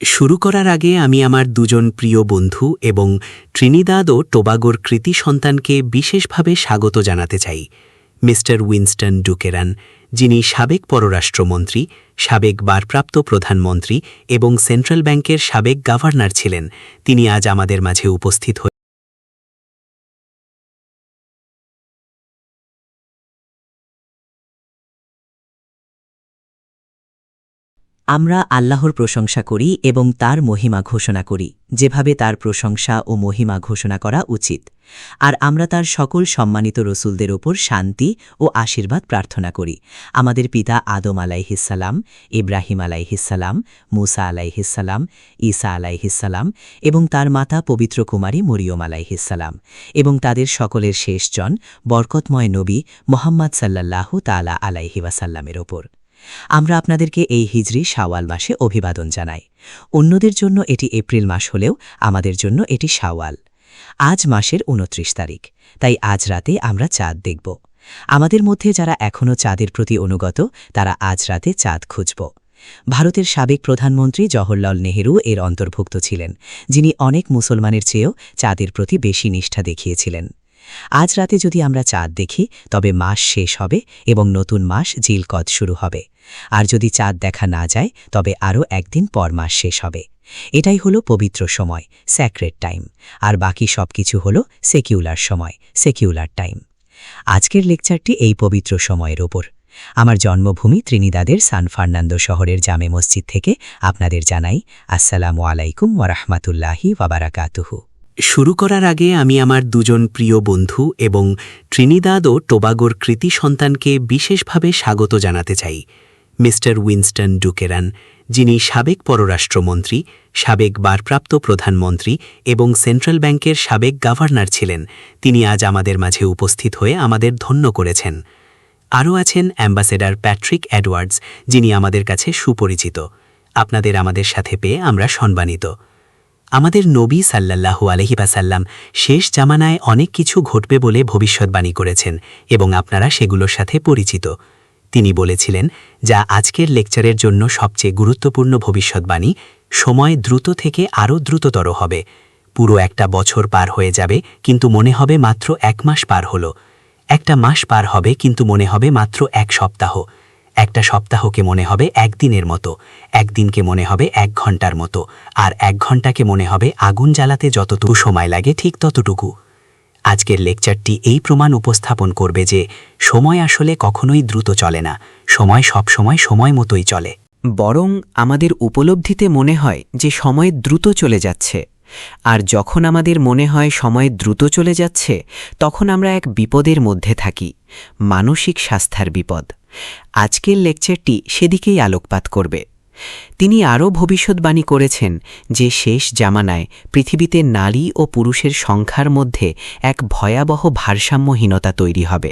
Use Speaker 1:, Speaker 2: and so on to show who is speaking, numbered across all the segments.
Speaker 1: শুরু করার আগে আমি আমার দুজন প্রিয় বন্ধু এবং ট্রিনিদাদ ও টোবাগোর কৃতি সন্তানকে বিশেষভাবে স্বাগত জানাতে চাই। মিস্টার উইনস্টন ডুকেরান, যিনি সাবেক পররাষ্ট্রমন্ত্রী, সাবেক ভারপ্রাপ্ত প্রধানমন্ত্রী এবং সেন্ট্রাল ব্যাংকের সাবেক গভর্নর ছিলেন, তিনি আজ আমাদের মাঝে উপস্থিত হয়ে
Speaker 2: আমরা আল্লাহর প্রশংসা করি এবং তার মহিমা ঘোষণা করি, যেভাবে তার প্রশংসা ও মহিমা ঘোষণা করা উচিত। আর আমরা তার সকল সম্মানিত রসুলদের ওপর শান্তি ও আশীর্বাদ প্রার্থনা করি। আমাদের পিতা আদম আলাইহিসসালাম, ইব্রাহিম আলাইহিসসালাম, মুসা আলাইহিসসালাম, ঈসা আলাইহিসসালাম এবং তার মাতা পবিত্র কুমারী মরিয়ম আলাইহিসসালাম এবং তাদের সকলের শেষজন বরকতময় নবী মুহাম্মদ সাল্লাল্লাহু তাআলা আলাইহি ওয়াসাল্লামের ওপর। আমরা আপনাদেরকে এই হিজরি শাওয়াল মাসে অভিবাদন জানাই। অন্যদের জন্য এটি এপ্রিল মাস হলেও আমাদের জন্য এটি শাওয়াল। আজ মাসের ২৯ তারিখ, তাই আজ রাতে আমরা চাঁদ দেখব। আমাদের মধ্যে যারা এখনও চাঁদের প্রতি অনুগত, তারা আজ রাতে চাঁদ খুঁজব। ভারতের সাবেক প্রধানমন্ত্রী জওহরলাল নেহরু এর অন্তর্ভুক্ত ছিলেন, যিনি অনেক মুসলমানের চেয়েও চাঁদের প্রতি বেশি নিষ্ঠা দেখিয়েছিলেন। আজ রাতে যদি আমরা চাঁদ দেখি, তবে মাস শেষ হবে এবং নতুন মাস জিলকদ শুরু হবে। আর যদি চাঁদ দেখা না যায়, তবে আরও একদিন পর মাস শেষ হবে। এটাই হলো পবিত্র সময়, স্যাক্রেড টাইম, আর বাকি সবকিছু হলো সেকিউলার সময়, সেকিউলার টাইম। আজকের লেকচারটি এই পবিত্র সময়ের ওপর। আমার জন্মভূমি ত্রিনিদাদের সান ফার্নান্দো শহরের জামে মসজিদ থেকে আপনাদের জানাই আসসালামু আলাইকুম ওয়া রাহমাতুল্লাহি ওয়া বারাকাতুহু।
Speaker 1: শুরু করার আগে আমি আমার দুজন প্রিয় বন্ধু এবং ট্রিনিদাদ ও টোবাগোর কৃতি সন্তানকে বিশেষভাবে স্বাগত জানাতে চাই। মিস্টার উইনস্টন ডুকেরান, যিনি সাবেক পররাষ্ট্রমন্ত্রী, সাবেক ভারপ্রাপ্ত প্রধানমন্ত্রী এবং সেন্ট্রাল ব্যাংকের সাবেক গভর্নর ছিলেন, তিনি আজ আমাদের মাঝে উপস্থিত হয়ে আমাদের ধন্য করেছেন। আরও আছেন অ্যাম্বাসেডর প্যাট্রিক এডওয়ার্ডস, যিনি আমাদের কাছে সুপরিচিত। আপনাদের আমাদের সাথে পেয়ে আমরা সম্মানিত। আমাদের নবী সাল্লাল্লাহু আলাইহি ওয়াসাল্লাম শেষ জামানায় অনেক কিছু ঘটবে বলে ভবিষ্যৎবাণী করেছেন এবং আপনারা সেগুলোর সাথে পরিচিত। তিনি বলেছিলেন, যা আজকের লেকচারের জন্য সবচেয়ে গুরুত্বপূর্ণ ভবিষ্যৎবাণী, সময় দ্রুত থেকে আরও দ্রুততর হবে। পুরো একটা বছর পার হয়ে যাবে, কিন্তু মনে হবে মাত্র 1 মাস পার হলো। একটা মাস পার হবে, কিন্তু মনে হবে মাত্র 1 সপ্তাহ। একটা সপ্তাহকে মনে হবে 1 দিনের মতো, 1 দিনকে মনে হবে 1 ঘন্টার মতো, আর 1 ঘন্টাকে মনে হবে আগুন জ্বালাতে যতটুকু সময় লাগে ঠিক ততটুকু। আজকের লেকচারটি এই প্রমাণ উপস্থাপন করবে যে সময় আসলে কখনোই দ্রুত চলে না, সময় সবসময় সময় মতোই চলে।
Speaker 3: বরং আমাদের উপলব্ধিতে মনে হয় যে সময় দ্রুত চলে যাচ্ছে। আর যখন আমাদের মনে হয় সময় দ্রুত চলে যাচ্ছে, তখন আমরা এক বিপদের মধ্যে থাকি, মানসিক স্বাস্থ্যের বিপদ। আজকের লেকচারটি সেদিকেই আলোকপাত করবে। তিনি আরও ভবিষ্যৎবাণী করেছেন যে শেষ জামানায় পৃথিবীতে নারী ও পুরুষের সংখ্যার মধ্যে এক ভয়াবহ ভারসাম্যহীনতা তৈরি হবে।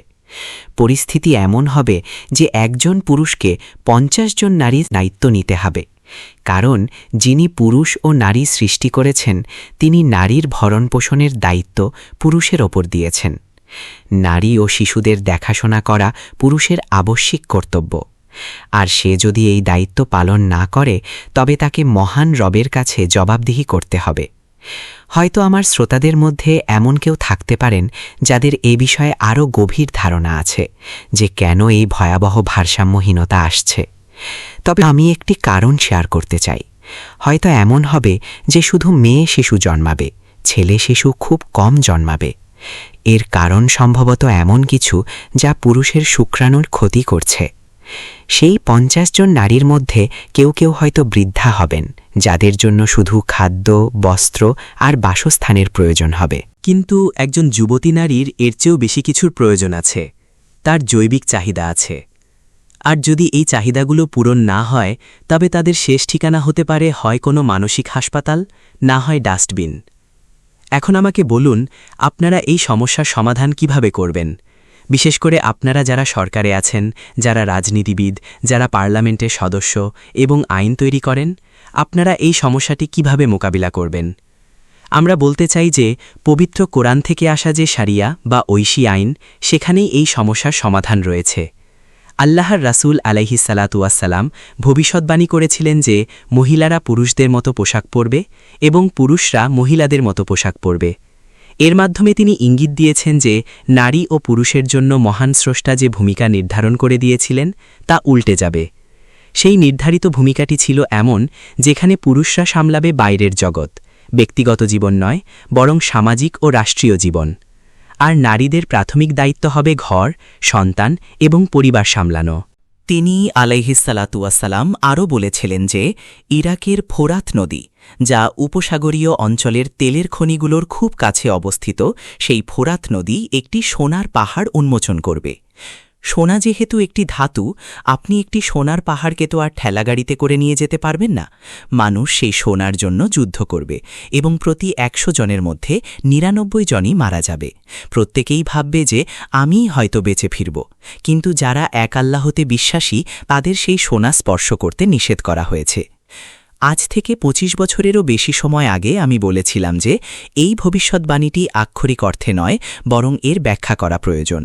Speaker 3: পরিস্থিতি এমন হবে যে একজন পুরুষকে 50 জন নারীর দায়িত্ব নিতে হবে, কারণ যিনি পুরুষ ও নারী সৃষ্টি করেছেন, তিনি নারীর ভরণপোষণের দায়িত্ব পুরুষের ওপর দিয়েছেন। নারী ও শিশুদের দেখাশোনা করা পুরুষের আবশ্যিক কর্তব্য, আর সে যদি এই দায়িত্ব পালন না করে, তবে তাকে মহান রবের কাছে জবাবদিহি করতে হবে। হয়তো আমার শ্রোতাদের মধ্যে এমন কেউ থাকতে পারেন যাদের এ বিষয়ে আরও গভীর ধারণা আছে যে কেন এই ভয়াবহ ভারসাম্যহীনতা আসছে। তবে আমি একটি কারণ শেয়ার করতে চাই। হয়তো এমন হবে যে শুধু মেয়ে শিশু জন্মাবে, ছেলে শিশু খুব কম জন্মাবে। এর কারণ সম্ভবত এমন কিছু যা পুরুষের শুক্রাণুর ক্ষতি করছে। সেই 50 জন নারীর মধ্যে কেউ কেউ হয়তো বৃদ্ধা হবেন, যাদের জন্য শুধু খাদ্য, বস্ত্র আর বাসস্থানের প্রয়োজন হবে।
Speaker 4: কিন্তু একজন যুবতী নারীর এর চেয়েও বেশি কিছুর প্রয়োজন আছে। তার জৈবিক চাহিদা আছে। আর যদি এই চাহিদাগুলো পূরণ না হয়, তবে তাদের শেষ ঠিকানা হতে পারে হয় কোনো মানসিক হাসপাতাল, না হয় ডাস্টবিন। এখন আমাকে বলুন, আপনারা এই সমস্যার সমাধান কিভাবে করবেন? বিশেষ করে আপনারা যারা সরকারে আছেন, যারা রাজনীতিবিদ, যারা পার্লামেন্টের সদস্য এবং আইন তৈরি করেন, আপনারা এই সমস্যাটি কিভাবে মোকাবিলা করবেন? আমরা বলতে চাই যে পবিত্র কোরআন থেকে আসা যে শারিয়া বা ঐশী আইন, সেখানেই এই সমস্যার সমাধান রয়েছে। আল্লাহর রাসূল আলাইহিসসালাতুয়াসসালাম ভবিষ্যদ্বাণী করেছিলেন যে মহিলারা পুরুষদের মতো পোশাক পরবে এবং পুরুষরা মহিলাদের মতো পোশাক পরবে। এর মাধ্যমে তিনি ইঙ্গিত দিয়েছেন যে নারী ও পুরুষের জন্য মহান স্রষ্টা যে ভূমিকা নির্ধারণ করে দিয়েছিলেন তা উল্টে যাবে। সেই নির্ধারিত ভূমিকাটি ছিল এমন যেখানে পুরুষরা সামলাবে বাইরের জগৎ, ব্যক্তিগত জীবন নয় বরং সামাজিক ও রাষ্ট্রীয় জীবন, আর নারীদের প্রাথমিক দায়িত্ব হবে ঘর, সন্তান এবং পরিবার সামলানো।
Speaker 2: তিনি আলাইহিসসালাতুয়াসসালাম আরও বলেছিলেন যে ইরাকের ফোরাত নদী, যা উপসাগরীয় অঞ্চলের তেলের খনিগুলোর খুব কাছে অবস্থিত, সেই ফোরাত নদী একটি সোনার পাহাড় উন্মোচন করবে। সোনা যেহেতু একটি ধাতু, আপনি একটি সোনার পাহাড়কে তো আর ঠেলাগাড়িতে করে নিয়ে যেতে পারবেন না। মানুষ সেই সোনার জন্য যুদ্ধ করবে এবং প্রতি ১০০ জনের মধ্যে ৯৯ জনই মারা যাবে। প্রত্যেকেই ভাববে যে আমিই হয়তো বেঁচে ফিরব, কিন্তু যারা এক আল্লাহতে বিশ্বাসী তাদের সেই সোনা স্পর্শ করতে নিষেধ করা হয়েছে। আজ থেকে ২৫ বছরেরও বেশি সময় আগে আমি বলেছিলাম যে এই ভবিষ্যদ্বাণীটি আক্ষরিক অর্থে নয় বরং এর ব্যাখ্যা করা প্রয়োজন।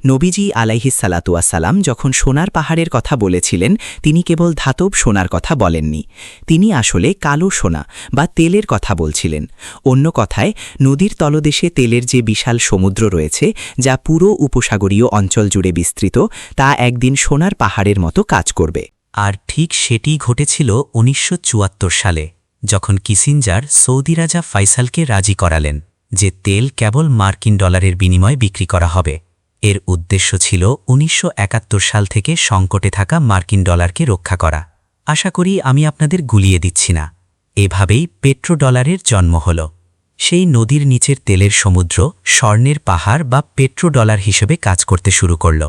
Speaker 2: নবীজি আলাইহিসসালাতুয়াসসালাম যখন সোনার পাহাড়ের কথা বলেছিলেন তিনি কেবল ধাতব সোনার কথা বলেননি, তিনি আসলে কালো সোনা বা তেলের কথা বলছিলেন। অন্য কথায়, নদীর তলদেশে তেলের যে বিশাল সমুদ্র রয়েছে যা পুরো উপসাগরীয় অঞ্চল জুড়ে বিস্তৃত, তা একদিন সোনার পাহাড়ের মতো কাজ করবে।
Speaker 4: আর ঠিক সেটিই ঘটেছিল ১৯৭৪ সালে, যখন কিসিঞ্জার সৌদি রাজা ফাইসালকে রাজি করালেন যে তেল কেবল মার্কিন ডলারের বিনিময়ে বিক্রি করা হবে। এর উদ্দেশ্য ছিল ১৯৭১ সাল থেকে সংকটে থাকা মার্কিন ডলারকে রক্ষা করা। আশা করি আমি আপনাদের গুলিয়ে দিচ্ছি না। এভাবেই পেট্রোডলারের জন্ম হল। সেই নদীর নিচের তেলের সমুদ্র স্বর্ণের পাহাড় বা পেট্রোডলার হিসেবে কাজ করতে শুরু করল।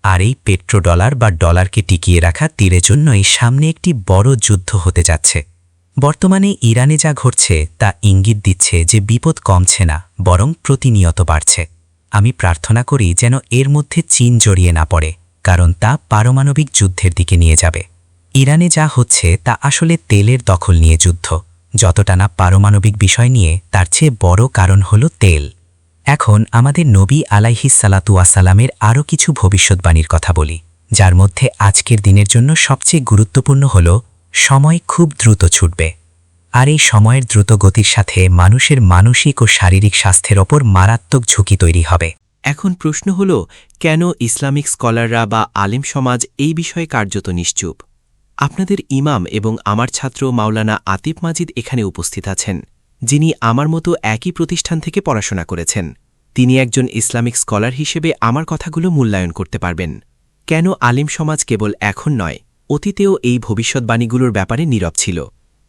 Speaker 4: আর এই পেট্রোডলার বা ডলারকে টিকিয়ে রাখা তীরের জন্যই সামনে একটি বড় যুদ্ধ হতে যাচ্ছে। বর্তমানে ইরানে যা ঘটছে তা ইঙ্গিত দিচ্ছে যে বিপদ কমছে না, বরং প্রতিনিয়ত বাড়ছে। আমি প্রার্থনা করি যেন এর মধ্যে চীন জড়িয়ে না পড়ে, কারণ তা পারমাণবিক যুদ্ধের দিকে নিয়ে যাবে। ইরানে যা হচ্ছে তা আসলে তেলের দখল নিয়ে যুদ্ধ, যতটা না পারমাণবিক বিষয় নিয়ে, তার চেয়ে বড় কারণ হল তেল। এখন আমাদের নবী আলাইহিসসালাতুয়াসসালামের আরও কিছু ভবিষ্যদ্বাণীর কথা বলি, যার মধ্যে আজকের দিনের জন্য সবচেয়ে গুরুত্বপূর্ণ হল সময় খুব দ্রুত ছুটবে। আর এই সময়ের দ্রুত গতির সাথে মানুষের মানসিক ও শারীরিক স্বাস্থ্যের ওপর মারাত্মক ঝুঁকি তৈরি হবে।
Speaker 1: এখন প্রশ্ন হল, কেন ইসলামিক স্কলাররা বা আলেম সমাজ এই বিষয়ে কার্যত নিশ্চুপ? আপনাদের ইমাম এবং আমার ছাত্র মাওলানা আতিফ মাজিদ এখানে উপস্থিত আছেন, যিনি আমার মতো একই প্রতিষ্ঠান থেকে পড়াশোনা করেছেন। তিনি একজন ইসলামিক স্কলার হিসেবে আমার কথাগুলো মূল্যায়ন করতে পারবেন। কেন আলেম সমাজ কেবল এখন নয়, অতীতেও এই ভবিষ্যদ্বাণীগুলোর ব্যাপারে নীরব ছিল?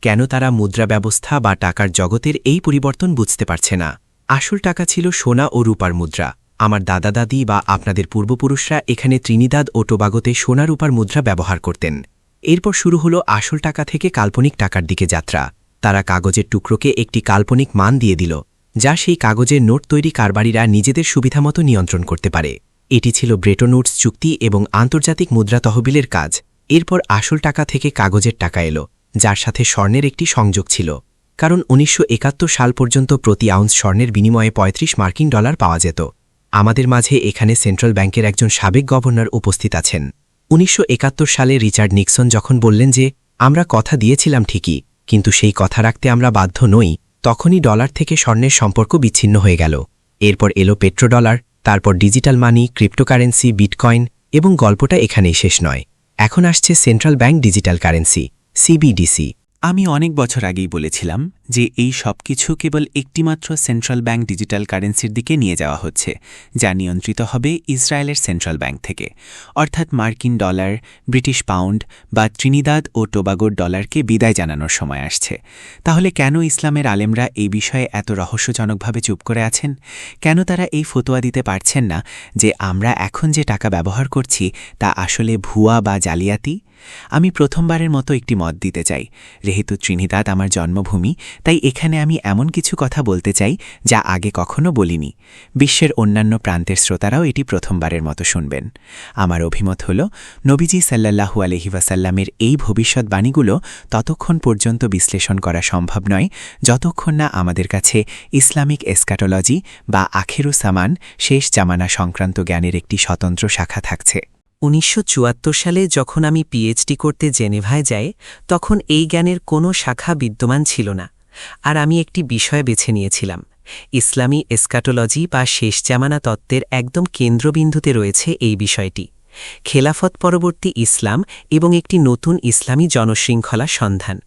Speaker 1: কেন তারা মুদ্রা ব্যবস্থা বা টাকার জগতের এই পরিবর্তন বুঝতে পারছে না? আসল টাকা ছিল সোনা ও রূপার মুদ্রা। আমার দাদা দাদি বা আপনাদের পূর্বপুরুষরা এখানে ত্রিনিদাদ ও টোবাগোতে সোনা রূপার মুদ্রা ব্যবহার করতেন। এরপর শুরু হলো আসল টাকা থেকে কাল্পনিক টাকার দিকে যাত্রা। তারা কাগজের টুকরোকে একটি কাল্পনিক মান দিয়ে দিল, যা সেই কাগজের নোট তৈরি কারবারিরা নিজেদের সুবিধামতো নিয়ন্ত্রণ করতে পারে। এটি ছিল ব্রেটন উডস চুক্তি এবং আন্তর্জাতিক মুদ্রা তহবিলের কাজ। এরপর আসল টাকা থেকে কাগজের টাকা এলো, যার সাথে স্বর্ণের একটি সংযোগ ছিল, কারণ ১৯৭১ সাল পর্যন্ত প্রতি আউন্স স্বর্ণের বিনিময়ে ৩৫ মার্কিন ডলার পাওয়া যেত। আমাদের মাঝে এখানে সেন্ট্রাল ব্যাংকের একজন সাবেক গভর্নর উপস্থিত আছেন। ১৯৭১ সালে রিচার্ড নিক্সন যখন বললেন যে আমরা কথা দিয়েছিলাম ঠিকই, কিন্তু সেই কথা রাখতে আমরা বাধ্য নই, তখনই ডলার থেকে স্বর্ণের সম্পর্ক বিচ্ছিন্ন হয়ে গেল। এরপর এলো পেট্রোডলার, তারপর ডিজিটাল মানি, ক্রিপ্টোকারেন্সি, বিটকয়েন, এবং গল্পটা এখানেই শেষ নয়। এখন আসছে central bank digital currency, CBDC.
Speaker 5: আমি অনেক বছর আগেই বলেছিলাম যে এই সব কিছু কেবল একটিমাত্র সেন্ট্রাল ব্যাংক ডিজিটাল কারেন্সির দিকে নিয়ে যাওয়া হচ্ছে, যা নিয়ন্ত্রিত হবে ইসরায়েলের সেন্ট্রাল ব্যাংক থেকে, অর্থাৎ মার্কিন ডলার, ব্রিটিশ পাউন্ড বা ত্রিনিদাদ ও টোবাগোর ডলারকে বিদায় জানানোর সময় আসছে। তাহলে কেন ইসলামের আলেমরা এই বিষয়ে এত রহস্যজনকভাবে চুপ করে আছেন? কেন তারা এই ফতোয়া দিতে পারছেন না যে আমরা এখন যে টাকা ব্যবহার করছি তা আসলে ভুয়া বা জালিয়াতি? আমি প্রথমবারের মতো একটি মত দিতে চাই। যেহেতু ত্রিনিদাদ আমার জন্মভূমি, তাই এখানে আমি এমন কিছু কথা বলতে চাই যা আগে কখনো বলিনি। বিশ্বের অন্যান্য প্রান্তের শ্রোতারাও এটি প্রথমবারের মতো শুনবেন। আমার অভিমত হল, নবীজি সাল্লাল্লাহু আলাইহি ওয়াসাল্লামের এই ভবিষ্যদ্বাণীগুলো ততক্ষণ পর্যন্ত বিশ্লেষণ করা সম্ভব নয় যতক্ষণ না আমাদের কাছে ইসলামিক এসকাটোলজি বা আখেরুসামান, শেষ জামানা সংক্রান্ত জ্ঞানের একটি স্বতন্ত্র শাখা থাকছে।
Speaker 2: 1974 সালে যখন আমি পিএইচডি করতে জেনেভায় যাই তখন এই জ্ঞানের কোনো শাখা বিদ্যমান ছিল না, আর আমি একটি বিষয় বেছে নিয়েছিলাম। ইসলামী এসকাটোলজি বা শেষ জামানা তত্ত্বের একদম কেন্দ্রবিন্দুতে রয়েছে এই বিষয়টি, খেলাফত পরবর্তী ইসলাম এবং একটি নতুন ইসলামী জনশৃঙ্খলা সন্ধান।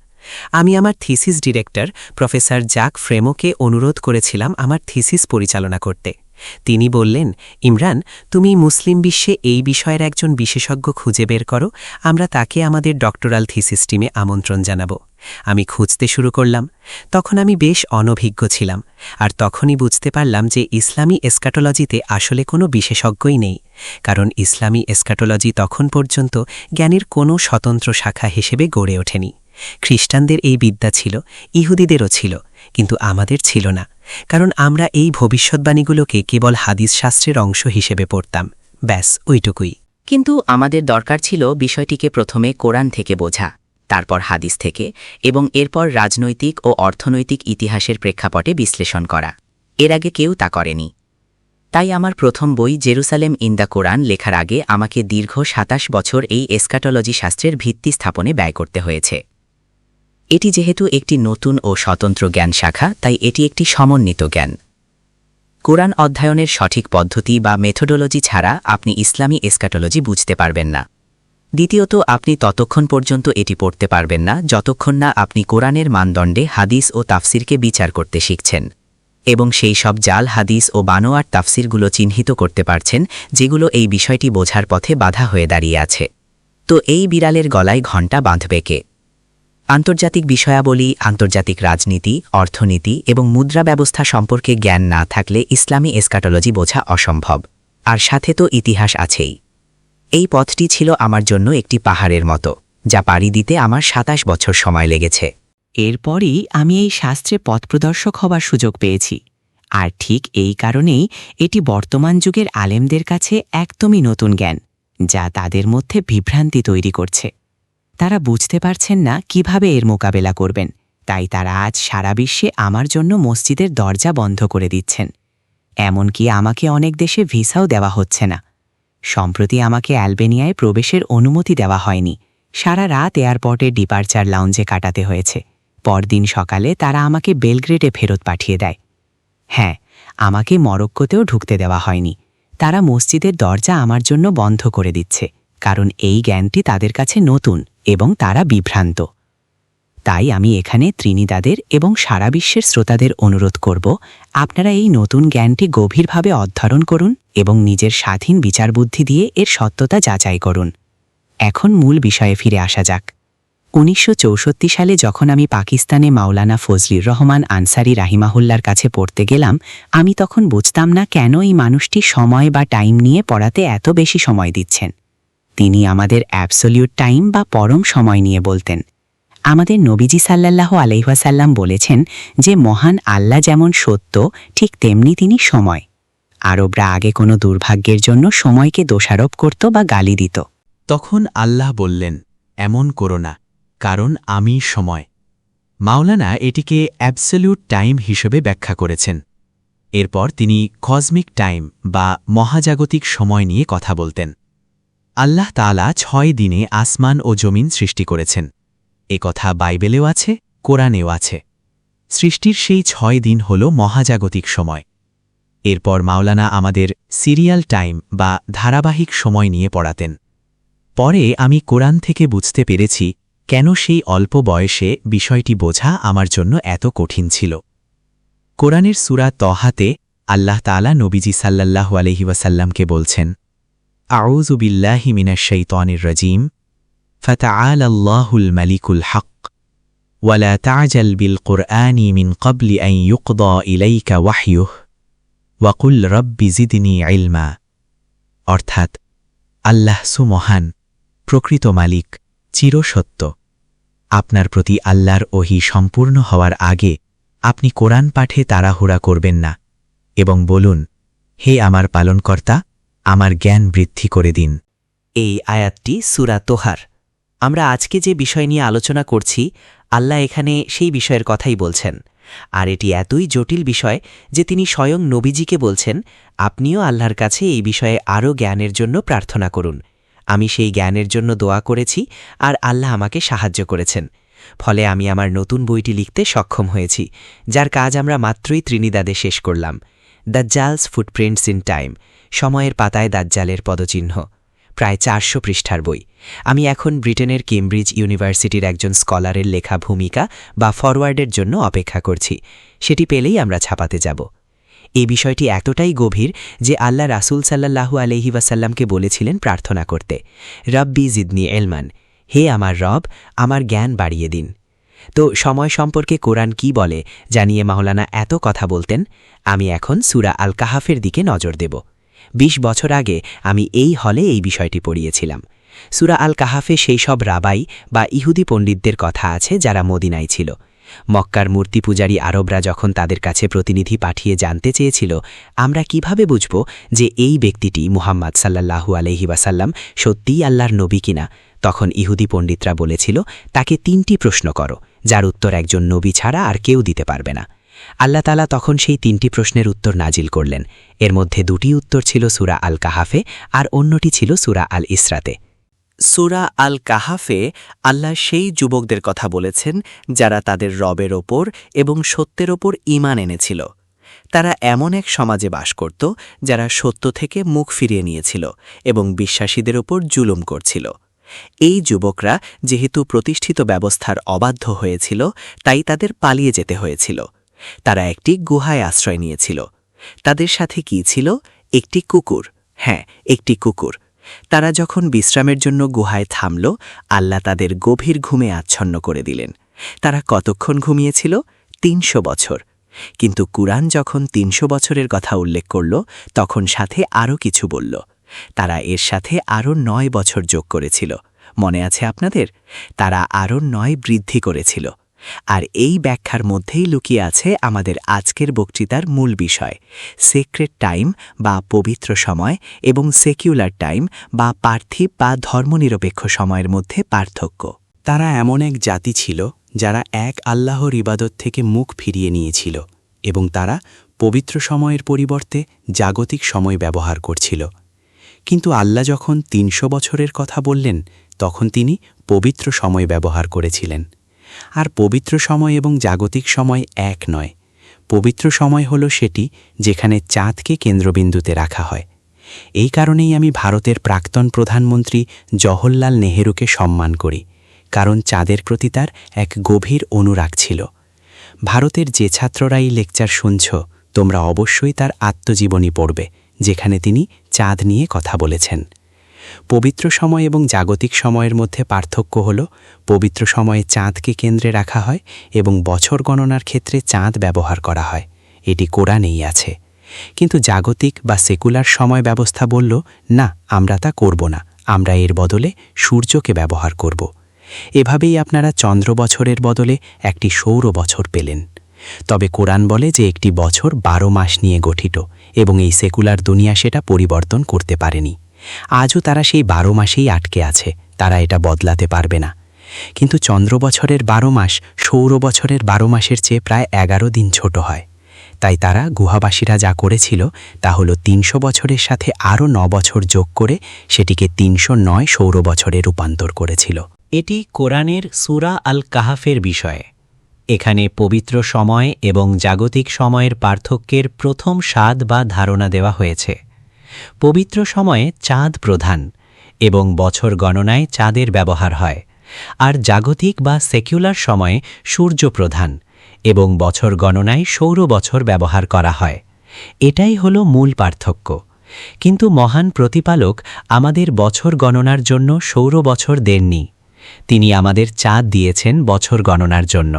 Speaker 2: আমি আমার থিসিস ডিরেক্টর প্রফেসর জ্যাক ফ্রেমোকে অনুরোধ করেছিলাম আমার থিসিস পরিচালনা করতে। তিনি বললেন, ইমরান, তুমি মুসলিম বিশ্বে এই বিষয়ের একজন বিশেষজ্ঞ খুঁজে বের করো, আমরা তাকে আমাদের ডক্টরাল থিসিস টিমে আমন্ত্রণ জানাব। আমি খুঁজতে শুরু করলাম। তখন আমি বেশ অনভিজ্ঞ ছিলাম, আর তখনই বুঝতে পারলাম যে ইসলামী এসকাটোলজিতে আসলে কোনো বিশেষজ্ঞই নেই, কারণ ইসলামী এসকাটোলজি তখন পর্যন্ত জ্ঞানের কোনো স্বতন্ত্র শাখা হিসেবে গড়ে ওঠেনি। খ্রিস্টানদের এই বিদ্যা ছিল, ইহুদিদেরও ছিল, কিন্তু আমাদের ছিল না, কারণ আমরা এই ভবিষ্যৎবাণীগুলোকে কেবল হাদিস শাস্ত্রের অংশ হিসেবে পড়তাম। ব্যাস ওইটুকুই।
Speaker 6: কিন্তু আমাদের দরকার ছিল বিষয়টিকে প্রথমে কোরআন থেকে বোঝা, তারপর হাদিস থেকে, এবং এরপর রাজনৈতিক ও অর্থনৈতিক ইতিহাসের প্রেক্ষাপটে বিশ্লেষণ করা। এর আগে কেউ তা করেনি। তাই আমার প্রথম বই জেরুসালেম ইন দ্য কোরআন লেখার আগে আমাকে দীর্ঘ ২৭ বছর এই এসকাটোলজি শাস্ত্রের ভিত্তি স্থাপনে ব্যয় করতে হয়েছে। এটি যেহেতু একটি নতুন ও স্বতন্ত্র জ্ঞান শাখা, তাই এটি একটি সমন্বিত জ্ঞান। কোরআন অধ্যয়নের সঠিক পদ্ধতি বা মেথোডোলজি ছাড়া আপনি ইসলামী এসকাটোলজি বুঝতে পারবেন না। দ্বিতীয়ত, আপনি ততক্ষণ পর্যন্ত এটি পড়তে পারবেন না যতক্ষণ না আপনি কোরআনের মানদণ্ডে হাদিস ও তাফসিরকে বিচার করতে শিখছেন, এবং সেই সব জাল হাদিস ও বানোয়ার তাফসিরগুলো চিহ্নিত করতে পারছেন যেগুলো এই বিষয়টি বোঝার পথে বাধা হয়ে দাঁড়িয়ে আছে। তো এই বিড়ালের গলায় ঘণ্টা বাঁধবে কে? আন্তর্জাতিক বিষয়াবলী, আন্তর্জাতিক রাজনীতি, অর্থনীতি এবং মুদ্রা ব্যবস্থা সম্পর্কে জ্ঞান না থাকলে ইসলামী এসকাটোলজি বোঝা অসম্ভব। আর সাথে তো ইতিহাস আছেই। এই পথটি ছিল আমার জন্য একটি পাহাড়ের মতো, যা পাড়ি দিতে আমার ২৭ বছর সময় লেগেছে।
Speaker 2: এরপরই আমি এই শাস্ত্রে পথপ্রদর্শক হবার সুযোগ পেয়েছি, আর ঠিক এই কারণেই এটি বর্তমান যুগের আলেমদের কাছে একদমই নতুন জ্ঞান, যা তাদের মধ্যে বিভ্রান্তি তৈরি করছে। তারা বুঝতে পারছেন না কিভাবে এর মোকাবেলা করবেন, তাই তারা আজ সারা বিশ্বে আমার জন্য মসজিদের দরজা বন্ধ করে দিচ্ছেন। এমনকি আমাকে অনেক দেশে ভিসাও দেওয়া হচ্ছে না। সম্প্রতি আমাকে অ্যালবেনিয়ায় প্রবেশের অনুমতি দেওয়া হয়নি, সারা রাত এয়ারপোর্টের ডিপার্চার লাউঞ্জে কাটাতে হয়েছে। পরদিন সকালে তারা আমাকে বেলগ্রেডে ফেরত পাঠিয়ে দেয়। হ্যাঁ, আমাকে মরক্কোতেও ঢুকতে দেওয়া হয়নি। তারা মসজিদের দরজা আমার জন্য বন্ধ করে দিচ্ছে, কারণ এই জ্ঞানটি তাদের কাছে নতুন এবং তারা বিভ্রান্ত। তাই আমি এখানে ত্রিনিদাদের এবং সারা বিশ্বের শ্রোতাদের অনুরোধ করব, আপনারা এই নতুন জ্ঞানটি গভীরভাবে অধ্যয়ন করুন এবং নিজের স্বাধীন বিচারবুদ্ধি দিয়ে এর সত্যতা যাচাই করুন। এখন মূল বিষয়ে ফিরে আসা যাক। 1964 সালে যখন আমি পাকিস্তানে মাওলানা ফজলির রহমান আনসারি রাহিমাহুল্লার কাছে পড়তে গেলাম, আমি তখন বুঝতাম না কেন এই মানুষটি সময় বা টাইম নিয়ে পড়াতে এত বেশি সময় দিচ্ছেন। তিনি আমাদের অ্যাবসলিউট টাইম বা পরম সময় নিয়ে বলতেন। আমাদের নবীজি সাল্লাল্লাহু আলাইহি ওয়াসাল্লাম বলেছেন যে মহান আল্লাহ যেমন সত্য, ঠিক তেমনি তিনি সময়। আরবরা আগে কোনো দুর্ভাগ্যের জন্য সময়কে দোষারোপ করত বা গালি দিত।
Speaker 4: তখন আল্লাহ বললেন, এমন করো না, কারণ আমি সময়। মাওলানা এটিকে অ্যাবসলিউট টাইম হিসেবে ব্যাখ্যা করেছেন। এরপর তিনি কসমিক টাইম বা মহাজাগতিক সময় নিয়ে কথা বলতেন। আল্লাহ তাআলা ৬ দিনে আসমান ও জমিন সৃষ্টি করেছেন। এ কথা বাইবেলেও আছে, কোরআনেও আছে। সৃষ্টির সেই ৬ দিন হল মহাজাগতিক সময়। এরপর মাওলানা আমাদের সিরিয়াল টাইম বা ধারাবাহিক সময় নিয়ে পড়াতেন। পরে আমি কোরআন থেকে বুঝতে পেরেছি কেন সেই অল্প বয়সে বিষয়টি বোঝা আমার জন্য এত কঠিন ছিল। কোরআনের সূরা তহাতে আল্লাহ তাআলা নবীজি সাল্লাল্লাহু আলাইহি ওয়াসাল্লামকে বলছেন, আউযু বিল্লাহি মিনাশ শাইতানির রাজীম, ফাতাআলাল্লাহুল মালিকুল হক, ওয়ালা তা'জাল বিল কুরআনি মিন ক্বাবলি আন ইউকদা ইলাইকা ওয়াহয়ুহু, ওয়াকুল রব্বি জিদনি ইলমা। অর্থাৎ, আল্লাহ সুমহান, প্রকৃত মালিক, চিরসত্য। আপনার প্রতি আল্লাহর ওহী সম্পূর্ণ হওয়ার আগে আপনি কোরআন পাঠে তাড়াহুড়া করবেন না, এবং বলুন, হে আমার পালনকর্তা, আমার জ্ঞান বৃদ্ধি করে দিন।
Speaker 2: এই আয়াতটি সূরা তোহার। আমরা আজকে যে বিষয় নিয়ে আলোচনা করছি, আল্লাহ এখানে সেই বিষয়ের কথাই বলছেন। আর এটি এতই জটিল বিষয় যে তিনি স্বয়ং নবীজিকে বলছেন, আপনিও আল্লাহর কাছে এই বিষয়ে আরও জ্ঞানের জন্য প্রার্থনা করুন।
Speaker 3: আমি সেই জ্ঞানের জন্য দোয়া করেছি আর আল্লাহ আমাকে সাহায্য করেছেন। ফলে আমি আমার নতুন বইটি লিখতে সক্ষম হয়েছি, যার কাজ আমরা মাত্রই ত্রিনিদাদে শেষ করলাম। দাজ্জালস ফুটপ্রিন্টস ইন টাইম, সময়ের পাতায় দাজ্জালের পদচিহ্ন, প্রায় 400 পৃষ্ঠার বই। আমি এখন ব্রিটেনের কেমব্রিজ ইউনিভার্সিটির একজন স্কলারের লেখা ভূমিকা বা ফরওয়ার্ডের জন্য অপেক্ষা করছি। সেটি পেলেই আমরা ছাপাতে যাব। এই বিষয়টি এতটাই গভীর যে আল্লাহ রাসূল সাল্লাল্লাহু আলাইহি ওয়াসাল্লামকে বলেছিলেন প্রার্থনা করতে, রব্বি জিদনি ইলমান, হে আমার রব, আমার জ্ঞান বাড়িয়ে দিন। তো সময় সম্পর্কে কোরআন কি বলে জানিয়ে মাওলানা এত কথা বলতেন। আমি এখন সূরা আল কাহাফের দিকে নজর দেব। 20 বছর আগে আমি এই হলে এই বিষয়টি পড়িয়েছিলাম। সূরা আল কাহাফে সেই সব রাবাই বা ইহুদি পণ্ডিতদের কথা আছে যারা মদিনায় ছিল। মক্কার মূর্তি পূজারী আরবরা যখন তাদের কাছে প্রতিনিধি পাঠিয়ে জানতে চেয়েছিল, আমরা কিভাবে বুঝব যে এই ব্যক্তিটি মুহাম্মদ সাল্লাল্লাহু আলাইহি ওয়াসাল্লাম সত্যিই আল্লাহর নবী কিনা, তখন ইহুদি পণ্ডিতরা বলেছিল, তাকে 3টি প্রশ্ন করো, যার উত্তর একজন নবী ছাড়া আর কেউ দিতে পারবে না। আল্লাহ তাআলা তখন সেই 3টি প্রশ্নের উত্তর নাজিল করলেন। এর মধ্যে 2টি উত্তর ছিল সূরা আল কাহাফে আর অন্যটি ছিল সূরা আল ইসরাতে।
Speaker 1: সূরা আল কাহাফে আল্লাহ সেই যুবকদের কথা বলেছেন যারা তাদের রবের ওপর এবং সত্যের ওপর ঈমান এনেছিল। তারা এমন এক সমাজে বাস করত যারা সত্য থেকে মুখ ফিরিয়ে নিয়েছিল এবং বিশ্বাসীদের ওপর জুলুম করছিল। এই যুবকরা যেহেতু প্রতিষ্ঠিত ব্যবস্থার অবাধ্য হয়েছিল, তাই তাদের পালিয়ে যেতে হয়েছিল। তারা একটি গুহায় আশ্রয় নিয়েছিল। তাদের সাথে কি ছিল? একটি কুকুর। হ্যাঁ, একটি কুকুর। তারা যখন বিশ্রামের জন্য গুহায় থামল, আল্লাহ তাদের গভীর ঘুমে আচ্ছন্ন করে দিলেন। তারা কতক্ষণ ঘুমিয়েছিল? 300 বছর। কিন্তু কুরআন যখন 300 বছরের কথা উল্লেখ করল, তখন সাথে আরও কিছু বলল। তারা এর সাথে আরও 9 বছর যোগ করেছিল। মনে আছে আপনাদের? তারা আরও 9 বৃদ্ধি করেছিল। আর এই ব্যাখ্যার মধ্যেই লুকিয়ে আছে আমাদের আজকের বক্তৃতার মূল বিষয়, সেক্রেট টাইম বা পবিত্র সময় এবং সেকুলার টাইম বা পার্থিব বা ধর্মনিরপেক্ষ সময়ের মধ্যে পার্থক্য।
Speaker 5: তারা এমন এক জাতি ছিল যারা এক আল্লাহর ইবাদত থেকে মুখ ফিরিয়ে নিয়েছিল এবং তারা পবিত্র সময়ের পরিবর্তে জাগতিক সময় ব্যবহার করছিল। কিন্তু আল্লাহ যখন 300 বছরের কথা বললেন, তখন তিনি পবিত্র সময় ব্যবহার করেছিলেন। আর পবিত্র সময় এবং জাগতিক সময় এক নয়। পবিত্র সময় হল সেটি যেখানে চাঁদকে কেন্দ্রবিন্দুতে রাখা হয়। এই কারণেই আমি ভারতের প্রাক্তন প্রধানমন্ত্রী জওহরলাল নেহেরুকে সম্মান করি, কারণ চাঁদের প্রতি তার এক গভীর অনুরাগ ছিল। ভারতের যে ছাত্ররা এই লেকচার শুনছ, তোমরা অবশ্যই তার আত্মজীবনী পড়বে, যেখানে তিনি চাঁদ নিয়ে কথা বলেছেন। পবিত্র সময় এবং জাগতিক সময়ের মধ্যে পার্থক্য হল, পবিত্র সময়ে চাঁদকে কেন্দ্রে রাখা হয় এবং বছর গণনার ক্ষেত্রে চাঁদ ব্যবহার করা হয়। এটি কোরআনেই আছে। কিন্তু জাগতিক বা সেকুলার সময় ব্যবস্থা বলল, না, আমরা তা করব না, আমরা এর বদলে সূর্যকে ব্যবহার করব। এভাবেই আপনারা চন্দ্র বছরের বদলে একটি সৌর বছর পেলেন। তবে কোরআন বলে যে একটি বছর 12 মাস নিয়ে গঠিত এবং এই সেকুলার দুনিয়া সেটা পরিবর্তন করতে পারেনি। আজও তারা সেই 12 মাসেই আটকে আছে, তারা এটা বদলাতে পারবে না। কিন্তু চন্দ্র বছরের 12 মাস সৌর বছরের 12 মাসের চেয়ে প্রায় 11 দিন ছোট হয়। তাই তারা গুহাবাসীরা যা করেছিল তা হল 300 বছরের সাথে আরও 9 বছর যোগ করে সেটিকে 309 সৌর বছরে রূপান্তর করেছিল।
Speaker 4: এটি কোরআনের সূরা আল কাহাফের বিষয়। এখানে পবিত্র সময় এবং জাগতিক সময়ের পার্থক্যের প্রথম স্বাদ বা ধারণা দেওয়া হয়েছে। পবিত্র সময়ে চাঁদ প্রধান এবং বছর গণনায় চাঁদের ব্যবহার হয়, আর জাগতিক বা সেকুলার সময়ে সূর্য প্রধান এবং বছর গণনায় সৌর বছর ব্যবহার করা হয়। এটাই হল মূল পার্থক্য। কিন্তু মহান প্রতিপালক আমাদের বছর গণনার জন্য সৌর বছর দেননি। তিনি আমাদের চাঁদ দিয়েছেন বছর গণনার জন্য।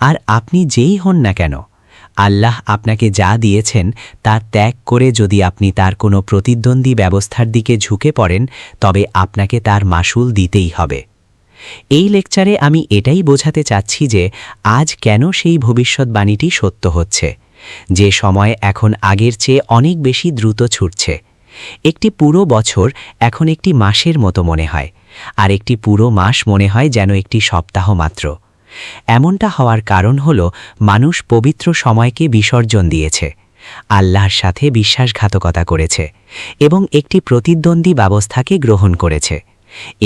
Speaker 4: আর আপনি যেই হন না কেন, আল্লাহ আপনাকে যা দিয়েছেন তা ত্যাগ করে যদি আপনি তার কোনো প্রতিদ্বন্দ্বী ব্যবস্থার দিকে ঝুঁকে পড়েন, তবে আপনাকে তার মাসুল দিতেই হবে। এই লেকচারে আমি এটাই বোঝাতে চাচ্ছি যে আজ কেন সেই ভবিষ্যৎবাণীটি সত্য হচ্ছে, যে সময় এখন আগের চেয়ে অনেক বেশি দ্রুত ছুটছে। একটি পুরো বছর এখন একটি মাসের মতো মনে হয়, আর একটি পুরো মাস মনে হয় যেন একটি সপ্তাহ মাত্র। এমনটা হওয়ার কারণ হল মানুষ পবিত্র সময়কে বিসর্জন দিয়েছে।
Speaker 3: আল্লাহর সাথে বিশ্বাসঘাতকতা করেছে এবং একটি প্রতিদ্বন্দ্বী ব্যবস্থাকে গ্রহণ করেছে।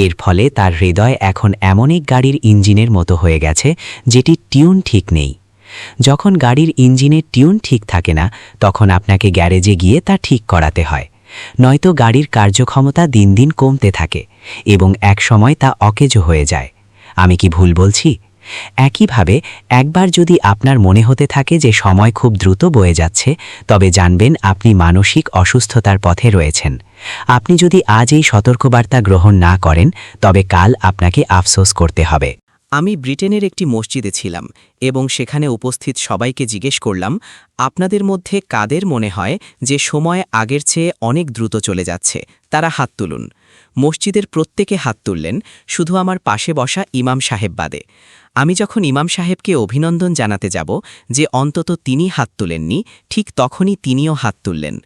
Speaker 3: এর ফলে তার হৃদয় এখন এমন এক গাড়ির ইঞ্জিনের মতো হয়ে গেছে যেটি টিউন ঠিক নেই। যখন গাড়ির ইঞ্জিনের টিউন ঠিক থাকে না, তখন আপনাকে গ্যারেজে গিয়ে তা ঠিক করাতে হয়, নয়তো গাড়ির কার্যক্ষমতা দিন দিন কমতে থাকে এবং একসময় তা অকেজো হয়ে যায়। আমি কি ভুল বলছি? একইভাবে একবার যদি আপনার মনে হতে থাকে যে সময় খুব দ্রুত বয়ে যাচ্ছে, তবে জানবেন আপনি মানসিক অসুস্থতার পথে রয়েছেন। আপনি যদি আজ এই সতর্কবার্তা গ্রহণ না করেন, তবে কাল আপনাকে আফসোস করতে হবে।
Speaker 4: আমি ব্রিটেনের একটি মসজিদে ছিলাম এবং সেখানে উপস্থিত সবাইকে জিজ্ঞেস করলাম, আপনাদের মধ্যে কাদের মনে হয় যে সময় আগের চেয়ে অনেক দ্রুত চলে যাচ্ছে? তারা হাত তুলুন। মসজিদের প্রত্যেকে হাত তুললেন, শুধু আমার পাশে বসা ইমাম সাহেব বাদে। আমি যখন ইমাম সাহেবকে অভিনন্দন জানাতে যাব যে অন্তত তিনি হাত তুলেননি, ঠিক তখনই তিনিও হাত তুললেন।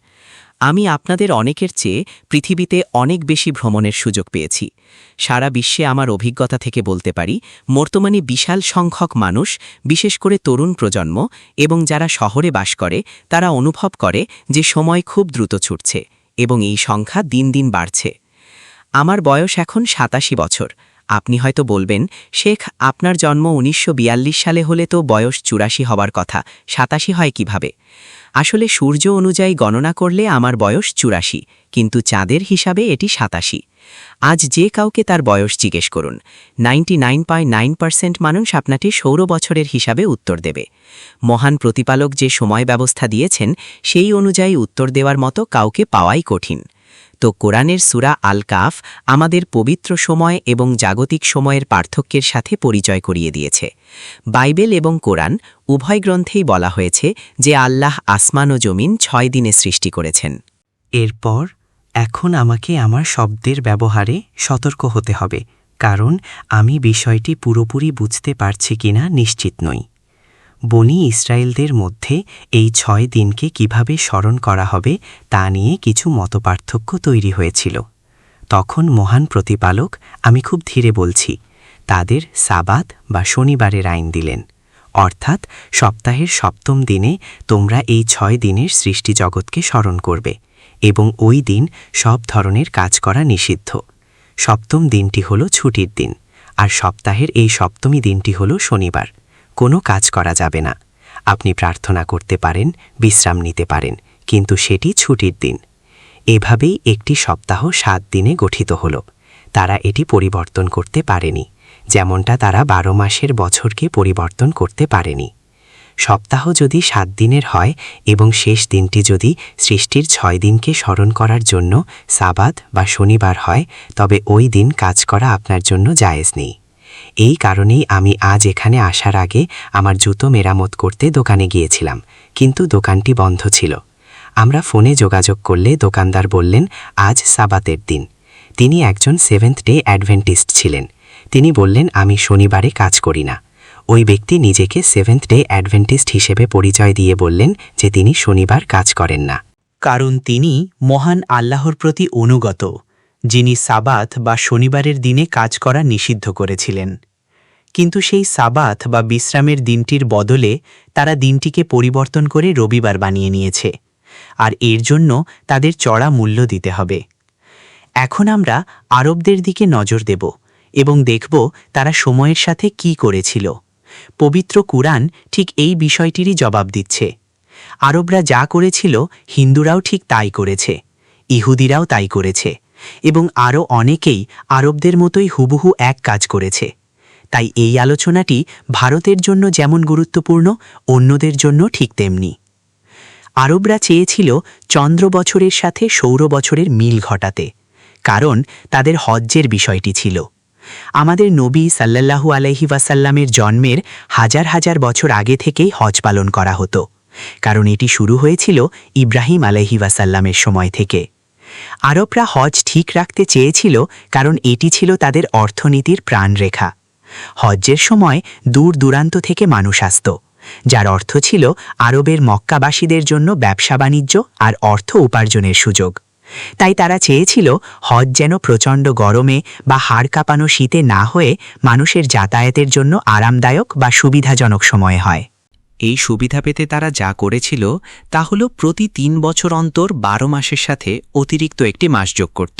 Speaker 4: আমি আপনাদের অনেকের চেয়ে পৃথিবীতে অনেক বেশি ভ্রমণের সুযোগ পেয়েছি। সারা বিশ্বে আমার অভিজ্ঞতা থেকে বলতে পারি, বর্তমানে বিশাল সংখ্যক মানুষ, বিশেষ করে তরুণ প্রজন্ম এবং যারা শহরে বাস করে, তারা অনুভব করে যে সময় খুব দ্রুত ছুটছে এবং এই সংখ্যা দিন দিন বাড়ছে। আমার বয়স এখন ৮৭ বছর। আপনি হয়তো বলবেন, শেখ, আপনার জন্ম ১৯৪২ সালে হলে তো বয়স ৮৪ হবার কথা, ৮৭ হয় কিভাবে? আসলে সূর্য অনুযায়ী গণনা করলে আমার বয়স ৮৪, কিন্তু চাঁদের হিসাবে এটি ৮৭। আজ যে কাউকে তার বয়স জিজ্ঞেস করুন, 99.9% মানুষ আপনাকে সৌর বছরের হিসাবে উত্তর দেবে। মহান প্রতিপালক যে সময় ব্যবস্থা দিয়েছেন, সেই অনুযায়ী উত্তর দেওয়ার মতো কাউকে পাওয়াই কঠিন। তো কোরআনের সূরা আল কাফ আমাদের পবিত্র সময় এবং জাগতিক সময়ের পার্থক্যের সাথে পরিচয় করিয়ে দিয়েছে। বাইবেল এবং কোরআন উভয় গ্রন্থেই বলা হয়েছে যে আল্লাহ আসমান ও জমিন ৬ দিনে সৃষ্টি করেছেন।
Speaker 1: এরপর এখন আমাকে আমার শব্দের ব্যবহারে সতর্ক হতে হবে, কারণ আমি বিষয়টি পুরোপুরি বুঝতে পারছি কিনা নিশ্চিত নই। বনি ইসরায়েলদের মধ্যে এই ৬ দিনকে কিভাবে স্মরণ করা হবে তা নিয়ে কিছু মতপার্থক্য তৈরি হয়েছিল। তখন মহান প্রতিপালক, আমি খুব ধীরে বলছি, তাদের সাবাত বা শনিবারের আইন দিলেন, অর্থাৎ সপ্তাহের ৭ম দিনে তোমরা এই ৬ দিনের সৃষ্টি জগৎকে স্মরণ করবে এবং ওই দিন সব ধরনের কাজ করা নিষিদ্ধ। ৭ম দিনটি হল ছুটির দিন, আর সপ্তাহের এই ৭ম দিনটি হল শনিবার। কোনো কাজ করা যাবে না। আপনি প্রার্থনা করতে পারেন, বিশ্রাম নিতে পারেন, কিন্তু সেটি ছুটির দিন। এভাবেই একটি সপ্তাহ ৭ দিনে গঠিত হল। তারা এটি পরিবর্তন করতে পারেনি, যেমনটা তারা ১২ মাসের বছরকে পরিবর্তন করতে পারেনি। সপ্তাহ যদি ৭ দিনের হয় এবং শেষ দিনটি যদি সৃষ্টির ৬ দিনকে স্মরণ করার জন্য সাবাত বা শনিবার হয়, তবে ওই দিন কাজ করা আপনার জন্য জায়েজ নেই। এই কারণেই আমি আজ এখানে আসার আগে আমার জুতো মেরামত করতে দোকানে গিয়েছিলাম, কিন্তু দোকানটি বন্ধ ছিল। আমরা ফোনে যোগাযোগ করলে দোকানদার বললেন আজ সাবাতের দিন। তিনি একজন সেভেন্থ ডে অ্যাডভেন্টিস্ট ছিলেন। তিনি বললেন আমি শনিবারে কাজ করি না। ওই ব্যক্তি নিজেকে সেভেন্থ ডে অ্যাডভেন্টিস্ট হিসেবে পরিচয় দিয়ে বললেন যে তিনি শনিবার কাজ করেন না,
Speaker 4: কারণ তিনি মহান আল্লাহর প্রতি অনুগত, যিনি সাবাত বা শনিবারের দিনে কাজ করা নিষিদ্ধ করেছিলেন। কিন্তু সেই সাবাত বা বিশ্রামের দিনটির বদলে তারা দিনটিকে পরিবর্তন করে রবিবার বানিয়ে নিয়েছে, আর এর জন্য তাদের চড়া মূল্য দিতে হবে। এখন আমরা আরবদের দিকে নজর দেব এবং দেখব তারা সময়ের সাথে কি করেছিল। পবিত্র কুরআন ঠিক এই বিষয়টিরই জবাব দিচ্ছে। আরবরা যা করেছিল, হিন্দুরাও ঠিক তাই করেছে, ইহুদিরাও তাই করেছে, এবং আরও অনেকেই আরবদের মতোই হুবহু এক কাজ করেছে। তাই এই আলোচনাটি ভারতের জন্য যেমন গুরুত্বপূর্ণ, অন্যদের জন্য ঠিক তেমনি। আরবরা চেয়েছিল চন্দ্র বছরের সাথে সৌর বছরের মিল ঘটাতে, কারণ তাদের হজ্জের বিষয়টি ছিল। আমাদের নবী সাল্লাল্লাহু আলাইহি ওয়াসাল্লামের জন্মের হাজার হাজার বছর আগে থেকেই হজ পালন করা হতো, কারণ এটি শুরু হয়েছিল ইব্রাহিম আলাইহি ওয়াসাল্লামের সময় থেকে। আরবরা হজ ঠিক রাখতে চেয়েছিল, কারণ এটি ছিল তাদের অর্থনীতির প্রাণরেখা। হজ্জের সময় দূর দূরান্ত থেকে মানুষ আসত, যার অর্থ ছিল আরবের মক্কাবাসীদের জন্য ব্যবসা বাণিজ্য আর অর্থ উপার্জনের সুযোগ। তাই তারা চেয়েছিল হজ যেন প্রচণ্ড গরমে বা হাড় কাঁপানো শীতে না হয়ে মানুষের যাতায়াতের জন্য আরামদায়ক বা সুবিধাজনক সময়ে হয়।
Speaker 5: এই সুবিধা পেতে তারা যা করেছিল তা হল প্রতি ৩ বছর অন্তর ১২ মাসের সাথে অতিরিক্ত একটি মাস যোগ করত।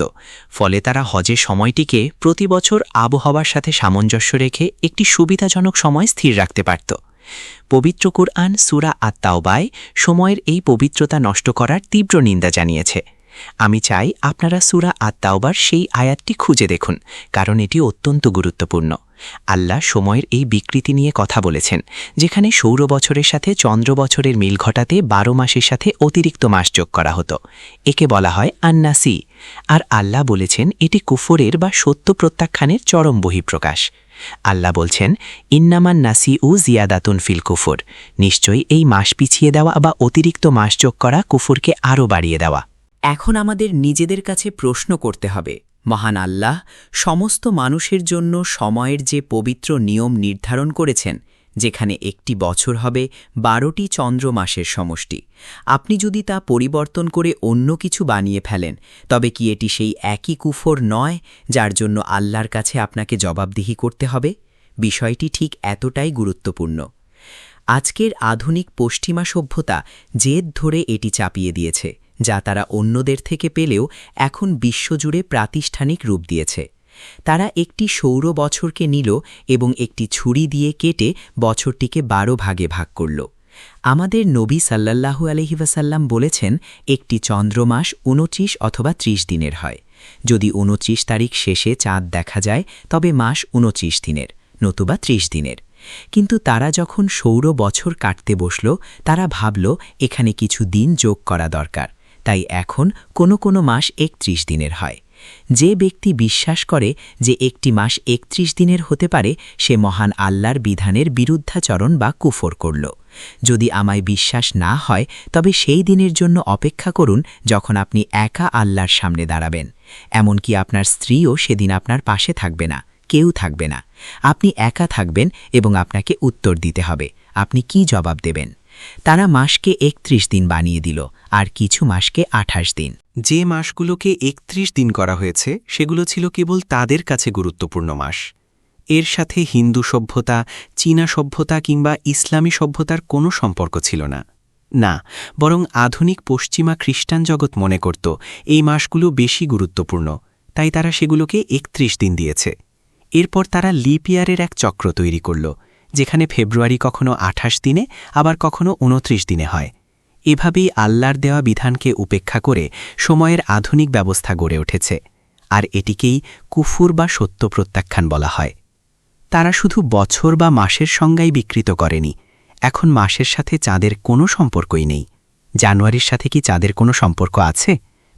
Speaker 5: ফলে তারা হজের সময়টিকে প্রতি বছর আবহাওয়ার সাথে সামঞ্জস্য রেখে একটি সুবিধাজনক সময় স্থির রাখতে পারত। পবিত্র কুরআন সূরা আত-তাওবায় সময়ের এই পবিত্রতা নষ্ট করার তীব্র নিন্দা জানিয়েছে। আমি চাই আপনারা সূরা আত-তাওবার সেই আয়াতটি খুঁজে দেখুন, কারণ এটি অত্যন্ত গুরুত্বপূর্ণ। আল্লাহ সময়ের এই বিকৃতি নিয়ে কথা বলেছেন, যেখানে সৌর বছরের সাথে চন্দ্র বছরের মিল ঘটাতে ১২ মাসের সাথে অতিরিক্ত মাস যোগ করা হতো। একে বলা হয় আন-নাসি। আর আল্লাহ বলেছেন এটি কুফরের বা সত্য প্রত্যাখ্যানের চরম বহিঃপ্রকাশ। আল্লাহ বলছেন, ইন্নামান নাসিউ জিয়াদাতুন ফিল কুফর। নিশ্চয়ই এই মাস পিছিয়ে দেওয়া বা অতিরিক্ত মাস যোগ করা কুফরকে আরও বাড়িয়ে দেওয়া।
Speaker 3: এখন আমাদের নিজেদের কাছে প্রশ্ন করতে হবে, মহান আল্লাহ সমস্ত মানুষের জন্য সময়ের যে পবিত্র নিয়ম নির্ধারণ করেছেন, যেখানে একটি বছর হবে ১২টি চন্দ্র মাসের সমষ্টি, আপনি যদি তা পরিবর্তন করে অন্য কিছু বানিয়ে ফেলেন, তবে কি এটি সেই একই কুফর নয় যার জন্য আল্লাহর কাছে আপনাকে জবাবদিহি করতে হবে? বিষয়টি ঠিক এতটাই গুরুত্বপূর্ণ। আজকের আধুনিক পশ্চিমা সভ্যতা জেদ ধরে এটি চাপিয়ে দিয়েছে, যা তারা অন্যদের থেকে পেলেও এখন বিশ্বজুড়ে প্রাতিষ্ঠানিক রূপ দিয়েছে। তারা একটি সৌর বছরকে নিল এবং একটি ছুরি দিয়ে কেটে বছরটিকে ১২ ভাগে ভাগ করল। আমাদের নবী সাল্লাল্লাহু আলাইহি ওয়াসাল্লাম বলেছেন একটি চন্দ্রমাস ২৯ অথবা ৩০ দিনের হয়। যদি ২৯ তারিখ শেষে চাঁদ দেখা যায় তবে মাস ২৯ দিনের, নতুবা ৩০ দিনের। কিন্তু তারা যখন সৌর বছর কাটতে বসল, তারা ভাবল এখানে কিছু দিন যোগ করা দরকার, তাই এখন কোনো কোনো মাস ৩১ দিনের হয়। যে ব্যক্তি বিশ্বাস করে যে একটি মাস ৩১ দিনের হতে পারে, সে মহান আল্লাহর বিধানের বিরুদ্ধাচরণ বা কুফর করল। যদি আমায় বিশ্বাস না হয় তবে সেই দিনের জন্য অপেক্ষা করুন যখন আপনি একা আল্লাহর সামনে দাঁড়াবেন। এমনকি আপনার স্ত্রীও সেদিন আপনার পাশে থাকবে না, কেউ থাকবে না। আপনি একা থাকবেন এবং আপনাকে উত্তর দিতে হবে আপনি কি জবাব দেবেন। তারা মাসকে ৩১ দিন বানিয়ে দিল, আর কিছু মাসকে ২৮ দিন।
Speaker 5: যে মাসগুলোকে ৩১ দিন করা হয়েছে সেগুলো ছিল কেবল তাদের কাছে গুরুত্বপূর্ণ মাস। এর সাথে হিন্দু সভ্যতা, চীনা সভ্যতা কিংবা ইসলামী সভ্যতার কোনো সম্পর্ক ছিল না। না, বরং আধুনিক পশ্চিমা খ্রিস্টান জগৎ মনে করত এই মাসগুলো বেশি গুরুত্বপূর্ণ, তাই তারা সেগুলোকে ৩১ দিন দিয়েছে। এরপর তারা লিপ ইয়ারের এক চক্র তৈরি করল, যেখানে ফেব্রুয়ারি কখনো ২৮ দিনে আবার কখনো ২৯ দিনে হয়। এভাবেই আল্লাহর দেওয়া বিধানকে উপেক্ষা করে সময়ের আধুনিক ব্যবস্থা গড়ে উঠেছে, আর এটিকেই কুফুর বা সত্য প্রত্যাখ্যান বলা হয়। তারা শুধু বছর বা মাসের সংজ্ঞাই বিকৃত করেনি, এখন মাসের সাথে চাঁদের কোনো সম্পর্কই নেই। জানুয়ারির সাথে কি চাঁদের কোনো সম্পর্ক আছে?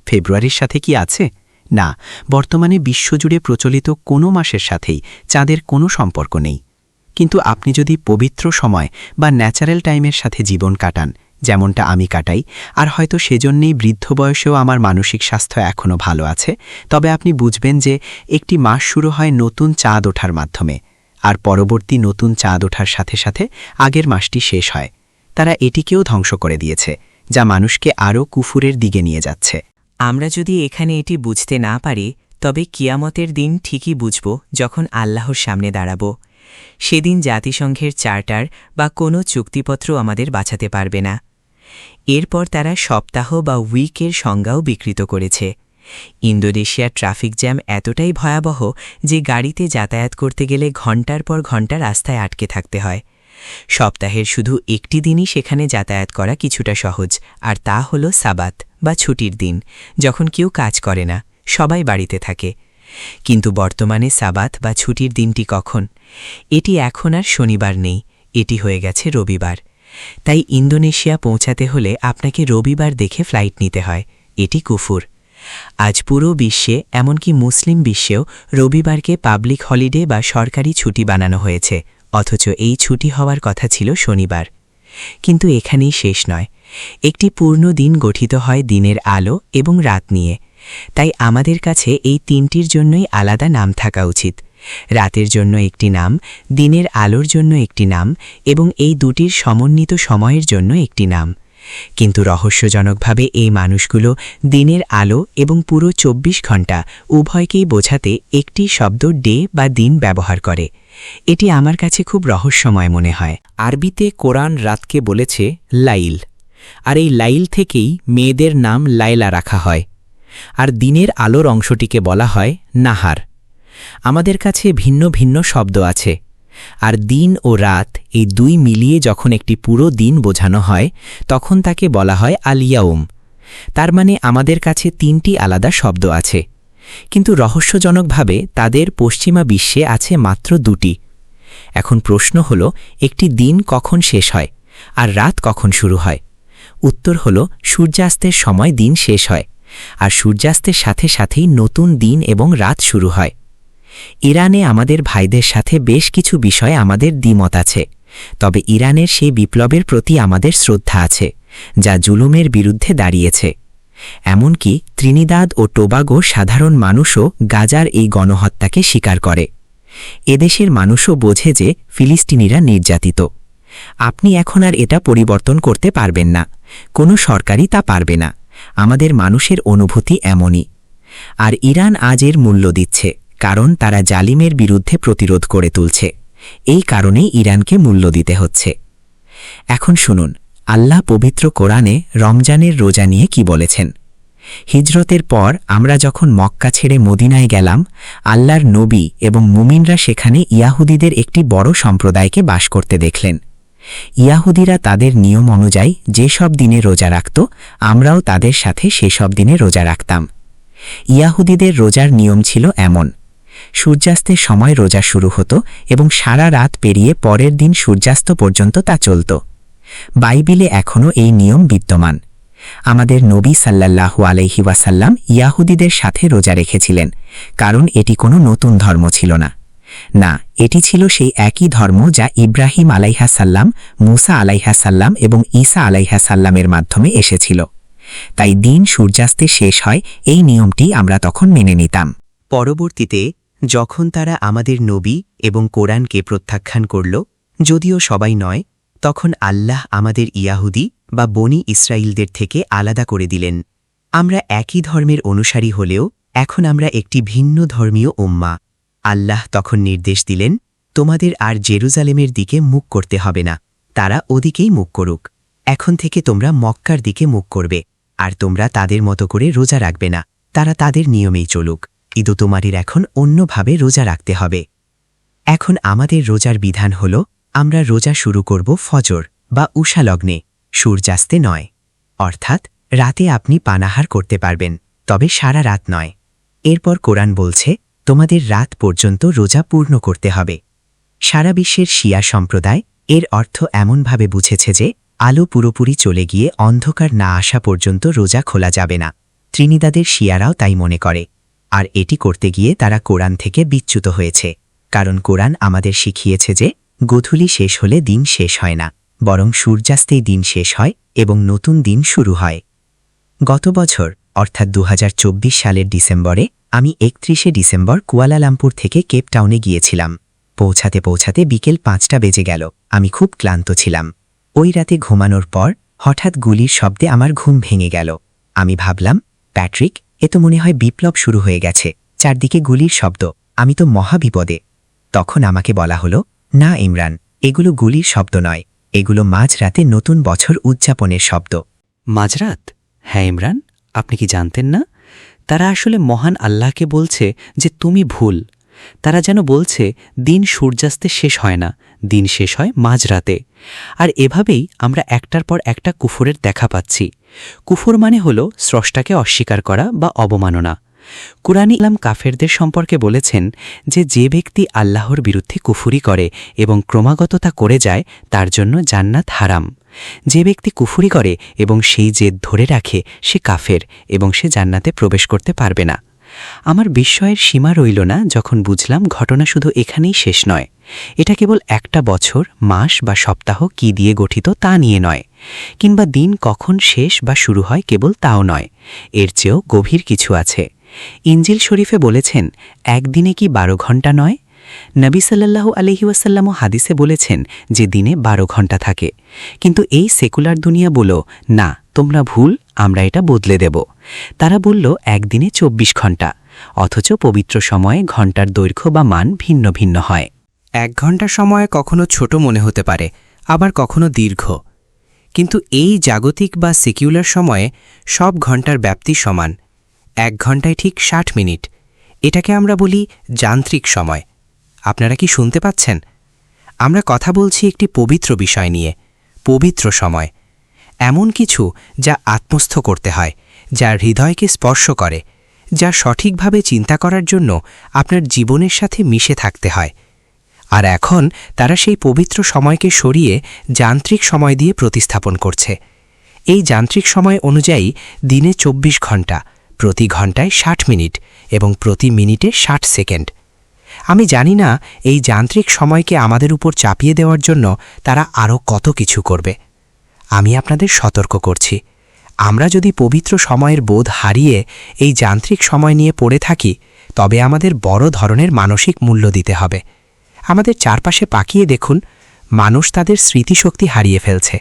Speaker 5: ফেব্রুয়ারির সাথে কি আছে? না, বর্তমানে বিশ্বজুড়ে প্রচলিত কোনো মাসের সাথেই চাঁদের কোনো সম্পর্ক নেই। কিন্তু আপনি যদি পবিত্র সময় বা ন্যাচারাল টাইমের সাথে জীবন কাটান, যেমনটা আমি কাটাই, আর হয়তো সেজন্যেই বৃদ্ধ বয়সেও আমার মানসিক স্বাস্থ্য এখনও ভালো আছে, তবে আপনি বুঝবেন যে একটি মাস শুরু হয় নতুন চাঁদ ওঠার মাধ্যমে, আর পরবর্তী নতুন চাঁদ ওঠার সাথে সাথে আগের মাসটি শেষ হয়। তারা এটিকেও ধ্বংস করে দিয়েছে, যা মানুষকে আরও কুফুরের দিকে নিয়ে যাচ্ছে।
Speaker 2: আমরা যদি এখানে এটি বুঝতে না পারি, তবে কিয়ামতের দিন ঠিকই বুঝব যখন আল্লাহর সামনে দাঁড়াব। সেদিন জাতিসংঘের চার্টার বা কোনো চুক্তিপত্র আমাদের বাঁচাতে পারবে না। এরপর তারা সপ্তাহ বা উইকের সংজ্ঞাও বিকৃত করেছে। ইন্দোনেশিয়ার ট্রাফিক জ্যাম এতটাই ভয়াবহ যে গাড়িতে যাতায়াত করতে গেলে ঘণ্টার পর ঘণ্টা রাস্তায় আটকে থাকতে হয়। সপ্তাহের শুধু একটি দিনই সেখানে যাতায়াত করা কিছুটা সহজ, আর তা হল সাবাত বা ছুটির দিন, যখন কেউ কাজ করে না, সবাই বাড়িতে থাকে। কিন্তু বর্তমানে সাবাত বা ছুটির দিনটি কখন? এটি এখন আর শনিবার নেই, এটি হয়ে গেছে রবিবার। তাই ইন্দোনেশিয়া পৌঁছাতে হলে আপনাকে রবিবার দেখে ফ্লাইট নিতে হয়। এটি কুফুর। আজ পুরো বিশ্বে, এমনকি মুসলিম বিশ্বেও রবিবারকে পাবলিক হলিডে বা সরকারি ছুটি বানানো হয়েছে, অথচ এই ছুটি হওয়ার কথা ছিল শনিবার। কিন্তু এখানেই শেষ নয়। একটি পূর্ণ দিন গঠিত হয় দিনের আলো এবং রাত নিয়ে। তাই আমাদের কাছে এই তিনটির জন্যই আলাদা নাম থাকা উচিত। রাতের জন্য একটি নাম, দিনের আলোর জন্য একটি নাম এবং এই দুটির সমন্বিত সময়ের জন্য একটি নাম। কিন্তু রহস্যজনকভাবে এই মানুষগুলো দিনের আলো এবং পুরো ২৪ ঘণ্টা উভয়কেই বোঝাতে একটি শব্দ ডে বা দিন ব্যবহার করে। এটি আমার কাছে খুব রহস্যময় মনে হয়।
Speaker 3: আরবিতে কোরআন রাতকে বলেছে লাইল, আর এই লাইল থেকেই মেয়েদের নাম লাইলা রাখা হয়, আর দিনের আলোর অংশটিকে বলা হয় নাহার। আমাদের কাছে ভিন্ন ভিন্ন শব্দ আছে, আর দিন ও রাত এই দুই মিলিয়ে যখন একটি পুরো দিন বোঝানো হয় তখন তাকে বলা হয় আল-ইয়াউম। তার মানে আমাদের কাছে ৩টি আলাদা শব্দ আছে, কিন্তু রহস্যজনকভাবে তাদের পশ্চিমা বিশ্বে আছে মাত্র ২টি। এখন প্রশ্ন হল, একটি দিন কখন শেষ হয় আর রাত কখন শুরু হয়? উত্তর হল, সূর্যাস্তের সময় দিন শেষ হয়, আর সূর্যাস্তের সাথে সাথেই নতুন দিন এবং রাত শুরু হয়। ইরানে আমাদের ভাইদের সাথে বেশ কিছু বিষয়ে আমাদের দ্বিমত আছে, তবে ইরানের সেই বিপ্লবের প্রতি আমাদের শ্রদ্ধা আছে, যা জুলুমের বিরুদ্ধে দাঁড়িয়েছে। এমনকি ত্রিনিদাদ ও টোবাগো সাধারণ মানুষও গাজার এই গণহত্যাকে স্বীকার করে। এদেশের মানুষও বোঝে যে ফিলিস্তিনিরা নির্যাতিত। আপনি এখন আর এটা পরিবর্তন করতে পারবেন না, কোনো সরকারই তা পারবে না। আমাদের মানুষের অনুভূতি এমনই। আর ইরান আজ এর মূল্য দিচ্ছে, কারণ তারা জালিমের বিরুদ্ধে প্রতিরোধ করে তুলছে। এই কারণেই ইরানকে মূল্য দিতে হচ্ছে। এখন শুনুন, আল্লাহ পবিত্র কোরআনে রমজানের রোজা নিয়ে কি বলেছেন। হিজরতের পর আমরা যখন মক্কা ছেড়ে মদিনায় গেলাম, আল্লাহর নবী এবং মুমিনরা সেখানে ইয়াহুদীদের একটি বড় সম্প্রদায়কে বাস করতে দেখলেন। ইয়াহুদীরা তাদের নিয়ম অনুযায়ী যেসব দিনে রোজা রাখত, আমরাও তাদের সাথে সেসব দিনে রোজা রাখতাম। ইয়াহুদীদের রোজার নিয়ম ছিল এমন: সূর্যাস্তের সময় রোজা শুরু হতো এবং সারা রাত পেরিয়ে পরের দিন সূর্যাস্ত পর্যন্ত তা চলত। বাইবেলে এখনও এই নিয়ম বিদ্যমান। আমাদের নবী সাল্লাল্লাহু আলাইহি ওয়াসাল্লাম ইয়াহুদীদের সাথে রোজা রেখেছিলেন, কারণ এটি কোনো নতুন ধর্ম ছিল না। না, এটি ছিল সেই একই ধর্ম যা ইব্রাহিম আলাইহাসাল্লাম, মুসা আলাইহাসাল্লাম এবং ঈসা আলাইহাসাল্লামের মাধ্যমে এসেছিল। তাই দিন সূর্যাস্তে শেষ হয়, এই নিয়মটি আমরা তখন মেনে নিতাম।
Speaker 2: পরবর্তীতে যখন তারা আমাদের নবী এবং কোরআনকে প্রত্যাখ্যান করল, যদিও সবাই নয়, তখন আল্লাহ আমাদের ইয়াহুদী বা বনি ইসরাইলদের থেকে আলাদা করে দিলেন। আমরা একই ধর্মের অনুসারী হলেও এখন আমরা একটি ভিন্ন ধর্মীয় উম্মা। আল্লাহ তখন নির্দেশ দিলেন, তোমাদের আর জেরুজালেমের দিকে মুখ করতে হবে না, তারা ওদিকেই মুখ করুক। এখন থেকে তোমরা মক্কার দিকে মুখ করবে, আর তোমরা তাদের মতো করে রোজা রাখবে না, তারা তাদের নিয়মেই চলুক। কিন্তু তোমাদের এখন অন্যভাবে রোজা রাখতে হবে। এখন আমাদের রোজার বিধান হল, আমরা রোজা শুরু করব ফজর বা উষা লগ্নে, সূর্যাস্তে নয়। অর্থাৎ রাতে আপনি পানাহার করতে পারবেন, তবে সারা রাত নয়। এরপর কোরআন বলছে, তোমাদের রাত পর্যন্ত রোজা পূর্ণ করতে হবে। সারা বিশ্বের শিয়া সম্প্রদায় এর অর্থ এমনভাবে বুঝেছে যে আলো পুরোপুরি চলে গিয়ে অন্ধকার না আসা পর্যন্ত রোজা খোলা যাবে না। ত্রিনিদাদের শিয়ারাও তাই মনে করে, আর এটি করতে গিয়ে তারা কোরআন থেকে বিচ্যুত হয়েছে। কারণ কোরআন আমাদের শিখিয়েছে যে গোধূলি শেষ হলে দিন শেষ হয় না, বরং সূর্যাস্তেই দিন শেষ হয় এবং নতুন দিন শুরু হয়। গত বছর অর্থাৎ ২০২৪ সালের ডিসেম্বরে আমি ৩১শে ডিসেম্বর কুয়ালালামপুর থেকে কেপটাউনে গিয়েছিলাম। পৌঁছাতে পৌঁছাতে বিকেল ৫টা বেজে গেল। আমি খুব ক্লান্ত ছিলাম। ওই রাতে ঘুমানোর পর হঠাৎ গুলির শব্দে আমার ঘুম ভেঙে গেল। আমি ভাবলাম, প্যাট্রিক, এ তো মনে হয় বিপ্লব শুরু হয়ে গেছে, চারদিকে গুলির শব্দ, আমি তো মহাবিপদে। তখন আমাকে বলা হলো, না ইমরান, এগুলো গুলির শব্দ নয়, এগুলো মাঝরাতে নতুন বছর উদযাপনের শব্দ।
Speaker 3: মাঝরাত? হ্যাঁ ইমরান, আপনি কি জানতেন না? তারা আসলে মহান আল্লাহকে বলছে যে তুমি ভুল। তারা যেন বলছে দিন সূর্যাস্তে শেষ হয় না, দিন শেষ হয় মাঝরাতে। আর এভাবেই আমরা একটার পর একটা কুফরের দেখা পাচ্ছি। কুফর মানে হল স্রষ্টাকে অস্বীকার করা বা অবমাননা। কুরআনে ইসলাম কাফেরদের সম্পর্কে বলেছেন যে যে ব্যক্তি আল্লাহর বিরুদ্ধে কুফুরি করে এবং ক্রমাগত তা করে যায়, তার জন্য জান্নাত হারাম। যে ব্যক্তি কুফুরি করে এবং সেই জেদ ধরে রাখে, সে কাফের এবং সে জান্নাতে প্রবেশ করতে পারবে না। আমার বিস্ময়ের সীমা রইল না যখন বুঝলাম ঘটনা শুধু এখানেই শেষ নয়। এটা কেবল একটা বছর, মাস বা সপ্তাহ কি দিয়ে গঠিত তা নিয়ে নয়, কিংবা দিন কখন শেষ বা শুরু হয় কেবল তাও নয়। এর চেয়েও গভীর কিছু আছে। ইনজিল শরীফে বলেছেন, একদিনে কি 12 ঘণ্টা নয়? নবী সাল্লাল্লাহু আলাইহি ওয়াসাল্লামও হাদিসে বলেছেন যে দিনে 12 ঘণ্টা থাকে, কিন্তু এই সেকুলার দুনিয়া বলো না, তোমরা ভুল, আমরা এটা বদলে দেব। তারা বলল একদিনে 24 ঘণ্টা, অথচ পবিত্র সময়ে ঘণ্টার দৈর্ঘ্য বা মান ভিন্ন ভিন্ন হয়।
Speaker 4: 1 ঘণ্টার সময় কখনো ছোট মনে হতে পারে, আবার কখনো দীর্ঘ। কিন্তু এই জাগতিক বা সেকুলার সময়ে সব ঘণ্টার ব্যাপ্তি সমান। 1 ঘণ্টায় ঠিক 60 মিনিট। এটাকে আমরা বলি যান্ত্রিক সময়। আপনারা কি শুনতে পাচ্ছেন? আমরা কথা বলছি একটি পবিত্র বিষয় নিয়ে, পবিত্র সময়। এমন কিছু যা আত্মস্থ করতে হয়, যা হৃদয়কে স্পর্শ করে, যা সঠিকভাবে চিন্তা করার জন্য আপনার জীবনের সাথে মিশে থাকতে হয়। আর এখন তারা সেই পবিত্র সময়কে সরিয়ে যান্ত্রিক সময় দিয়ে প্রতিস্থাপন করছে। এই যান্ত্রিক সময় অনুযায়ী দিনে 24 ঘণ্টা, প্রতি ঘণ্টায় 60 মিনিট এবং প্রতি মিনিটে 60 সেকেন্ড। আমি জানি না এই যান্ত্রিক সময়কে আমাদের উপর চাপিয়ে দেওয়ার জন্য তারা আরও কত কিছু করবে। আমি আপনাদের সতর্ক করছি, আমরা যদি পবিত্র সময়ের বোধ হারিয়ে এই যান্ত্রিক সময় নিয়ে পড়ে থাকি, তবে আমাদের বড় ধরনের মানসিক মূল্য দিতে হবে। আমাদের চারপাশে পাকিয়ে দেখুন, মানুষ তাদের স্মৃতিশক্তি হারিয়ে ফেলছে।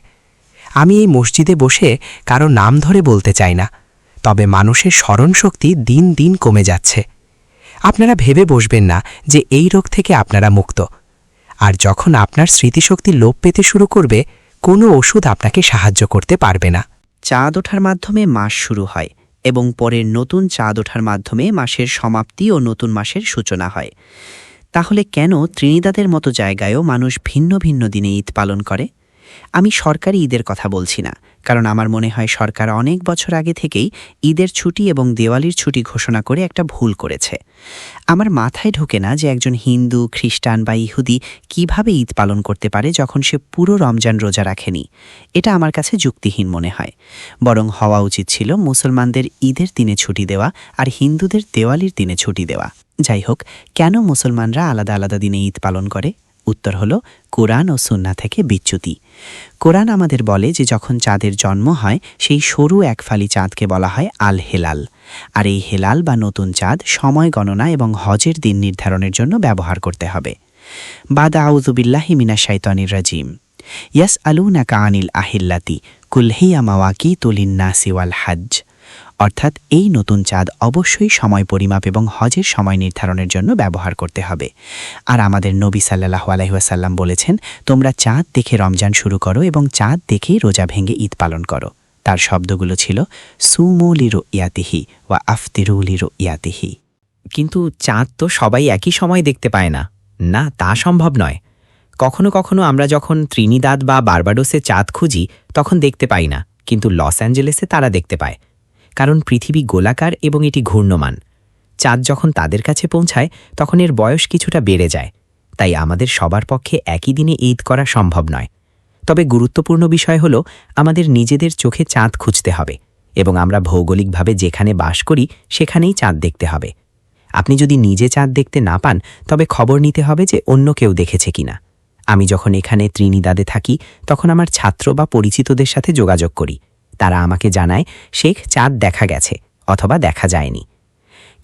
Speaker 4: আমি এই মসজিদে বসে কারো নাম ধরে বলতে চাই না, তবে মানুষের স্মরণশক্তি দিন দিন কমে যাচ্ছে। আপনারা ভেবে বসবেন না যে এই রোগ থেকে আপনারা মুক্ত। আর যখন আপনার স্মৃতিশক্তি লোপ পেতে শুরু করবে, কোনো ওষুধ আপনাকে সাহায্য করতে পারবে না।
Speaker 2: চাঁদ ওঠার মাধ্যমে মাস শুরু হয় এবং পরের নতুন চাঁদ ওঠার মাধ্যমে মাসের সমাপ্তি ও নতুন মাসের সূচনা হয়। তাহলে কেন ত্রিনিদাদের মতো জায়গায়ও মানুষ ভিন্ন ভিন্ন দিনে ঈদ পালন করে? আমি সরকারি ঈদের কথা বলছি না, কারণ আমার মনে হয় সরকার অনেক বছর আগে থেকেই ঈদের ছুটি এবং দেওয়ালির ছুটি ঘোষণা করে একটা ভুল করেছে। আমার মাথায় ঢোকে না যে একজন হিন্দু, খ্রিস্টান বা ইহুদি কিভাবে ঈদ পালন করতে পারে যখন সে পুরো রমজান রোজা রাখেনি। এটা আমার কাছে যুক্তিহীন মনে হয়। বরং হওয়া উচিত ছিল মুসলমানদের ঈদের দিনে ছুটি দেওয়া আর হিন্দুদের দেওয়ালির দিনে ছুটি দেওয়া। যাই হোক, কেন মুসলমানরা আলাদা আলাদা দিনে ঈদ পালন করে? উত্তর হলো কোরআন ও সুন্নাহ থেকে বিচ্যুতি। কোরআন আমাদের বলে যে যখন চাঁদের জন্ম হয়, সেই সরু এক ফালি চাঁদকে বলা হয় আল হেলাল। আর এই হেলাল বা নতুন চাঁদ সময় গণনা এবং হজের দিন নির্ধারণের জন্য ব্যবহার করতে হবে। বাদা আউযু বিল্লাহি মিনাশ শাইতানির রাজিম। ইয়াসআলুনাকা আনিল আহিল্লাতি কুল হিয়া মাওয়াকিতু লিন-নাসি ওয়াল হজ্জ। অর্থাৎ এই নতুন চাঁদ অবশ্যই সময় পরিমাপ এবং হজের সময় নির্ধারণের জন্য ব্যবহার করতে হবে। আর আমাদের নবী সাল্লাল্লাহু আলাইহি ওয়াসাল্লাম বলেছেন, তোমরা চাঁদ দেখে রমজান শুরু করো এবং চাঁদ দেখেই রোজা ভেঙে ঈদ পালন করো। তার শব্দগুলো ছিল সুমু লিরুইয়াতিহি ওয়া আফতিরু লিরুইয়াতিহি।
Speaker 3: কিন্তু চাঁদ তো সবাই একই সময় দেখতে পায় না। না, তা সম্ভব নয়। কখনো কখনো আমরা যখন ত্রিনিদাদ বা বার্বাডোসে চাঁদ খুঁজি তখন দেখতে পাই না, কিন্তু লস অ্যাঞ্জেলেসে তারা দেখতে পায়, কারণ পৃথিবী গোলাকার এবং এটি ঘূর্ণমান। চাঁদ যখন তাদের কাছে পৌঁছায় তখন এর বয়স কিছুটা বেড়ে যায়, তাই আমাদের সবার পক্ষে একই দিনে ঈদ করা সম্ভব নয়। তবে গুরুত্বপূর্ণ বিষয় হল আমাদের নিজেদের চোখে চাঁদ খুঁজতে হবে এবং আমরা ভৌগোলিকভাবে যেখানে বাস করি সেখানেই চাঁদ দেখতে হবে। আপনি যদি নিজে চাঁদ দেখতে না পান, তবে খবর নিতে হবে যে অন্য কেউ দেখেছে কিনা। আমি যখন এখানে ত্রিনিদাদে থাকি তখন আমার ছাত্র বা পরিচিতদের সাথে যোগাযোগ করি। তারা আমাকে জানায় শেখ চাঁদ দেখা গেছে অথবা দেখা যায়নি।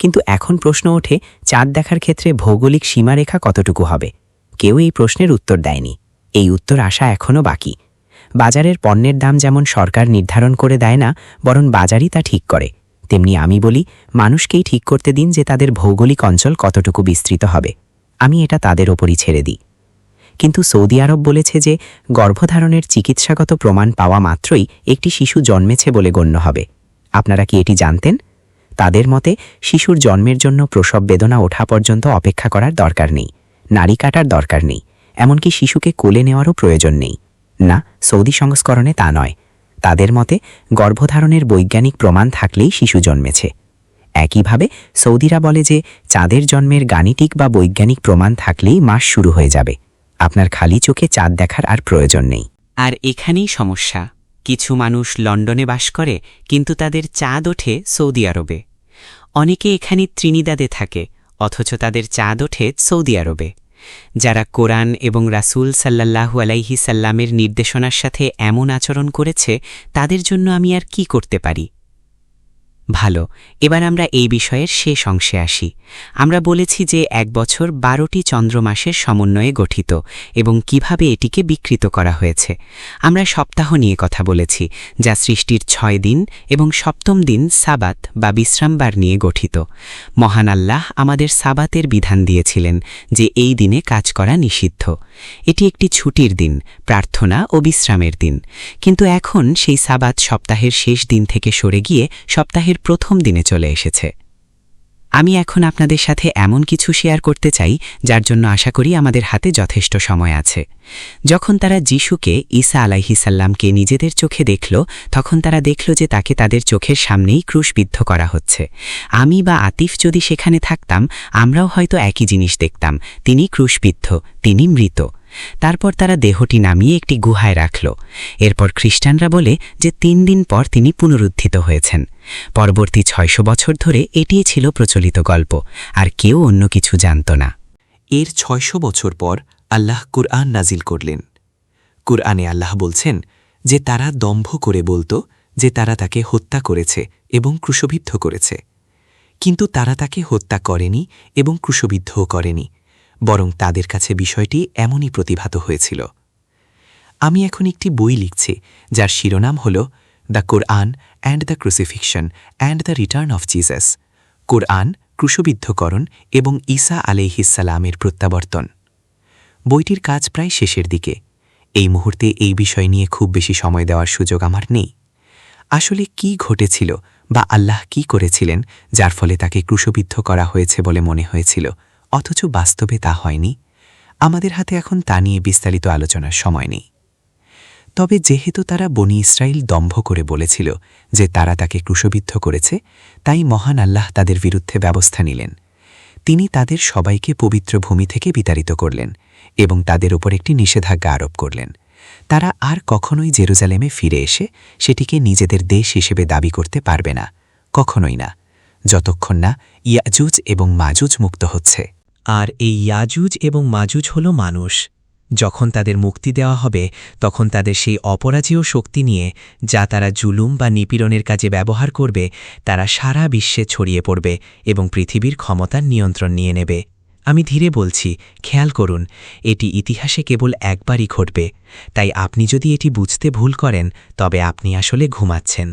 Speaker 3: কিন্তু এখন প্রশ্ন ওঠে, চাঁদ দেখার ক্ষেত্রে ভৌগোলিক সীমারেখা কতটুকু হবে? কেউ এই প্রশ্নের উত্তর দেয়নি। এই উত্তর আসা এখনও বাকি। বাজারের পণ্যের দাম যেমন সরকার নির্ধারণ করে দেয় না, বরং বাজারই তা ঠিক করে, তেমনি আমি বলি মানুষকেই ঠিক করতে দিন যে তাদের ভৌগোলিক অঞ্চল কতটুকু বিস্তৃত হবে। আমি এটা তাদের ওপরই ছেড়ে দিই। কিন্তু সৌদি আরব বলেছে যে গর্ভধারণের চিকিৎসাগত প্রমাণ পাওয়া মাত্রই একটি শিশু জন্মেছে বলে গণ্য হবে। আপনারা কি এটি জানতেন? তাদের মতে শিশুর জন্মের জন্য প্রসব বেদনা ওঠা পর্যন্ত অপেক্ষা করার দরকার নেই, নাড়ি কাটার দরকার নেই, এমনকি শিশুকে কোলে নেওয়ারও প্রয়োজন নেই। না, সৌদি সংস্করণে তা নয়। তাদের মতে গর্ভধারণের বৈজ্ঞানিক প্রমাণ থাকলেই শিশু জন্মেছে। একইভাবে সৌদিরা বলে যে চাঁদের জন্মের গাণিতিক বা বৈজ্ঞানিক প্রমাণ থাকলেই মাস শুরু হয়ে যাবে। আপনার খালি চোখে চাঁদ দেখার আর প্রয়োজন নেই।
Speaker 1: আর এখানেই সমস্যা। কিছু মানুষ লন্ডনে বাস করে, কিন্তু তাদের চাঁদ ওঠে সৌদি আরবে। অনেকে এখানে ত্রিনিদাদে থাকে, অথচ তাদের চাঁদ ওঠে সৌদি আরবে। যারা কোরআন এবং রাসূল সাল্লাল্লাহু আলাইহি সাল্লামের নির্দেশনার সাথে এমন আচরণ করেছে, তাদের জন্য আমি আর কি করতে পারি?
Speaker 3: ভালো, এবার আমরা এই বিষয়ের শেষ অংশে আসি। আমরা বলেছি যে 1 বছর 12টি চন্দ্রমাসের সমন্বয়ে গঠিত এবং কিভাবে এটিকে বিকৃত করা হয়েছে। আমরা সপ্তাহ নিয়ে কথা বলেছি, যা সৃষ্টির 6 দিন এবং সপ্তম দিন সাবাত বা বিশ্রামবার নিয়ে গঠিত। মহান আল্লাহ আমাদের সাবাতের বিধান দিয়েছিলেন যে এই দিনে কাজ করা নিষিদ্ধ। এটি একটি ছুটির দিন, প্রার্থনা ও বিশ্রামের দিন। কিন্তু এখন সেই সাবাত সপ্তাহের শেষ দিন থেকে সরে গিয়ে সপ্তাহের প্রথম দিনে চলে এসেছে। আমি এখন আপনাদের সাথে এমন কিছু শেয়ার করতে চাই যার জন্য আশা করি আমাদের হাতে যথেষ্ট সময় আছে। যখন তারা যিশুকে ঈসা আলাইহিসাল্লামকে নিজেদের চোখে দেখল, তখন তারা দেখল যে তাকে তাদের চোখের সামনেই ক্রুশবিদ্ধ করা হচ্ছে। আমি বা আতিফ যদি সেখানে থাকতাম, আমরাও হয়তো একই জিনিস দেখতাম, তিনি ক্রুশবিদ্ধ, তিনি মৃত। তারপর তারা দেহটি নামিয়ে একটি গুহায় রাখল। এরপর খ্রিস্টানরা বলে যে 3 দিন পর তিনি পুনরুত্থিত হয়েছেন। পরবর্তী 600 বছর ধরে এটিই ছিল প্রচলিত গল্প, আর কেউ অন্য কিছু জানত না।
Speaker 1: এর 600 বছর পর আল্লাহ কুরআন নাজিল করলেন। কুরআনে আল্লাহ বলছেন যে তারা দম্ভ করে বলত যে তারা তাকে হত্যা করেছে এবং ক্রুশবিদ্ধ করেছে, কিন্তু তারা তাকে হত্যা করেনি এবং ক্রুশবিদ্ধও করেনি, বরং তাদের কাছে বিষয়টি এমনই প্রতিভাত হয়েছিল। আমি এখন একটি বই লিখছি যার শিরোনাম হল the Quran and the crucifixion and the return of Jesus, কোরআন, ক্রুশবিদ্ধকরণ এবং ঈসা আলাইহিসসালামের প্রত্যাবর্তন। বইটির কাজ প্রায় শেষের দিকে। এই মুহূর্তে এই বিষয় নিয়ে খুব বেশি সময় দেওয়ার সুযোগ আমার নেই। আসলে কি ঘটেছিল বা আল্লাহ কি করেছিলেন যার ফলে তাকে ক্রুশবিদ্ধ করা হয়েছে বলে মনে হয়েছিল, অথচ বাস্তবে তা হয়নি, আমাদের হাতে এখন তা নিয়ে বিস্তারিত আলোচনার সময় নেই। তবে যেহেতু তারা বনি ইসরাইল দম্ভ করে বলেছিল যে তারা তাকে ক্রুশবিদ্ধ করেছে, তাই মহান আল্লাহ তাদের বিরুদ্ধে ব্যবস্থা নিলেন। তিনি তাদের সবাইকে পবিত্র ভূমি থেকে বিতাড়িত করলেন এবং তাদের উপর একটি নিষেধাজ্ঞা আরোপ করলেন। তারা আর কখনোই জেরুজালেমে ফিরে এসে সেটিকে নিজেদের দেশ হিসেবে দাবি করতে পারবে না, কখনোই না, যতক্ষণ না ইয়াজুজ এবং মাজুজ মুক্ত হচ্ছে।
Speaker 4: আর এই ইয়াজুজ এবং মাজুজ হল মানুষ। যখন তাদের মুক্তি দেওয়া হবে, তখন তাদের সেই অপরাজেয় শক্তি নিয়ে, যা তারা জুলুম বা নিপীড়নের কাজে ব্যবহার করবে, তারা সারা বিশ্বে ছড়িয়ে পড়বে এবং পৃথিবীর ক্ষমতার নিয়ন্ত্রণ নিয়ে নেবে। আমি ধীরে বলছি, খেয়াল করুন, এটি ইতিহাসে কেবল একবারই ঘটবে। তাই আপনি যদি এটি বুঝতে ভুল করেন, তবে আপনি আসলে ঘুমাচ্ছেন।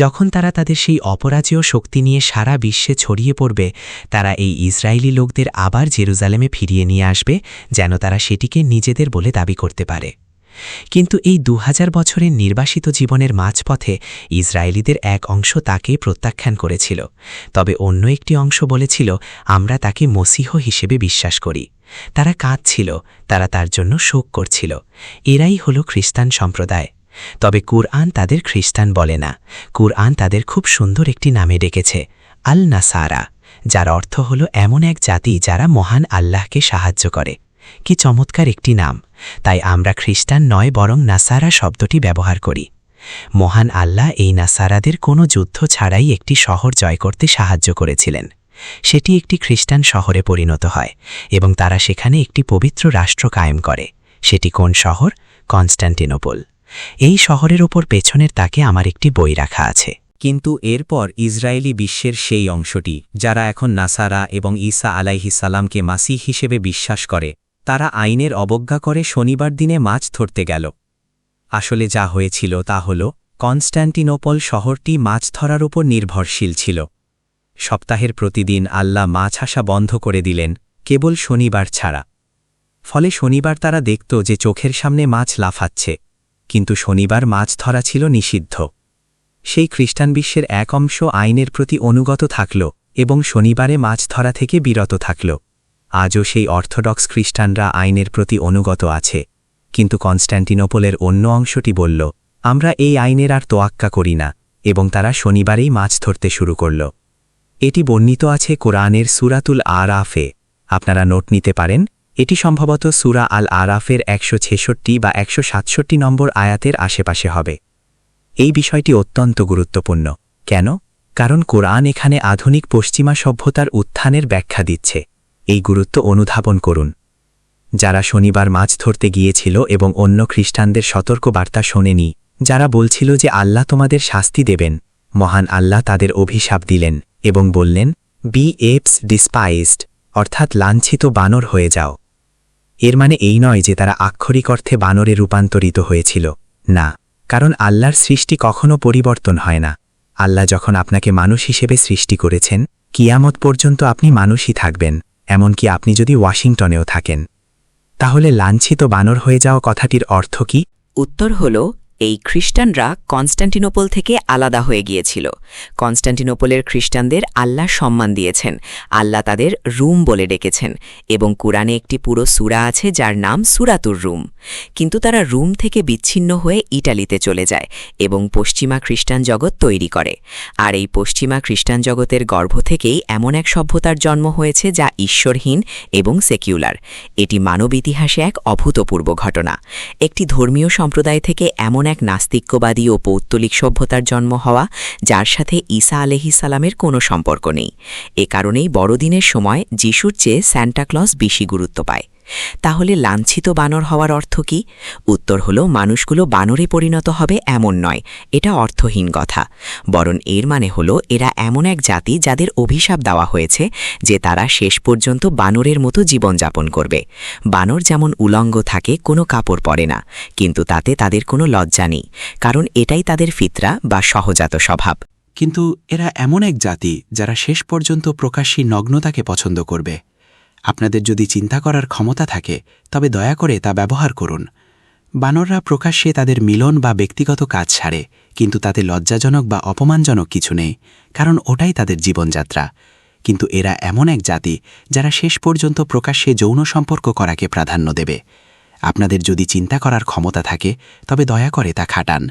Speaker 4: যখন তারা তাদের সেই অপরাজেয় শক্তি নিয়ে সারা বিশ্বে ছড়িয়ে পড়বে, তারা এই ইসরায়েলি লোকদের আবার জেরুজালেমে ফিরিয়ে নিয়ে আসবে, যেন তারা সেটিকে নিজেদের বলে দাবি করতে পারে। কিন্তু এই 2000 বছরের নির্বাসিত জীবনের মাঝপথে ইসরায়েলিদের এক অংশ তাকে প্রত্যাখ্যান করেছিল, তবে অন্য একটি অংশ বলেছিল, আমরা তাকে মসীহ হিসেবে বিশ্বাস করি। তারা কাঁদছিল, তারা তার জন্য শোক করছিল। এরাই হল খ্রিস্টান সম্প্রদায়। তবে কুরআন তাদের খ্রিস্টান বলে না। কুরআন তাদের খুব সুন্দর একটি নামে ডেকেছে, আল নাসারা, যার অর্থ হল এমন এক জাতি যারা মহান আল্লাহকে সাহায্য করে। কি চমৎকার একটি নাম! তাই আমরা খ্রিস্টান নয়, বরং নাসারা শব্দটি ব্যবহার করি। মহান আল্লাহ এই নাসারাদের কোনো যুদ্ধ ছাড়াই একটি শহর জয় করতে সাহায্য করেছিলেন। সেটি একটি খ্রিস্টান শহরে পরিণত হয় এবং তারা সেখানে একটি পবিত্র রাষ্ট্র কায়েম করে। সেটি কোন শহর? কনস্ট্যান্টিনোপল। এই শহরের ওপর পেছনের তাকে আমার একটি বই রাখা আছে। কিন্তু এরপর ইসরায়েলি বিশ্বের সেই অংশটি, যারা এখন নাসারা এবং ঈসা আলাইহিসাল্লামকে মাসিহ হিসেবে বিশ্বাস করে, তারা আইনের অবজ্ঞা করে শনিবার দিনে মাছ ধরতে গেল। আসলে যা হয়েছিল তা হল, কনস্ট্যান্টিনোপল শহরটি মাছ ধরার উপর নির্ভরশীল ছিল। সপ্তাহের প্রতিদিন আল্লাহ মাছ আসা বন্ধ করে দিলেন, কেবল শনিবার ছাড়া। ফলে শনিবার তারা দেখত যে চোখের সামনে মাছ লাফাচ্ছে, কিন্তু শনিবার মাছ ধরা ছিল নিষিদ্ধ। সেই খ্রিস্টান বিশ্বের এক অংশ আইনের প্রতি অনুগত থাকল এবং শনিবারে মাছ ধরা থেকে বিরত থাকল। আজও সেই অর্থোডক্স খ্রিস্টানরা আইনের প্রতি অনুগত আছে, কিন্তু কনস্ট্যান্টিনোপলের অন্য অংশটি বলল, আমরা এই আইনের আর তোয়াক্কা করি না, এবং তারা শনিবারেই মাছ ধরতে শুরু করল। এটি বর্ণিত আছে কোরআনের সূরাতুল আরাফে। আপনারা নোট নিতে পারেন, এটি সম্ভবত সূরা আল আরাফের 166 বা 167 নম্বর আয়াতের আশেপাশে হবে। এই বিষয়টি অত্যন্ত গুরুত্বপূর্ণ। কেন? কারণ কোরআন এখানে আধুনিক পশ্চিমা সভ্যতার উত্থানের ব্যাখ্যা দিচ্ছে। এই গুরুত্ব অনুধাবন করুন। যারা শনিবার মাছ ধরতে গিয়েছিল এবং অন্য খ্রিস্টানদের সতর্ক বার্তা শোনেনি, যারা বলছিল যে আল্লাহ তোমাদের শাস্তি দেবেন, মহান আল্লাহ তাদের অভিশাপ দিলেন এবং বললেন, বি এপস ডিসপাইজড, অর্থাৎ লাঞ্ছিত বানর হয়ে যাও। এর মানে এই নয় যে তারা আক্ষরিক অর্থে বানরে রূপান্তরিত হয়েছিল, না, কারণ আল্লাহর সৃষ্টি কখনও পরিবর্তন হয় না। আল্লাহ যখন আপনাকে মানুষ হিসেবে সৃষ্টি করেছেন, কিয়ামত পর্যন্ত আপনি মানুষই থাকবেন, এমনকি আপনি যদি ওয়াশিংটনেও থাকেন। তাহলে লাঞ্ছিত বানর হয়ে যাওয়া কথাটির অর্থ কি?
Speaker 7: উত্তর হল, এই খ্রিস্টানরা কনস্ট্যান্টিনোপল থেকে আলাদা হয়ে গিয়েছিল। কনস্ট্যান্টিনোপলের খ্রিস্টানদের আল্লাহ সম্মান দিয়েছেন, আল্লাহ তাদের রুম বলে ডেকেছেন, এবং কুরআনে একটি পুরো সূরা আছে যার নাম সূরাতুর রুম। কিন্তু তারা রুম থেকে বিচ্ছিন্ন হয়ে ইটালিতে চলে যায় এবং পশ্চিমা খ্রিস্টান জগৎ তৈরি করে। আর এই পশ্চিমা খ্রিস্টান জগতের গর্ভ থেকেই এমন এক সভ্যতার জন্ম হয়েছে যা ঈশ্বরহীন এবং সেকিউলার। এটি মানব ইতিহাসে এক অভূতপূর্ব ঘটনা। একটি ধর্মীয় সম্প্রদায় থেকে এমন এক নাস্তিক্যবাদী ও পৌত্তলিক সভ্যতার জন্ম হওয়া যার সাথে ঈসা আলাইহিস সালামের কোনো সম্পর্ক নেই। এ কারণেই বড়দিনের সময় যিশুর চেয়ে স্যান্টা ক্লজ বেশি গুরুত্ব পায়। তাহলে লাঞ্ছিত বানর হওয়ার অর্থ কি? উত্তর হল, মানুষগুলো বানরে পরিণত হবে এমন নয়, এটা অর্থহীন কথা। বরং এর মানে হল এরা এমন এক জাতি যাদের অভিশাপ দেওয়া হয়েছে যে তারা শেষ পর্যন্ত বানরের মতো জীবনযাপন করবে। বানর যেমন উলঙ্গ থাকে, কোনো কাপড় পরে না, কিন্তু তাতে তাদের কোনো লজ্জা নেই, কারণ এটাই তাদের ফিতরা বা সহজাত স্বভাব।
Speaker 5: কিন্তু এরা এমন এক জাতি যারা শেষ পর্যন্ত প্রকাশ্যী নগ্নতাকে পছন্দ করবে। আপনাদের যদি চিন্তা করার ক্ষমতা থাকে তবে দয়া করে তা ব্যবহার করুন। বানররা প্রকাশ্যে তাদের মিলন বা ব্যক্তিগত কাজ ছাড়ে, কিন্তু তাতে লজ্জাজনক বা অপমানজনক কিছু নেই, কারণ ওটাই তাদের জীবনযাত্রা। কিন্তু এরা এমন এক জাতি যারা শেষ পর্যন্ত প্রকাশ্যে যৌন সম্পর্ক করাকে প্রাধান্য দেবে। আপনাদের যদি চিন্তা করার ক্ষমতা থাকে তবে দয়া করে তা খাটান।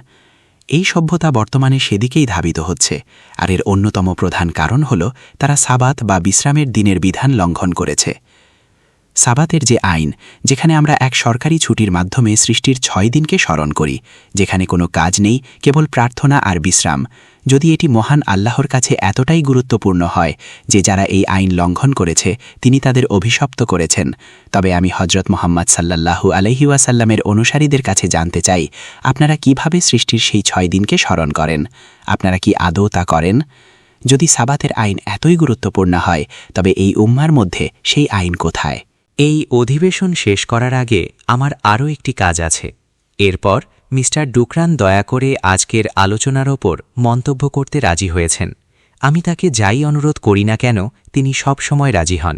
Speaker 5: এই সভ্যতা বর্তমানে সেদিকেই ধাবিত হচ্ছে, আর এর অন্যতম প্রধান কারণ হল তারা সাবাত বা বিশ্রামের দিনের বিধান লঙ্ঘন করেছে। সাবাতের যে আইন, যেখানে আমরা এক সরকারি ছুটির মাধ্যমে সৃষ্টির 6 দিনকে স্মরণ করি, যেখানে কোনো কাজ নেই, কেবল প্রার্থনা আর বিশ্রাম, যদি এটি মহান আল্লাহর কাছে এতটাই গুরুত্বপূর্ণ হয় যে যারা এই আইন লঙ্ঘন করেছে তিনি তাদের অভিশপ্ত করেছেন, তবে আমি হজরত মুহাম্মদ সাল্লাল্লাহু আলাইহি ওয়াসাল্লামের অনুসারীদের কাছে জানতে চাই, আপনারা কিভাবে সৃষ্টির সেই 6 দিনকে স্মরণ করেন? আপনারা কি আদৌ তা করেন? যদি সাবাতের আইন এতই গুরুত্বপূর্ণ হয় তবে এই উম্মার মধ্যে সেই আইন কোথায়?
Speaker 4: এই অধিবেশন শেষ করার আগে আমার আরও একটি কাজ আছে। এরপর মিস্টার ডুকরান দয়া করে আজকের আলোচনার ওপর মন্তব্য করতে রাজি হয়েছেন। আমি তাকে যাই অনুরোধ করি না কেন, তিনি সব সময় রাজি হন।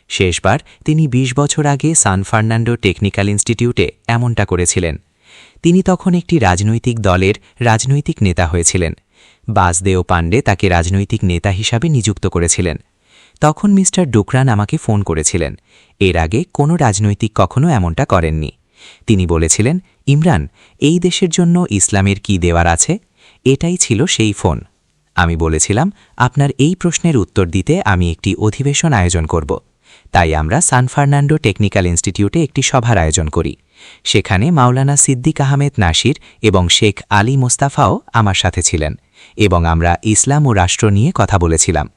Speaker 4: শেষবার তিনি 20 বছর আগে সান ফার্নান্ডো টেকনিক্যাল ইনস্টিটিউটে এমনটা করেছিলেন। তিনি তখন একটি রাজনৈতিক দলের রাজনৈতিক নেতা হয়েছিলেন। বাসদেও পাণ্ডে তাকে রাজনৈতিক নেতা হিসাবে নিযুক্ত করেছিলেন। তখন মিস্টার ডুকরান আমাকে ফোন করেছিলেন। এর আগে কোনো রাজনৈতিক কখনো এমনটা করেননি। তিনি বলেছিলেন, ইমরান, এই দেশের জন্য ইসলামের কি দেওয়ার আছে? এটাই ছিল সেই ফোন। আমি বলেছিলাম, আপনার এই প্রশ্নের উত্তর দিতে আমি একটি অধিবেশন আয়োজন করব। তাই আমরা সান ফার্নান্ডো টেকনিক্যাল ইনস্টিটিউটে একটি সভার আয়োজন করি। সেখানে মাওলানা সিদ্দিক আহমেদ নাসির এবং শেখ আলী মোস্তাফাও আমার সাথে ছিলেন, এবং আমরা ইসলাম ও রাষ্ট্র নিয়ে কথা বলেছিলাম।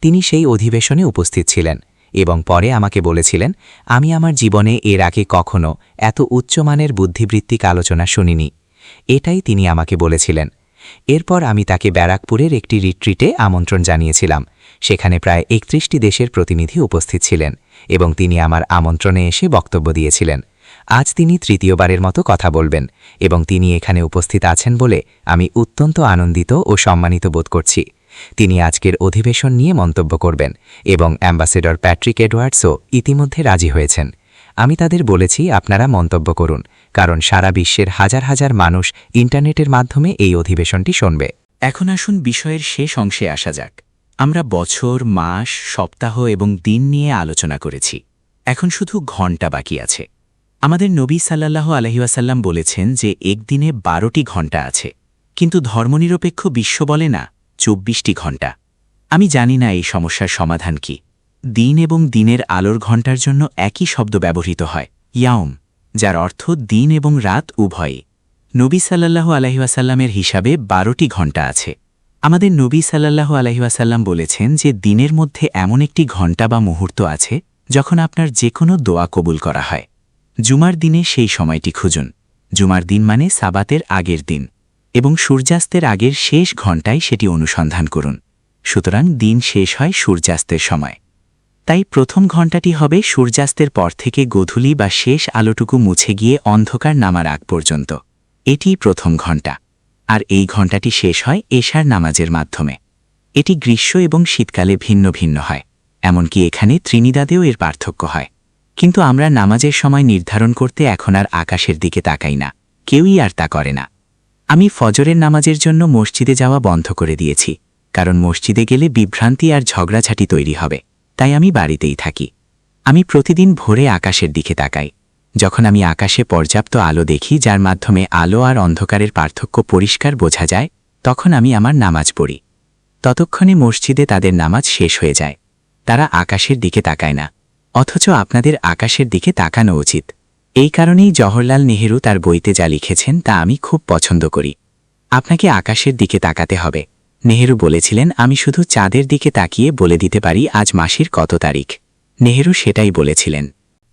Speaker 4: তিনি সেই অধিবেশনে উপস্থিত ছিলেন এবং পরে আমাকে বলেছিলেন, আমি আমার জীবনে এর আগে কখনো এত উচ্চমানের বুদ্ধিবৃত্তিক আলোচনা শুনিনি। এটাই তিনি আমাকে বলেছিলেন। এরপর আমি তাকে ব্যারাকপুরের একটি রিট্রিটে আমন্ত্রণ জানিয়েছিলাম। সেখানে প্রায় 31টি দেশের প্রতিনিধি উপস্থিত ছিলেন এবং তিনি আমার আমন্ত্রণে এসে বক্তব্য দিয়েছিলেন। আজ তিনি তৃতীয়বারের মতো কথা বলবেন এবং তিনি এখানে উপস্থিত আছেন বলে আমি অত্যন্ত আনন্দিত ও সম্মানিত বোধ করছি। তিনি আজকের অধিবেশন নিয়ে মন্তব্য করবেন এবং অ্যাম্বাসেডর প্যাট্রিক এডওয়ার্ডসও ইতিমধ্যে রাজি হয়েছেন। আমি তাদের বলেছি, আপনারা মন্তব্য করুন, কারণ সারা বিশ্বের হাজার হাজার মানুষ ইন্টারনেটের মাধ্যমে এই অধিবেশনটি শুনবে।
Speaker 5: এখন আসুন বিষয়ের শেষ অংশে আসা যাক। আমরা বছর, মাস, সপ্তাহ এবং দিন নিয়ে আলোচনা করেছি। এখন শুধু ঘণ্টা বাকি আছে। আমাদের নবী সাল্লাল্লাহু আলাইহি ওয়াসাল্লাম বলেছেন যে একদিনে 12টি ঘণ্টা আছে, কিন্তু ধর্মনিরপেক্ষ বিশ্ব বলে না 24টি ঘণ্টা। আমি জানি না এই সমস্যার সমাধান কি। দিন এবং দিনের আলোর ঘণ্টার জন্য একই শব্দ ব্যবহৃত হয়, ইয়াউম, যার অর্থ দিন এবং রাত উভয়ই। নবী সাল্লাল্লাহু আলাইহি ওয়াসাল্লামের হিসাবে 12টি ঘণ্টা আছে। আমাদের নবী সাল্লাল্লাহু আলাইহি ওয়াসাল্লাম বলেছেন যে দিনের মধ্যে এমন একটি ঘণ্টা বা মুহূর্ত আছে যখন আপনার যে কোনো দোয়া কবুল করা হয়। জুমার দিনে সেই সময়টি খুঁজুন। জুমার দিন মানে সাবাতের আগের দিন। এবং সূর্যাস্তের আগের শেষ ঘণ্টায় সেটি অনুসন্ধান করুন। সুতরাং দিন শেষ হয় সূর্যাস্তের সময়। তাই প্রথম ঘণ্টাটি হবে সূর্যাস্তের পর থেকে গোধূলি বা শেষ আলোটুকু মুছে গিয়ে অন্ধকার নামার আগ পর্যন্ত। এটিই প্রথম ঘণ্টা। আর এই ঘণ্টাটি শেষ হয় এশার নামাজের মাধ্যমে। এটি গ্রীষ্ম এবং শীতকালে ভিন্ন ভিন্ন হয়, এমনকি এখানে ত্রিনিদাদেও এর পার্থক্য হয়। কিন্তু আমরা নামাজের সময় নির্ধারণ করতে এখন আর আকাশের দিকে তাকাই না, কেউই আর তা করে না। আমি ফজরের নামাজের জন্য মসজিদে যাওয়া বন্ধ করে দিয়েছি, কারণ মসজিদে গেলে বিভ্রান্তি আর ঝগড়াঝাটি তৈরি হবে, তাই আমি বাড়িতেই থাকি। আমি প্রতিদিন ভোরে আকাশের দিকে তাকাই। যখন আমি আকাশে পর্যাপ্ত আলো দেখি যার মাধ্যমে আলো আর অন্ধকারের পার্থক্য পরিষ্কার বোঝা যায়, তখন আমি আমার নামাজ পড়ি। ততক্ষণে মসজিদে তাদের নামাজ শেষ হয়ে যায়। তারা আকাশের দিকে তাকায় না, অথচ আপনাদের আকাশের দিকে তাকানো উচিত। এই কারণেই জওহরলাল নেহেরু তার বইতে যা লিখেছেন তা আমি খুব পছন্দ করি। আপনাকে আকাশের দিকে তাকাতে হবে। নেহেরু বলেছিলেন, আমি শুধু চাঁদের দিকে তাকিয়ে বলে দিতে পারি আজ মাসের কত তারিখ। নেহেরু সেটাই বলেছিলেন।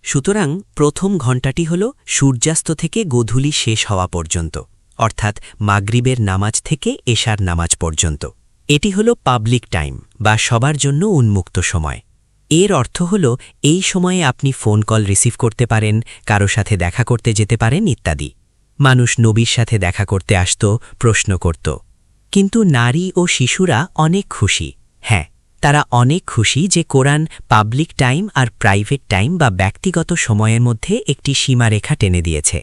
Speaker 1: সুতরাং প্রথম ঘণ্টাটি হল সূর্যাস্ত থেকে গোধূলি শেষ হওয়া পর্যন্ত, অর্থাৎ মাগরিবের নামাজ থেকে এশার নামাজ পর্যন্ত। এটি হল পাবলিক টাইম বা সবার জন্য উন্মুক্ত সময়। এর অর্থ হল এই সময়ে আপনি ফোন কল রিসিভ করতে পারেন, কারো সাথে দেখা করতে যেতে পারেন ইত্যাদি। মানুষ নবীর সাথে দেখা করতে আসত, প্রশ্ন করত। কিন্তু নারী ও শিশুরা অনেক খুশি। হ্যাঁ, তারা অনেক খুশি যে কোরআন পাবলিক টাইম আর প্রাইভেট টাইম বা ব্যক্তিগত সময়ের মধ্যে একটি সীমারেখা টেনে দিয়েছে।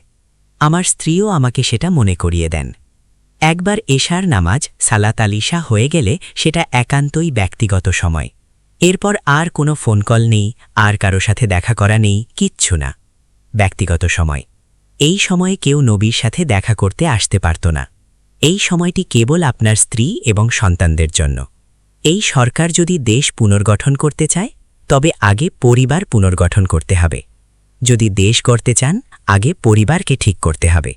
Speaker 1: আমার স্ত্রীও আমাকে সেটা মনে করিয়ে দেন। একবার এশার নামাজ সালাত আল ইশা হয়ে গেলে সেটা একান্তই ব্যক্তিগত সময়। এরপর আর কোনো ফোন কল নেই, আর কারো সাথে দেখা করা নেই, কিচ্ছু না। ব্যক্তিগত সময়। এই সময়ে কেউ নবীর সাথে দেখা করতে আসতে পারত না। এই সময়টি কেবল আপনার স্ত্রী এবং সন্তানদের জন্য। এই সরকার যদি দেশ পুনর্গঠন করতে চায়, তবে আগে পরিবার পুনর্গঠন করতে হবে। যদি দেশ গড়তে চান, আগে পরিবারকে ঠিক করতে হবে।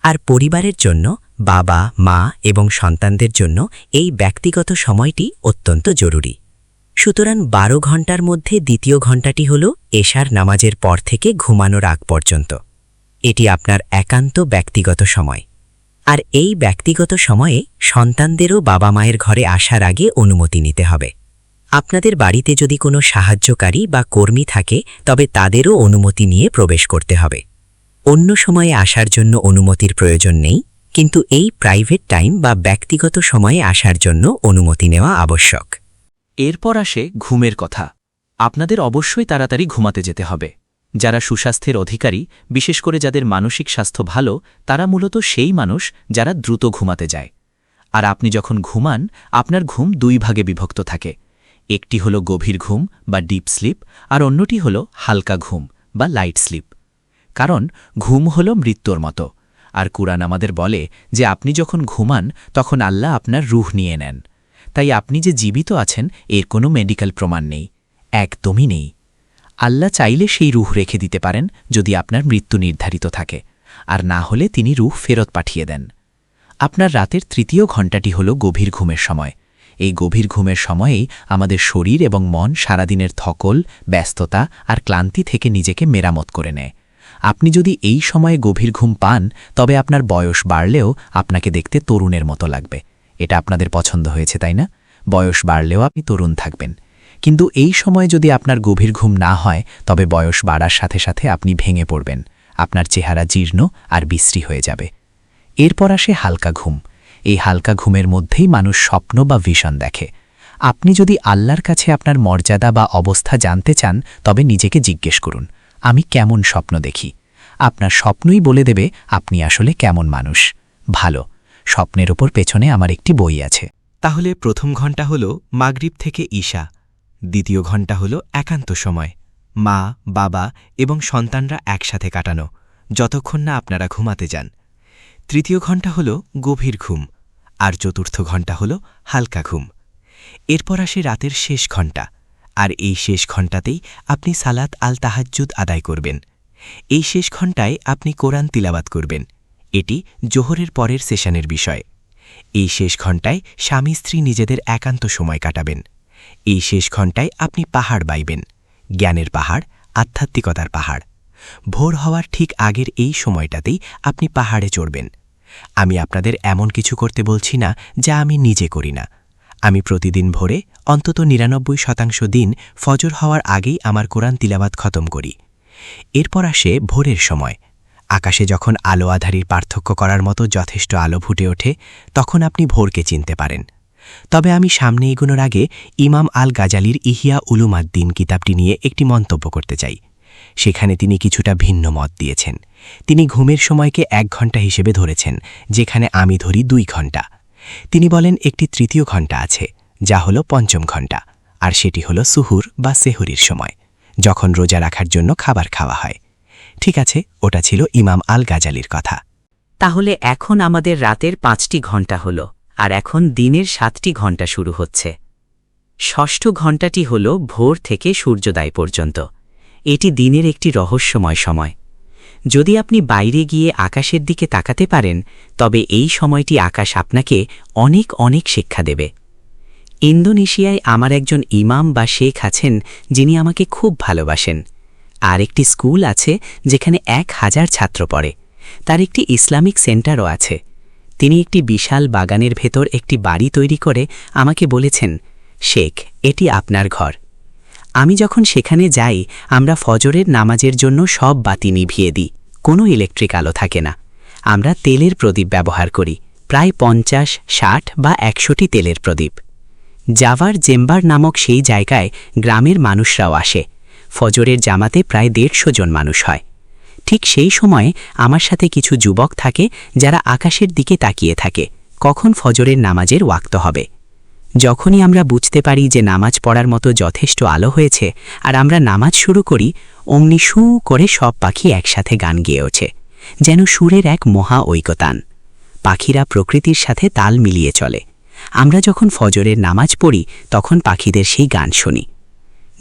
Speaker 1: আর পরিবারের জন্য বাবা, মা এবং সন্তানদের জন্য এই ব্যক্তিগত সময়টি অত্যন্ত জরুরি। সুতরাং 12 ঘণ্টার মধ্যে দ্বিতীয় ঘণ্টাটি হল এশার নামাজের পর থেকে ঘুমানোর আগ পর্যন্ত। এটি আপনার একান্ত ব্যক্তিগত সময়। আর এই ব্যক্তিগত সময়ে সন্তানদেরও বাবা মায়ের ঘরে আসার আগে অনুমতি নিতে হবে। আপনাদের বাড়িতে যদি কোনো সাহায্যকারী বা কর্মী থাকে, তবে তাদেরও অনুমতি নিয়ে প্রবেশ করতে হবে। অন্য সময়ে আসার জন্য অনুমতির প্রয়োজন নেই, কিন্তু এই প্রাইভেট টাইম বা ব্যক্তিগত সময়ে আসার জন্য অনুমতি নেওয়া আবশ্যক।
Speaker 4: এরপর আসে ঘুমের কথা। আপনাদের অবশ্যই তাড়াতাড়ি ঘুমাতে যেতে হবে। যারা সুস্বাস্থ্যের অধিকারী, বিশেষ করে যাদের মানসিক স্বাস্থ্য ভালো, তারা মূলত সেই মানুষ যারা দ্রুত ঘুমাতে যায়। আর আপনি যখন ঘুমান, আপনার ঘুম 2 ভাগে বিভক্ত থাকে। একটি হল গভীর ঘুম বা ডিপ স্লিপ, আর অন্যটি হল হালকা ঘুম বা লাইট স্লিপ। কারণ ঘুম হল মৃত্যুর মতো। আর কুরআন আমাদের বলে যে আপনি যখন ঘুমান তখন আল্লাহ আপনার রূহ নিয়ে নেন। তাই আপনি যে জীবিত আছেন এর কোনো মেডিকেল প্রমাণ নেই, একদমই নেই। আল্লাহ চাইলে সেই রূহ রেখে দিতে পারেন যদি আপনার মৃত্যু নির্ধারিত থাকে, আর না হলে তিনি রূহ ফেরত পাঠিয়ে দেন। আপনার রাতের 3য় ঘণ্টাটি হল গভীর ঘুমের সময়। এই গভীর ঘুমের সময়েই আমাদের শরীর এবং মন সারাদিনের ধকল, ব্যস্ততা আর ক্লান্তি থেকে নিজেকে মেরামত করে নেয়। আপনি যদি এই সময়ে গভীর ঘুম পান, তবে আপনার বয়স বাড়লেও আপনাকে দেখতে তরুণের মতো লাগবে। এটা আপনাদের পছন্দ হয়েছে, তাই না? বয়স বাড়লেও আপনি তরুণ থাকবেন। কিন্তু এই সময় যদি আপনার গভীর ঘুম না হয়, তবে বয়স বাড়ার সাথে সাথে আপনি ভেঙে পড়বেন। আপনার চেহারা জীর্ণ আর বিশ্রী হয়ে যাবে। এরপর আসে হালকা ঘুম। এই হালকা ঘুমের মধ্যেই মানুষ স্বপ্ন বা ভিশন দেখে। আপনি যদি আল্লাহর কাছে আপনার মর্যাদা বা অবস্থা জানতে চান, তবে নিজেকে জিজ্ঞেস করুন, আমি কেমন স্বপ্ন দেখি? আপনার স্বপ্নই বলে দেবে আপনি আসলে কেমন মানুষ। ভালো। স্বপ্নের ওপর পেছনে আমার একটি বই আছে।
Speaker 8: তাহলে প্রথম ঘণ্টা হল মাগরিব থেকে ঈশা, দ্বিতীয় ঘণ্টা হল একান্ত সময়, মা, বাবা এবং সন্তানরা একসাথে কাটানো, যতক্ষণ না আপনারা ঘুমাতে যান। তৃতীয় ঘণ্টা হল গভীর ঘুম, আর চতুর্থ ঘণ্টা হল হালকা ঘুম। এরপর আসে রাতের শেষ ঘণ্টা, আর এই শেষ ঘণ্টাতেই আপনি সালাত আল তাহাজ্জুদ আদায় করবেন। এই শেষ ঘণ্টায় আপনি কোরআন তিলাওয়াত করবেন। এটি জোহরের পরের সেশনের বিষয়। এই শেষ ঘণ্টায় স্বামী স্ত্রী নিজেদের একান্ত সময় কাটাবেন। এই শেষ ঘণ্টায় আপনি পাহাড় বাইবেন, জ্ঞানের পাহাড়, আধ্যাত্মিকতার পাহাড়। ভোর হওয়ার ঠিক আগের এই সময়টাতেই আপনি পাহাড়ে চড়বেন। আমি আপনাদের এমন কিছু করতে বলছি না যা আমি নিজে করি না। আমি প্রতিদিন ভোরে অন্তত ৯৯% দিন ফজর হওয়ার আগেই আমার কোরআন তিলাওয়াত খতম করি। এরপর আসে ভোরের সময়। আকাশে যখন আলো আধারির পার্থক্য করার মতো যথেষ্ট আলো ফুটে ওঠে, তখন আপনি ভোরকে চিনতে পারেন। তবে আমি সামনে এগোনোর আগে ইমাম আল গাজালির ইহিয়া উলুমাদ্দিন কিতাবটি নিয়ে একটি মন্তব্য করতে চাই। সেখানে তিনি কিছুটা ভিন্ন মত দিয়েছেন। তিনি ঘুমের সময়কে ১ ঘণ্টা হিসেবে ধরেছেন, যেখানে আমি ধরি ২ ঘণ্টা। তিনি বলেন একটি তৃতীয় ঘণ্টা আছে, যা হল ৫ম ঘণ্টা, আর সেটি হল সুহুর বা সেহরির সময়, যখন রোজা রাখার জন্য খাবার খাওয়া হয়। ঠিক আছে, ওটা ছিল ইমাম আল গাজালির কথা।
Speaker 2: তাহলে এখন আমাদের রাতের ৫টি ঘণ্টা হল, আর এখন দিনের ৭টি ঘণ্টা শুরু হচ্ছে। ষষ্ঠ ঘণ্টাটি হল ভোর থেকে সূর্যোদয় পর্যন্ত। এটি দিনের একটি রহস্যময় সময়। যদি আপনি বাইরে গিয়ে আকাশের দিকে তাকাতে পারেন, তবে এই সময়টি আকাশ আপনাকে অনেক অনেক শিক্ষা দেবে। ইন্দোনেশিয়ায় আমার একজন ইমাম বা শেখ আছেন যিনি আমাকে খুব ভালোবাসেন। আর একটি স্কুল আছে যেখানে ১,০০০ ছাত্র পড়ে। তার একটি ইসলামিক সেন্টারও আছে। তিনি একটি বিশাল বাগানের ভেতর একটি বাড়ি তৈরি করে আমাকে বলেছেন, শেখ, এটি আপনার ঘর। আমি যখন সেখানে যাই, আমরা ফজরের নামাজের জন্য সব বাতি নিভিয়ে দিই। কোনো ইলেকট্রিক আলো থাকে না। আমরা তেলের প্রদীপ ব্যবহার করি, প্রায় ৫০, ৬০ বা ১০০টি তেলের প্রদীপ। জাভার জেম্বার নামক সেই জায়গায় গ্রামের মানুষরাও আসে। ফজরের জামাতে প্রায় ১৫০ জন মানুষ হয়। ঠিক সেই সময়ে আমার সাথে কিছু যুবক থাকে যারা আকাশের দিকে তাকিয়ে থাকে, কখন ফজরের নামাজের ওয়াক্ত হবে। যখনই আমরা বুঝতে পারি যে নামাজ পড়ার মতো যথেষ্ট আলো হয়েছে আর আমরা নামাজ শুরু করি, অমনি শু করে সব পাখি একসাথে গান গেয়ে ওঠে, যেন সুরের এক মহা ঐকতান। পাখিরা প্রকৃতির সাথে তাল মিলিয়ে চলে। আমরা যখন ফজরের নামাজ পড়ি, তখন পাখিদের সেই গান শুনি।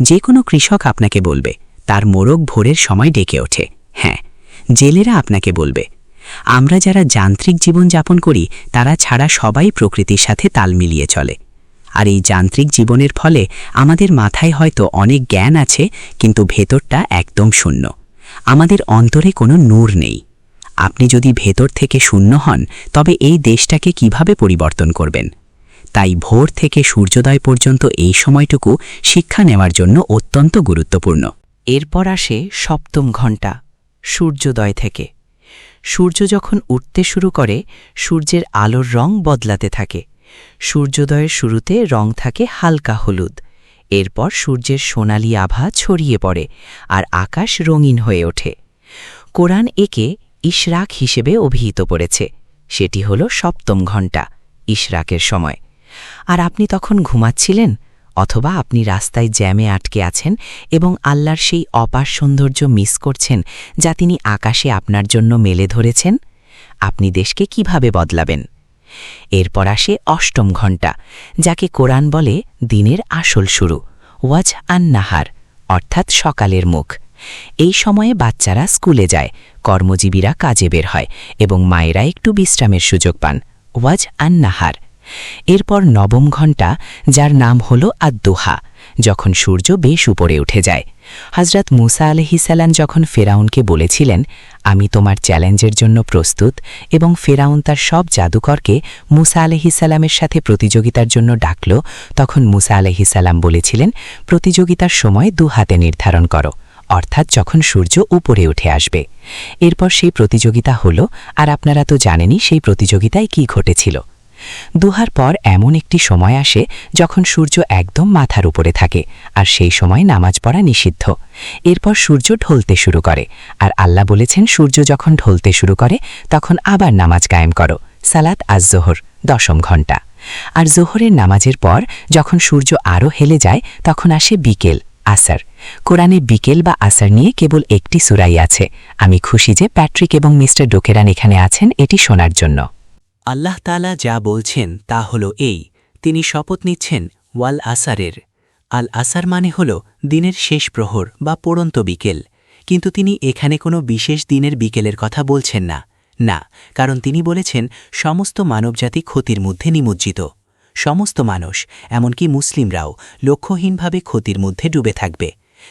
Speaker 2: যে কোনো কৃষক আপনাকে বলবে তার মোরগ ভোরের সময় ডেকে ওঠে। হ্যাঁ, জেলেরা আপনাকে বলবে। আমরা যারা যান্ত্রিক জীবন যাপন করি, তারা ছাড়া সবাই প্রকৃতির সাথে তাল মিলিয়ে চলে। আর এই যান্ত্রিক জীবনের ফলে আমাদের মাথায় হয়তো অনেক জ্ঞান আছে, কিন্তু ভেতরটা একদম শূন্য। আমাদের অন্তরে কোনো নূর নেই। আপনি যদি ভেতর থেকে শূন্য হন, তবে এই দেশটাকে কিভাবে পরিবর্তন করবেন? তাই ভোর থেকে সূর্যোদয় পর্যন্ত এই সময়টুকু শিক্ষা নেওয়ার জন্য অত্যন্ত গুরুত্বপূর্ণ।
Speaker 7: এরপর আসে ৭ম ঘণ্টা, সূর্যোদয় থেকে। সূর্য যখন উঠতে শুরু করে, সূর্যের আলোর রং বদলাতে থাকে। সূর্যোদয়ের শুরুতে রং থাকে হালকা হলুদ। এরপর সূর্যের সোনালি আভা ছড়িয়ে পড়ে আর আকাশ রঙিন হয়ে ওঠে। কোরআন একে ইশরাক হিসেবে অভিহিত করেছে। সেটি হল ৭ম ঘণ্টা, ইশরাকের সময়। আর আপনি তখন ঘুমাচ্ছিলেন, অথবা আপনি রাস্তায় জ্যামে আটকে আছেন এবং আল্লাহর সেই অপার সৌন্দর্য মিস করছেন যা তিনি আকাশে আপনার জন্য মেলে ধরেছেন। আপনি দেশকে কিভাবে বদলাবেন? এরপর আসে ৮ম ঘণ্টা, যাকে কোরআন বলে দিনের আসল শুরু, ওয়াজ আন নাহার, অর্থাৎ সকালের মুখ। এই সময়ে বাচ্চারা স্কুলে যায়, কর্মজীবীরা কাজে বের হয় এবং মায়েরা একটু বিশ্রামের সুযোগ পান, ওয়াজ আন নাহার। এরপর ৯ম ঘণ্টা, যার নাম হল আদ-দুহা, যখন সূর্য বেশ উপরে উঠে যায়। হযরত মুসা আলাইহিসসালাম যখন ফেরাউনকে বলেছিলেন, আমি তোমার চ্যালেঞ্জের জন্য প্রস্তুত, এবং ফেরাউন তার সব জাদুকরকে মুসা আলাইহিসসালামের সাথে প্রতিযোগিতার জন্য ডাকল, তখন মুসা আলাইহিসসালাম বলেছিলেন, প্রতিযোগিতার সময় ২ হাতে নির্ধারণ করো, অর্থাৎ যখন সূর্য উপরে উঠে আসবে। এরপর সেই প্রতিযোগিতা হল, আর আপনারা তো জানেনই সেই প্রতিযোগিতায় কি ঘটেছিল। দুহার পর এমন একটি সময় আসে যখন সূর্য একদম মাথার উপরে থাকে, আর সেই সময় নামাজ পড়া নিষিদ্ধ। এরপর সূর্য ঢলতে শুরু করে, আর আল্লাহ বলেছেন সূর্য যখন ঢলতে শুরু করে তখন আবার নামাজ কায়েম করো, সালাত আজ-জোহর, ১০ম ঘণ্টা। আর জোহরের নামাজের পর যখন সূর্য আরও হেলে যায়, তখন আসে বিকেল, আসর। কোরআনে বিকেল বা আসর নিয়ে কেবল একটি সূরাই আছে। আমি খুশি যে প্যাট্রিক এবং মিস্টার ডোকেরান এখানে আছেন এটি শোনার জন্য।
Speaker 1: আল্লাহ তাআলা যা বলছেন তা হল এই, তিনি শপথ নিচ্ছেন ওয়াল আসারের। আল আসার মানে হল দিনের শেষ প্রহর বা পড়ন্ত বিকেল, কিন্তু তিনি এখানে কোনো বিশেষ দিনের বিকেলের কথা বলছেন না। না, কারণ তিনি বলেছেন সমস্ত মানবজাতি ক্ষতির মধ্যে নিমজ্জিত। সমস্ত মানুষ, এমনকি মুসলিমরাও লক্ষ্যহীনভাবে ক্ষতির মধ্যে ডুবে থাকবে।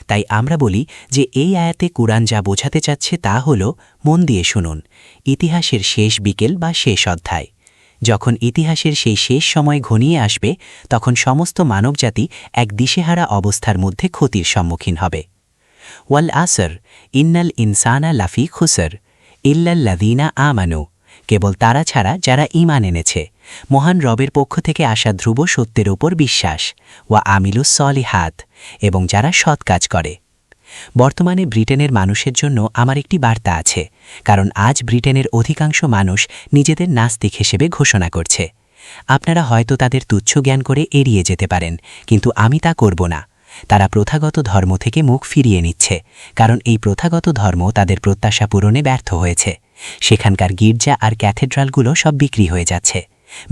Speaker 1: তাই আমরা বলি যে এই আয়াতে কুরআন যা বোঝাতে চাচ্ছে তা হল, মন দিয়ে শুনুন, ইতিহাসের শেষ বিকেল বা শেষ অধ্যায়। যখন ইতিহাসের সেই শেষ সময় ঘনিয়ে আসবে, তখন সমস্ত মানবজাতি এক দিশেহারা অবস্থার মধ্যে ক্ষতির সম্মুখীন হবে। ওয়াল আসর ইন্নাল ইনসানা লাফি খুসর ইল্লাল্লাযীনা আমানু, কেবল তারা ছাড়া যারা ঈমান এনেছে, মহান রবের পক্ষ থেকে আসা ধ্রুব সত্যের ওপর বিশ্বাস, ওয়া আমিলুস সলিহাত, এবং যারা সৎ কাজ করে। বর্তমানে ব্রিটেনের মানুষের জন্য আমার একটি বার্তা আছে, কারণ আজ ব্রিটেনের অধিকাংশ মানুষ নিজেদের নাস্তিক হিসেবে ঘোষণা করছে। আপনারা হয়তো তাদের তুচ্ছ জ্ঞান করে এড়িয়ে যেতে পারেন, কিন্তু আমি তা করব না। তারা প্রথাগত ধর্ম থেকে মুখ ফিরিয়ে নিচ্ছে, কারণ এই প্রথাগত ধর্ম তাদের প্রত্যাশা পূরণে ব্যর্থ হয়েছে। সেখানকার গির্জা আর ক্যাথেড্রালগুলো সব বিক্রি হয়ে যাচ্ছে।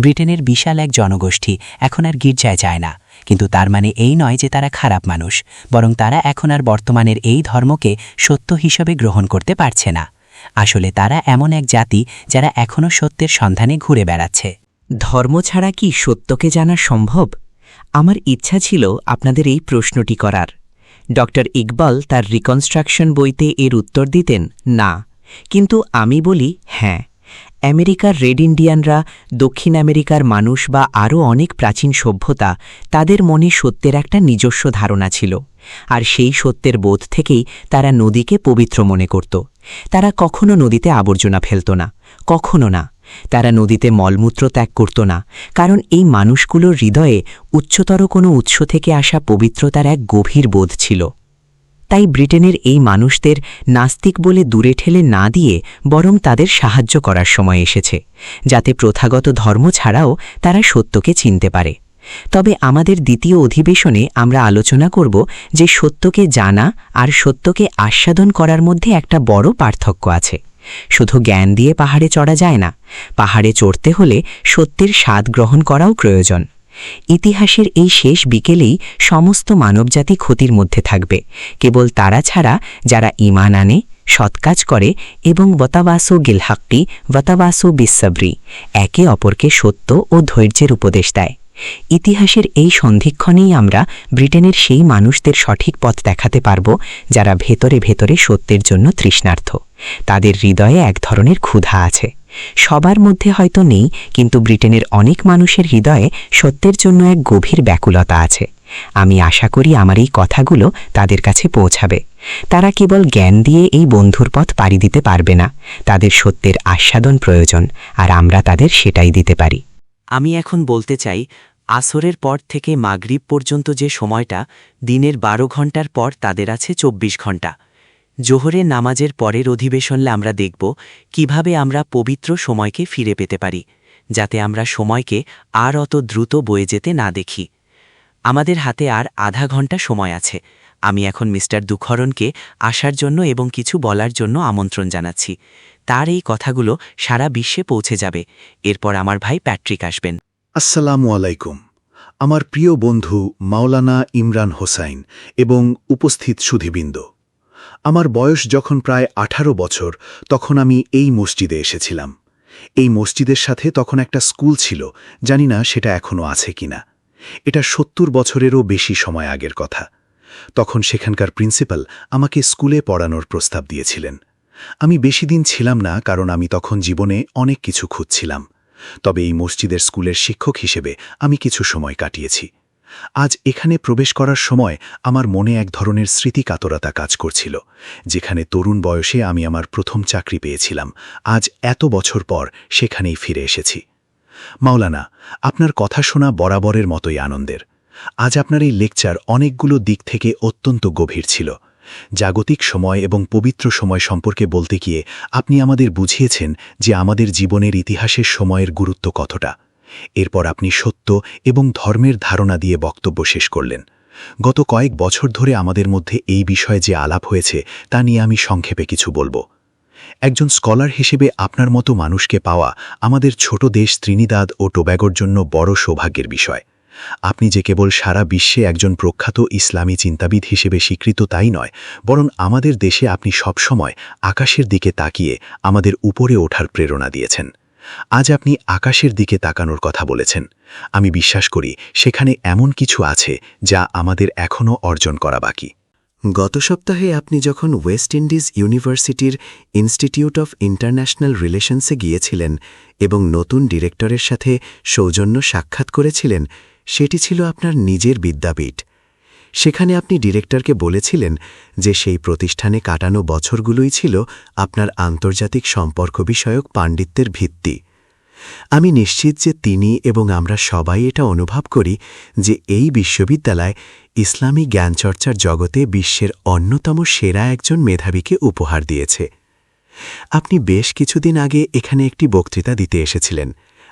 Speaker 1: ব্রিটেনের বিশাল এক জনগোষ্ঠী এখন আর গির্জায় যায় না, কিন্তু তার মানে এই নয় যে তারা খারাপ মানুষ, বরং তারা এখন আর বর্তমানের এই ধর্মকে সত্য হিসেবে গ্রহণ করতে পারছে না। আসলে তারা এমন এক জাতি যারা এখনও সত্যের সন্ধানে ঘুরে বেড়াচ্ছে।
Speaker 2: ধর্ম ছাড়া কি সত্যকে জানা সম্ভব? আমার ইচ্ছা ছিল আপনাদের এই প্রশ্নটি করার। ড ইকবাল তার রিকনস্ট্রাকশন বইতে এর উত্তর দিতেন না, কিন্তু আমি বলি হ্যাঁ। আমেরিকার রেড ইন্ডিয়ানরা, দক্ষিণ আমেরিকার মানুষ বা আরও অনেক প্রাচীন সভ্যতা, তাদের মনে সত্যের একটা নিজস্ব ধারণা ছিল, আর সেই সত্যের বোধ থেকেই তারা নদীকে পবিত্র মনে করত। তারা কখনো নদীতে আবর্জনা ফেলত না, কখনো না। তারা নদীতে মলমূত্র ত্যাগ করত না, কারণ এই মানুষগুলোর হৃদয়ে উচ্চতর কোনো উৎস থেকে আসা পবিত্রতার এক গভীর বোধ ছিল। তাই ব্রিটেনের এই মানুষদের নাস্তিক বলে দূরে ঠেলে না দিয়ে বরং তাদের সাহায্য করার সময় এসেছে, যাতে প্রথাগত ধর্ম ছাড়াও তারা সত্যকে চিনতে পারে। তবে আমাদের দ্বিতীয় অধিবেশনে আমরা আলোচনা করব যে সত্যকে জানা আর সত্যকে আস্বাদন করার মধ্যে একটা বড় পার্থক্য আছে। শুধু জ্ঞান দিয়ে পাহাড়ে চড়া যায় না, পাহাড়ে চড়তে হলে সত্যের স্বাদ গ্রহণ করাও প্রয়োজন। ইতিহাসের এই শেষ বিকেলেই সমস্ত মানবজাতি ক্ষতির মধ্যে থাকবে, কেবল তারা ছাড়া যারা ঈমান আনে, সৎকাজ করে এবং ওয়াতাওয়াসু গিল হাক্কি ওয়াতাওয়াসু বিসসাবরি, একে অপরকে সত্য ও ধৈর্যের উপদেশ দেয়। ইতিহাসের এই সন্ধিক্ষণেই আমরা ব্রিটেনের সেই মানুষদের সঠিক পথ দেখাতে পারব যারা ভেতরে ভেতরে সত্যের জন্য তৃষ্ণার্থ। তাদের হৃদয়ে এক ধরনের ক্ষুধা আছে। সবার মধ্যে হয়তো নেই, কিন্তু ব্রিটেনের অনেক মানুষের হৃদয়ে সত্যের জন্য এক গভীর ব্যাকুলতা আছে। আমি আশা করি আমার এই কথাগুলো তাদের কাছে পৌঁছাবে। তারা কেবল জ্ঞান দিয়ে এই বন্ধুর পথ পাড়ি দিতে পারবে না, তাদের সত্যের আস্বাদন প্রয়োজন, আর আমরা তাদের সেটাই দিতে পারি।
Speaker 4: আমি এখন বলতে চাই, আসরের পর থেকে মাগরিব পর্যন্ত যে সময়টা, দিনের 12 ঘণ্টার পর তাদের আছে 24 ঘণ্টা। জোহরের নামাজের পরের অধিবেশনে আমরা দেখব কিভাবে আমরা পবিত্র সময়কে ফিরে পেতে পারি, যাতে আমরা সময়কে আর অত দ্রুত বয়ে যেতে না দেখি। আমাদের হাতে আর আধা ঘণ্টা সময় আছে। আমি এখন মিস্টার দুখরনকে আসার জন্য এবং কিছু বলার জন্য আমন্ত্রণ জানাচ্ছি। তার এই কথাগুলো সারা বিশ্বে পৌঁছে যাবে। এরপর আমার ভাই প্যাট্রিক আসবেন।
Speaker 9: আসসালামু আলাইকুম। আমার প্রিয় বন্ধু মাওলানা ইমরান হোসাইন এবং উপস্থিত সুধীবৃন্দ, আমার বয়স যখন প্রায় 18 বছর, তখন আমি এই মসজিদে এসেছিলাম। এই মসজিদের সাথে তখন একটা স্কুল ছিল, জানি না সেটা এখনও আছে কিনা। এটা 70 বছরেরও বেশি সময় আগের কথা। তখন সেখানকার প্রিন্সিপাল আমাকে স্কুলে পড়ানোর প্রস্তাব দিয়েছিলেন। আমি বেশি দিন ছিলাম না, কারণ আমি তখন জীবনে অনেক কিছু খুঁজছিলাম। তবে এই মসজিদের স্কুলের শিক্ষক হিসেবে আমি কিছু সময় কাটিয়েছি। আজ এখানে প্রবেশ করার সময় আমার মনে এক ধরনের স্মৃতিকাতরতা কাজ করছিল। যেখানে তরুণ বয়সে আমি আমার প্রথম চাকরি পেয়েছিলাম, আজ এত বছর পর সেখানেই ফিরে এসেছি। মাওলানা, আপনার কথা শোনা বরাবরের মতোই আনন্দের। আজ আপনার এই লেকচার অনেকগুলো দিক থেকে অত্যন্ত গভীর ছিল। জাগতিক সময় এবং পবিত্র সময় সম্পর্কে বলতে গিয়ে আপনি আমাদের বুঝিয়েছেন যে আমাদের জীবনের ইতিহাসের সময়ের গুরুত্ব কতটা। এরপর আপনি সত্য এবং ধর্মের ধারণা দিয়ে বক্তব্য শেষ করলেন। গত কয়েক বছর ধরে আমাদের মধ্যে এই বিষয়ে যে আলাপ হয়েছে তা নিয়ে আমি সংক্ষেপে কিছু বলবো। একজন স্কলার হিসেবে আপনার মতো মানুষকে পাওয়া আমাদের ছোট দেশ ত্রিনিদাদ ও টোব্যাগোর জন্য বড় সৌভাগ্যের বিষয়। আপনি যে কেবল সারা বিশ্বে একজন প্রখ্যাত ইসলামী চিন্তাবিদ হিসেবে স্বীকৃত তাই নয়, বরং আমাদের দেশে আপনি সবসময় আকাশের দিকে তাকিয়ে আমাদের উপরে ওঠার প্রেরণা দিয়েছেন। আজ আপনি আকাশের দিকে তাকানোর কথা বলেছেন। আমি বিশ্বাস করি সেখানে এমন কিছু আছে যা আমাদের এখনও অর্জন করা বাকি। গত সপ্তাহে আপনি যখন ওয়েস্ট ইন্ডিজ ইউনিভার্সিটির ইনস্টিটিউট অফ ইন্টারন্যাশনাল রিলেশনসে গিয়েছিলেন এবং নতুন ডিরেক্টরের সাথে সৌজন্য সাক্ষাৎ করেছিলেন, সেটি ছিল আপনার নিজের বিদ্যাপীঠ। সেখানে আপনি ডিরেক্টরকে বলেছিলেন যে সেই প্রতিষ্ঠানে কাটানো বছরগুলোই ছিল আপনার আন্তর্জাতিক সম্পর্ক বিষয়ক পাণ্ডিত্যের ভিত্তি। আমি নিশ্চিত যে তিনি এবং আমরা সবাই এটা অনুভব করি যে এই বিশ্ববিদ্যালয় ইসলামী জ্ঞানচর্চার জগতে বিশ্বের অন্যতম সেরা একজন মেধাবীকে উপহার দিয়েছে। আপনি বেশ কিছুদিন আগে এখানে একটি বক্তৃতা দিতে এসেছিলেন।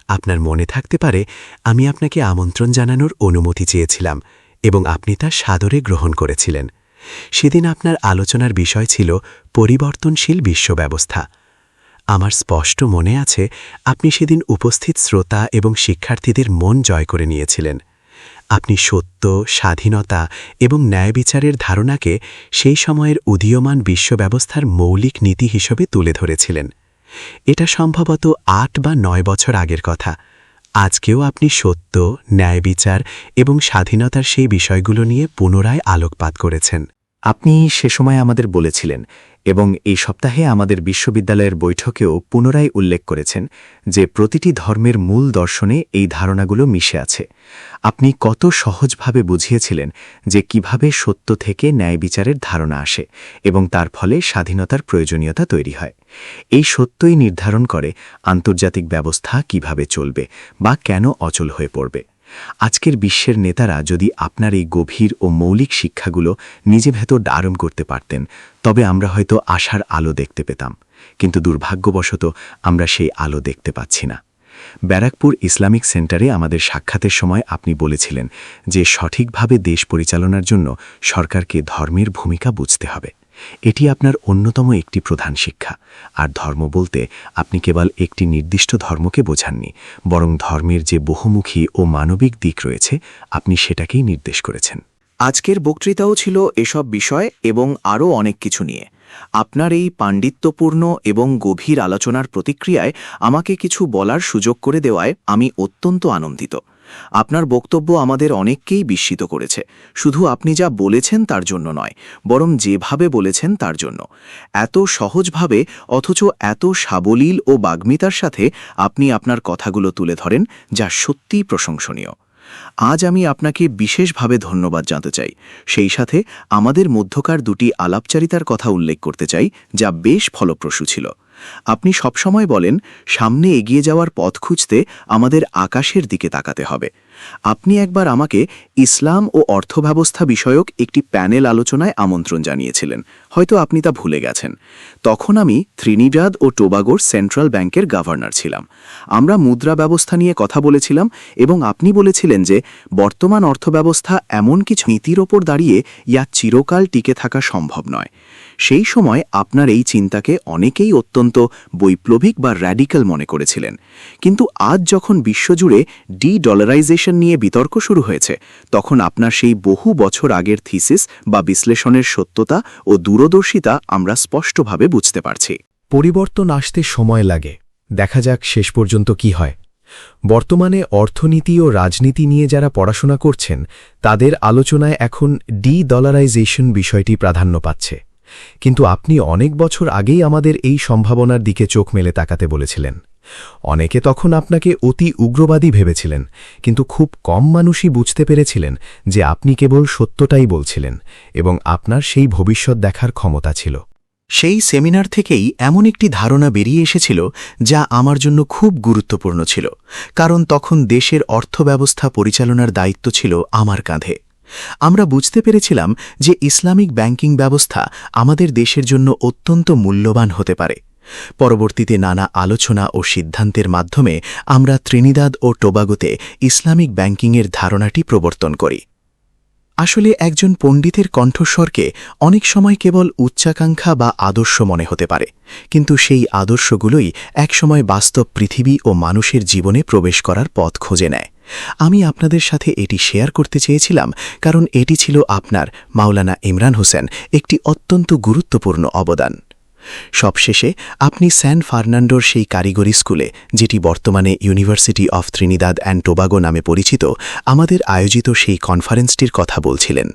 Speaker 9: আপনার মনে থাকতে পারে আমি আপনাকে আমন্ত্রণ জানানোর অনুমতি চেয়েছিলাম এবং আপনি তা সাদরে গ্রহণ করেছিলেন। সেদিন আপনার আলোচনার বিষয় ছিল পরিবর্তনশীল বিশ্বব্যবস্থা। আমার স্পষ্ট মনে আছে আপনি সেদিন উপস্থিত শ্রোতা এবং শিক্ষার্থীদের মন জয় করে নিয়েছিলেন। আপনি সত্য, স্বাধীনতা এবং ন্যায়বিচারের ধারণাকে সেই সময়ের উদীয়মান বিশ্বব্যবস্থার মৌলিক নীতি হিসেবে তুলে ধরেছিলেন। এটা সম্ভবত ৮ বা ৯ বছর আগের কথা। আজকেও আপনি সত্য, ন্যায়বিচার এবং স্বাধীনতার সেই বিষয়গুলো নিয়ে পুনরায় আলোকপাত করেছেন।
Speaker 10: আপনি সে সময় আমাদের বলেছিলেন এবং এই সপ্তাহে আমাদের বিশ্ববিদ্যালয়ের বৈঠকেও পুনরায় উল্লেখ করেছেন যে প্রতিটি ধর্মের মূল দর্শনে এই ধারণাগুলো মিশে আছে। আপনি কত সহজভাবে বুঝিয়েছিলেন যে কিভাবে সত্য থেকে ন্যায় বিচারের ধারণা আসে এবং তার ফলে স্বাধীনতার প্রয়োজনীয়তা তৈরি হয়। এই সত্যই নির্ধারণ করে আন্তর্জাতিক ব্যবস্থা কিভাবে চলবে বা কেন অচল হয়ে পড়বে। আজকের বিশ্বের নেতারা যদি আপনার এই গভীর ও মৌলিক শিক্ষাগুলো নিজে ভেতর ধারণ করতে পারতেন, তবে আমরা হয়তো আশার আলো দেখতে পেতাম। কিন্তু দুর্ভাগ্যবশত আমরা সেই আলো দেখতে পাচ্ছি না। ব্যারাকপুর ইসলামিক সেন্টারে আমাদের সাক্ষাতের সময় আপনি বলেছিলেন যে সঠিকভাবে দেশ পরিচালনার জন্য সরকারকে ধর্মের ভূমিকা বুঝতে হবে। এটি আপনার অন্যতম একটি প্রধান শিক্ষা। আর ধর্ম বলতে আপনি কেবল একটি নির্দিষ্ট ধর্মকে বোঝাননি, বরং ধর্মের যে বহুমুখী ও মানবিক দিক রয়েছে আপনি সেটাকেই নির্দেশ করেছেন।
Speaker 11: আজকের বক্তৃতাও ছিল এসব বিষয় এবং আরও অনেক কিছু নিয়ে। আপনার এই পাণ্ডিত্যপূর্ণ এবং গভীর আলোচনার প্রতিক্রিয়ায় আমাকে কিছু বলার সুযোগ করে দেওয়ায় আমি অত্যন্ত আনন্দিত। আপনার বক্তব্য আমাদের অনেককেই বিস্মিত করেছে, শুধু আপনি যা বলেছেন তার জন্য নয়, বরং যেভাবে বলেছেন তার জন্য। এত সহজভাবে অথচ এত সাবলীল ও বাগ্মিতার সাথে আপনি আপনার কথাগুলো তুলে ধরেন, যা সত্যিই প্রশংসনীয়। আজ আমি আপনাকে বিশেষভাবে ধন্যবাদ জানাতে চাই। সেই সাথে আমাদের মধ্যকার দুটি আলাপচারিতার কথা উল্লেখ করতে চাই, যা বেশ ফলপ্রসূ ছিল। আপনি সবসময় বলেন, সামনে এগিয়ে যাওয়ার পথ খুঁজতে আমাদের আকাশের দিকে তাকাতে হবে। আপনি একবার আমাকে ইসলাম ও অর্থব্যবস্থা বিষয়ক একটি প্যানেল আলোচনায় আমন্ত্রণ জানিয়েছিলেন, হয়তো আপনি তা ভুলে গেছেন। তখন আমি ত্রিনিদাদ ও টোবাগোর সেন্ট্রাল ব্যাংকের গভর্নর ছিলাম। আমরা মুদ্রা ব্যবস্থা নিয়ে কথা বলেছিলাম এবং আপনি বলেছিলেন যে বর্তমান অর্থব্যবস্থা এমন কিছু নীতির ওপর দাঁড়িয়ে ইয়া চিরকাল টিকে থাকা সম্ভব নয়। সেই সময় আপনার এই চিন্তাকে অনেকেই অত্যন্ত বৈপ্লবিক বা র্যাডিক্যাল মনে করেছিলেন। কিন্তু আজ যখন বিশ্বজুড়ে ডলারাইজেশন নিয়ে বিতর্ক শুরু হয়েছে, তখন আপনার সেই বহু বছর আগের থিসিস বা বিশ্লেষণের সত্যতা ও দূরদর্শিতা আমরা স্পষ্টভাবে বুঝতে পারছি।
Speaker 12: পরিবর্তন আসতে সময় লাগে, দেখা যাক শেষ পর্যন্ত কি হয়। বর্তমানে অর্থনীতি ও রাজনীতি নিয়ে যারা পড়াশোনা করছেন তাদের আলোচনায় এখন ডলারাইজেশন বিষয়টি প্রাধান্য পাচ্ছে। কিন্তু আপনি অনেক বছর আগেই আমাদের এই সম্ভাবনার দিকে চোখ মেলে তাকাতে বলেছিলেন। অনেকে তখন আপনাকে অতি উগ্রবাদী ভেবেছিলেন, কিন্তু খুব কম মানুষই বুঝতে পেরেছিলেন যে আপনি কেবল সত্যটাই বলছিলেন এবং আপনার সেই ভবিষ্যৎ দেখার ক্ষমতা ছিল।
Speaker 11: সেই সেমিনার থেকেই এমন একটি ধারণা বেরিয়ে এসেছিল যা আমার জন্য খুব গুরুত্বপূর্ণ ছিল, কারণ তখন দেশের অর্থব্যবস্থা পরিচালনার দায়িত্ব ছিল আমার কাঁধে। আমরা বুঝতে পেরেছিলাম যে ইসলামিক ব্যাংকিং ব্যবস্থা আমাদের দেশের জন্য অত্যন্ত মূল্যবান হতে পারে। পরবর্তীতে নানা আলোচনা ও সিদ্ধান্তের মাধ্যমে আমরা ত্রিনিদাদ ও টোবাগোতে ইসলামিক ব্যাংকিংয়ের ধারণাটি প্রবর্তন করি। আসলে একজন পণ্ডিতের কণ্ঠস্বরকে অনেক সময় কেবল উচ্চাকাঙ্ক্ষা বা আদর্শ মনে হতে পারে, কিন্তু সেই আদর্শগুলোই একসময় বাস্তব পৃথিবী ও মানুষের জীবনে প্রবেশ করার পথ খুঁজে নেয়। আমি আপনাদের সাথে এটি শেয়ার করতে চেয়েছিলাম, কারণ এটি ছিল আপনার মাওলানা ইমরান হোসেন একটি অত্যন্ত গুরুত্বপূর্ণ অবদান। সবশেষে আপনি স্যান ফার্নান্ডোর সেই কারিগরি স্কুলে, যেটি বর্তমানে university of Trinidad and Tobago নামে পরিচিত, আমাদের আয়োজিত সেই কনফারেন্সটির কথা বলছিলেন।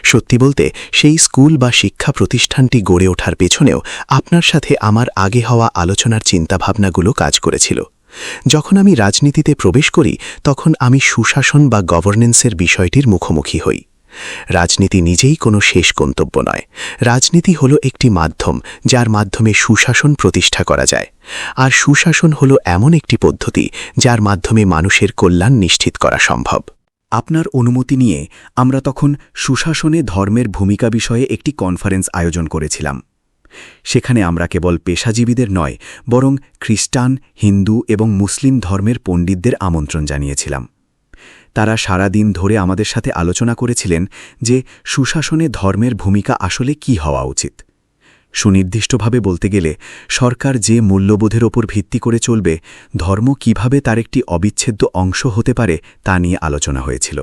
Speaker 9: সত্যি বলতে সেই স্কুল বা শিক্ষা প্রতিষ্ঠানটি গড়ে ওঠার পেছনেও আপনার সাথে আমার আগে হওয়া আলোচনার চিন্তাভাবনাগুলো কাজ করেছিল। যখন আমি রাজনীতিতে প্রবেশ করি তখন আমি সুশাসন বা গভর্নেন্সের বিষয়টির মুখোমুখি হই। রাজনীতি নিজেই কোনো শেষ গন্তব্য নয়। রাজনীতি হল একটি মাধ্যম যার মাধ্যমে সুশাসন প্রতিষ্ঠা করা যায়, আর সুশাসন হল এমন একটি পদ্ধতি যার মাধ্যমে মানুষের কল্যাণ নিশ্চিত করা সম্ভব।
Speaker 13: আপনার অনুমতি নিয়ে আমরা তখন সুশাসনে ধর্মের ভূমিকা বিষয়ে একটি কনফারেন্স আয়োজন করেছিলাম। সেখানে আমরা কেবল পেশাজীবীদের নয়, বরং খ্রিস্টান, হিন্দু এবং মুসলিম ধর্মের পণ্ডিতদের আমন্ত্রণ জানিয়েছিলাম। তারা সারা দিন ধরে আমাদের সাথে আলোচনা করেছিলেন যে সুশাসনে ধর্মের ভূমিকা আসলে কী হওয়া উচিত। সুনির্দিষ্টভাবে বলতে গেলে সরকার যে মূল্যবোধের ওপর ভিত্তি করে চলবে, ধর্ম কিভাবে তার একটি অবিচ্ছেদ্য অংশ হতে পারে তা নিয়ে আলোচনা হয়েছিল।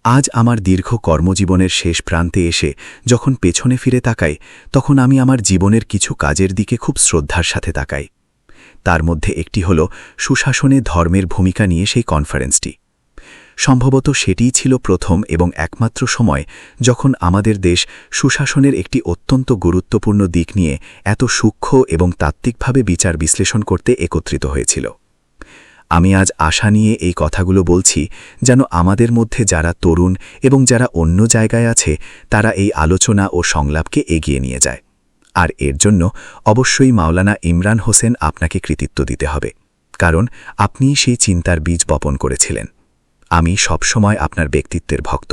Speaker 13: আজ আমার দীর্ঘ কর্মজীবনের শেষ প্রান্তে এসে যখন পেছনে ফিরে তাকাই, তখন আমি আমার জীবনের কিছু কাজের দিকে খুব শ্রদ্ধার সাথে তাকাই। তার মধ্যে একটি হল সুশাসনে ধর্মের ভূমিকা নিয়ে সেই কনফারেন্সটি। সম্ভবত সেটিই ছিল প্রথম এবং একমাত্র সময় যখন আমাদের দেশ সুশাসনের একটি অত্যন্ত গুরুত্বপূর্ণ দিক নিয়ে এত সূক্ষ্ম এবং তাত্ত্বিকভাবে বিচার বিশ্লেষণ করতে একত্রিত হয়েছিল। আমি আজ আশা নিয়ে এই কথাগুলো বলছি যেন আমাদের মধ্যে যারা তরুণ এবং যারা অন্য জায়গায় আছে তারা এই আলোচনা ও সংলাপকে এগিয়ে নিয়ে যায়। আর এর জন্য অবশ্যই মাওলানা ইমরান হোসেন আপনাকে কৃতিত্ব দিতে হবে, কারণ আপনি সেই চিন্তার বীজ বপন করেছিলেন। আমি সবসময় আপনার ব্যক্তিত্বের ভক্ত।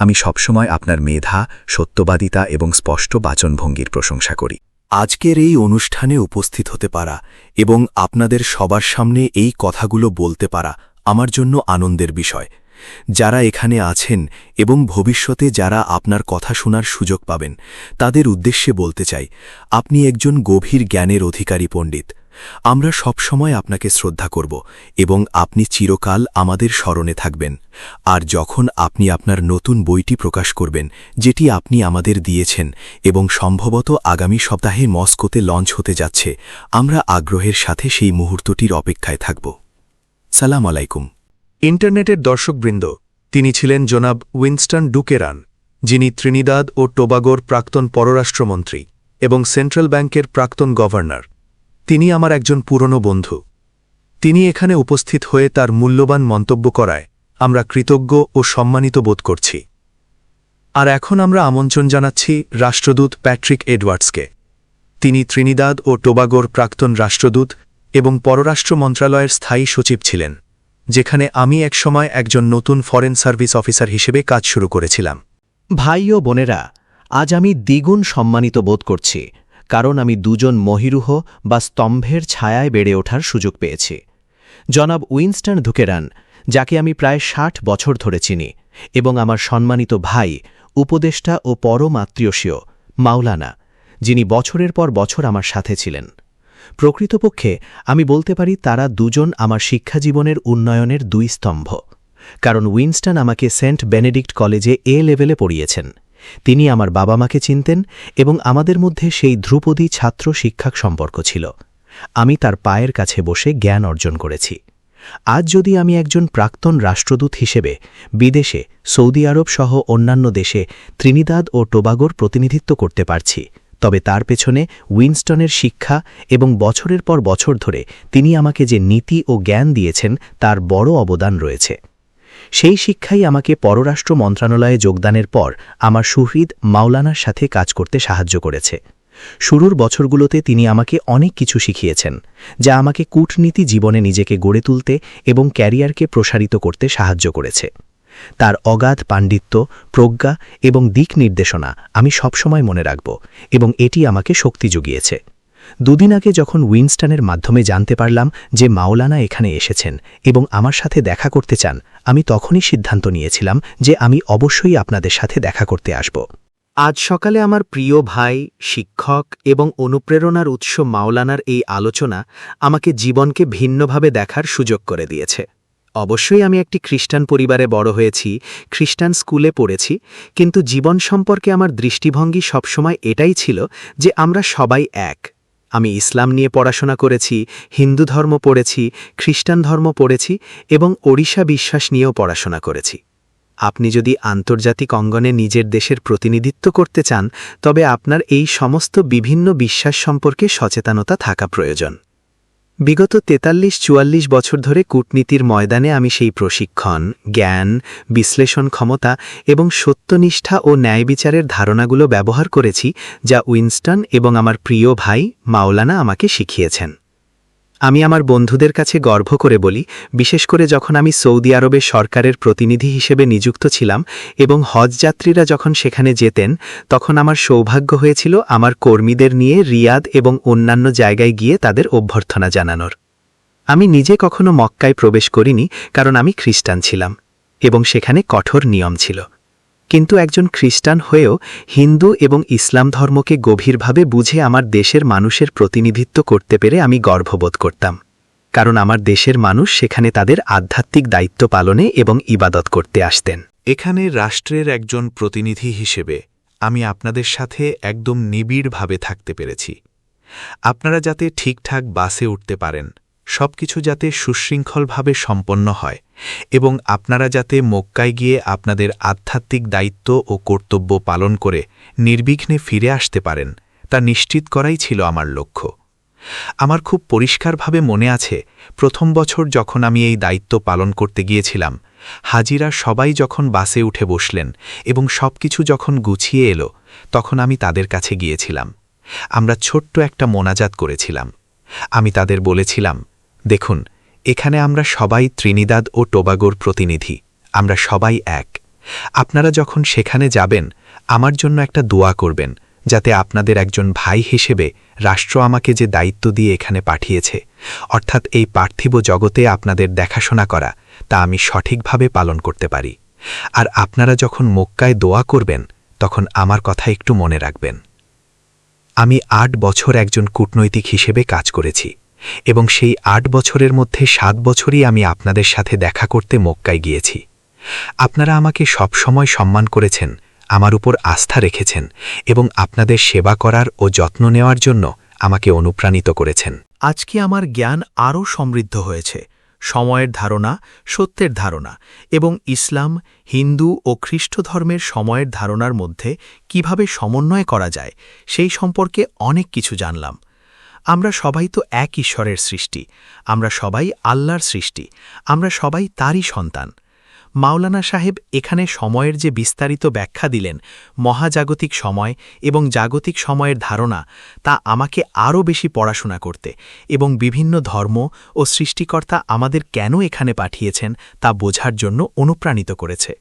Speaker 13: আমি সবসময় আপনার মেধা, সত্যবাদিতা এবং স্পষ্ট বাচনভঙ্গির প্রশংসা করি।
Speaker 12: আজকের এই অনুষ্ঠানে উপস্থিত হতে পারা এবং আপনাদের সবার সামনে এই কথাগুলো বলতে পারা আমার জন্য আনন্দের বিষয়। যারা এখানে আছেন এবং ভবিষ্যতে যারা আপনার কথা শোনার সুযোগ পাবেন, তাদের উদ্দেশ্যে বলতে চাই, আপনি একজন গভীর জ্ঞানের অধিকারী পণ্ডিত। আমরা সবসময় আপনাকে শ্রদ্ধা করব এবং আপনি চিরকাল আমাদের স্মরণে থাকবেন। আর যখন আপনি আপনার নতুন বইটি প্রকাশ করবেন, যেটি আপনি আমাদের দিয়েছেন এবং সম্ভবত আগামী সপ্তাহে মস্কোতে লঞ্চ হতে যাচ্ছে, আমরা আগ্রহের সাথে সেই মুহূর্তটির অপেক্ষায় থাকব। সালাম আলাইকুম।
Speaker 14: ইন্টারনেটের দর্শকবৃন্দ, তিনি ছিলেন জনাব উইনস্টন ডুকেরান, যিনি ত্রিনিদাদ ও টোবাগোর প্রাক্তন পররাষ্ট্রমন্ত্রী এবং সেন্ট্রাল ব্যাংকের প্রাক্তন গভর্নর। তিনি আমার একজন পুরনো বন্ধু। তিনি এখানে উপস্থিত হয়ে তার মূল্যবান মন্তব্য করায় আমরা কৃতজ্ঞ ও সম্মানিত বোধ করছি। আর এখন আমরা আমন্ত্রণ জানাচ্ছি রাষ্ট্রদূত প্যাট্রিক এডওয়ার্ডসকে। তিনি ত্রিনিদাদ ও টোবাগোর প্রাক্তন রাষ্ট্রদূত এবং পররাষ্ট্র মন্ত্রণালয়ের স্থায়ী সচিব ছিলেন, যেখানে আমি একসময় একজন নতুন ফরেন সার্ভিস অফিসার হিসেবে কাজ শুরু করেছিলাম।
Speaker 1: ভাই ও বোনেরা, আজ আমি দ্বিগুণ সম্মানিত বোধ করছি, কারণ আমি দুজন মহিরুহ বা স্তম্ভের ছায়ায় বেড়ে ওঠার সুযোগ পেয়েছি। জনাব উইনস্টন ডুকেরান, যাকে আমি প্রায় ৬০ বছর ধরে চিনি, এবং আমার সম্মানিত ভাই, উপদেষ্টা ও পরম আত্মীয়স্য মাওলানা, যিনি বছরের পর বছর আমার সাথে ছিলেন। প্রকৃতপক্ষে আমি বলতে পারি তারা দুজন আমার শিক্ষাজীবনের উন্নয়নের দুই স্তম্ভ, কারণ উইনস্টন আমাকে সেন্ট বেনেডিক্ট কলেজে এ লেভেলে পড়িয়েছেন। তিনি আমার বাবা মাকে চিনতেন এবং আমাদের মধ্যে সেই ধ্রুপদী ছাত্র শিক্ষক সম্পর্ক ছিল। আমি তার পায়ের কাছে বসে জ্ঞান অর্জন করেছি। আজ যদি আমি একজন প্রাক্তন রাষ্ট্রদূত হিসেবে বিদেশে, সৌদি আরব সহ অন্যান্য দেশে ত্রিনিদাদ ও টোবাগোর প্রতিনিধিত্ব করতে পারছি, তবে তার পেছনে উইনস্টনের শিক্ষা এবং বছরের পর বছর ধরে তিনি আমাকে যে নীতি ও জ্ঞান দিয়েছেন তার বড় অবদান রয়েছে। সেই শিক্ষাই আমাকে পররাষ্ট্র মন্ত্রণালয়ে যোগদানের পর আমার সুহৃদ মাওলানার সাথে কাজ করতে সাহায্য করেছে। শুরুর বছরগুলোতে তিনি আমাকে অনেক কিছু শিখিয়েছেন, যা আমাকে কূটনীতি জীবনে নিজেকে গড়ে তুলতে এবং ক্যারিয়ারকে প্রসারিত করতে সাহায্য করেছে। তার অগাধ পাণ্ডিত্য, প্রজ্ঞা এবং দিক নির্দেশনা আমি সবসময় মনে রাখব এবং এটি আমাকে শক্তি জুগিয়েছে। দুদিন আগে যখন উইনস্টনের মাধ্যমে জানতে পারলাম যে মাওলানা এখানে এসেছেন এবং আমার সাথে দেখা করতে চান, আমি তখনই সিদ্ধান্ত নিয়েছিলাম যে আমি অবশ্যই আপনাদের সাথে দেখা করতে আসব। আজ সকালে আমার প্রিয় ভাই, শিক্ষক এবং অনুপ্রেরণার উৎস মাওলানার এই আলোচনা আমাকে জীবনকে ভিন্নভাবে দেখার সুযোগ করে দিয়েছে। অবশ্যই আমি একটি খ্রিস্টান পরিবারে বড় হয়েছি, খ্রিস্টান স্কুলে পড়েছি, কিন্তু জীবন সম্পর্কে আমার দৃষ্টিভঙ্গি সবসময় এটাই ছিল যে আমরা সবাই এক। আমি ইসলাম নিয়ে পড়াশোনা করেছি, হিন্দু ধর্ম পড়েছি, খ্রিস্টান ধর্ম পড়েছি এবং ওড়িশা বিশ্বাস নিয়েও পড়াশোনা করেছি। আপনি যদি আন্তর্জাতিক অঙ্গনে নিজের দেশের প্রতিনিধিত্ব করতে চান তবে আপনার এই সমস্ত বিভিন্ন বিশ্বাস সম্পর্কে সচেতনতা থাকা প্রয়োজন। বিগত ৪৩-৪৪ বছর ধরে কূটনীতির ময়দানে আমি সেই প্রশিক্ষণ, জ্ঞান, বিশ্লেষণ ক্ষমতা এবং সত্যনিষ্ঠা ও ন্যায়বিচারের ধারণাগুলো ব্যবহার করেছি যা উইনস্টন এবং আমার প্রিয় ভাই মাওলানা আমাকে শিখিয়েছেন। আমি আমার বন্ধুদের কাছে গর্ব করে বলি, বিশেষ করে যখন আমি সৌদি আরবে সরকারের প্রতিনিধি হিসেবে নিযুক্ত ছিলাম এবং হজযাত্রীরা যখন সেখানে যেতেন, তখন আমার সৌভাগ্য হয়েছিল আমার কর্মীদের নিয়ে রিয়াদ এবং অন্যান্য জায়গায় গিয়ে তাদের অভ্যর্থনা জানানোর। আমি নিজে কখনো মক্কায় প্রবেশ করিনি, কারণ আমি খ্রিস্টান ছিলাম এবং সেখানে কঠোর নিয়ম ছিল। কিন্তু একজন খ্রিস্টান হয়েও হিন্দু এবং ইসলাম ধর্মকে গভীরভাবে বুঝে আমার দেশের মানুষের প্রতিনিধিত্ব করতে পেরে আমি গর্ববোধ করতাম, কারণ আমার দেশের মানুষ সেখানে তাদের আধ্যাত্মিক দায়িত্ব পালনে এবং ইবাদত করতে আসতেন।
Speaker 14: এখানে রাষ্ট্রের একজন প্রতিনিধি হিসেবে আমি আপনাদের সাথে একদম নিবিড়ভাবে থাকতে পেরেছি। আপনারা যাতে ঠিকঠাক বাসে উঠতে পারেন, সবকিছু যাতে সুশৃঙ্খলভাবে সম্পন্ন হয় এবং আপনারা যাতে মক্কায় গিয়ে আপনাদের আধ্যাত্মিক দায়িত্ব ও কর্তব্য পালন করে নির্বিঘ্নে ফিরে আসতে পারেন, তা নিশ্চিত করাই ছিল আমার লক্ষ্য। আমার খুব পরিষ্কারভাবে মনে আছে, প্রথম বছর যখন আমি এই দায়িত্ব পালন করতে গিয়েছিলাম, হাজিরা সবাই যখন বাসে উঠে বসলেন এবং সবকিছু যখন গুছিয়ে এলো, তখন আমি তাদের কাছে গিয়েছিলাম। আমরা ছোট্ট একটা মোনাজাত করেছিলাম। আমি তাদের বলেছিলাম, দেখুন, এখানে আমরা সবাই ত্রিনিদাদ ও টোবাগোর প্রতিনিধি, আমরা সবাই এক। আপনারা যখন সেখানে যাবেন, আমার জন্য একটা দোয়া করবেন, যাতে আপনাদের একজন ভাই হিসেবে রাষ্ট্র আমাকে যে দায়িত্ব দিয়ে এখানে পাঠিয়েছে, অর্থাৎ এই পার্থিব জগতে আপনাদের দেখাশোনা করা, তা আমি সঠিকভাবে পালন করতে পারি। আর আপনারা যখন মক্কায় দোয়া করবেন, তখন আমার কথা একটু মনে রাখবেন। আমি ৮ বছর একজন কূটনৈতিক হিসেবে কাজ করেছি এবং সেই ৮ বছরের মধ্যে ৭ বছরই আমি আপনাদের সাথে দেখা করতে মক্কায় গিয়েছি। আপনারা আমাকে সবসময় সম্মান করেছেন, আমার উপর আস্থা রেখেছেন এবং আপনাদের সেবা করার ও যত্ন নেওয়ার জন্য আমাকে অনুপ্রাণিত করেছেন।
Speaker 12: আজকে আমার জ্ঞান আরও সমৃদ্ধ হয়েছে। সময়ের ধারণা, সত্যের ধারণা এবং ইসলাম, হিন্দু ও খ্রিস্ট ধর্মের সময়ের ধারণার মধ্যে কিভাবে সমন্বয় করা যায় সেই সম্পর্কে অনেক কিছু জানলাম। আমরা সবাই তো এক ঈশ্বরের সৃষ্টি, আমরা সবাই আল্লাহর সৃষ্টি, আমরা সবাই তারই সন্তান। মাওলানা সাহেব এখানে সময়ের যে বিস্তারিত ব্যাখ্যা দিলেন, মহাজাগতিক সময় এবং জাগতিক সময়ের ধারণা, তা আমাকে আরও বেশি পড়াশোনা করতে এবং বিভিন্ন ধর্ম ও সৃষ্টিকর্তা আমাদের কেন এখানে পাঠিয়েছেন তা বোঝার জন্য অনুপ্রাণিত করেছে,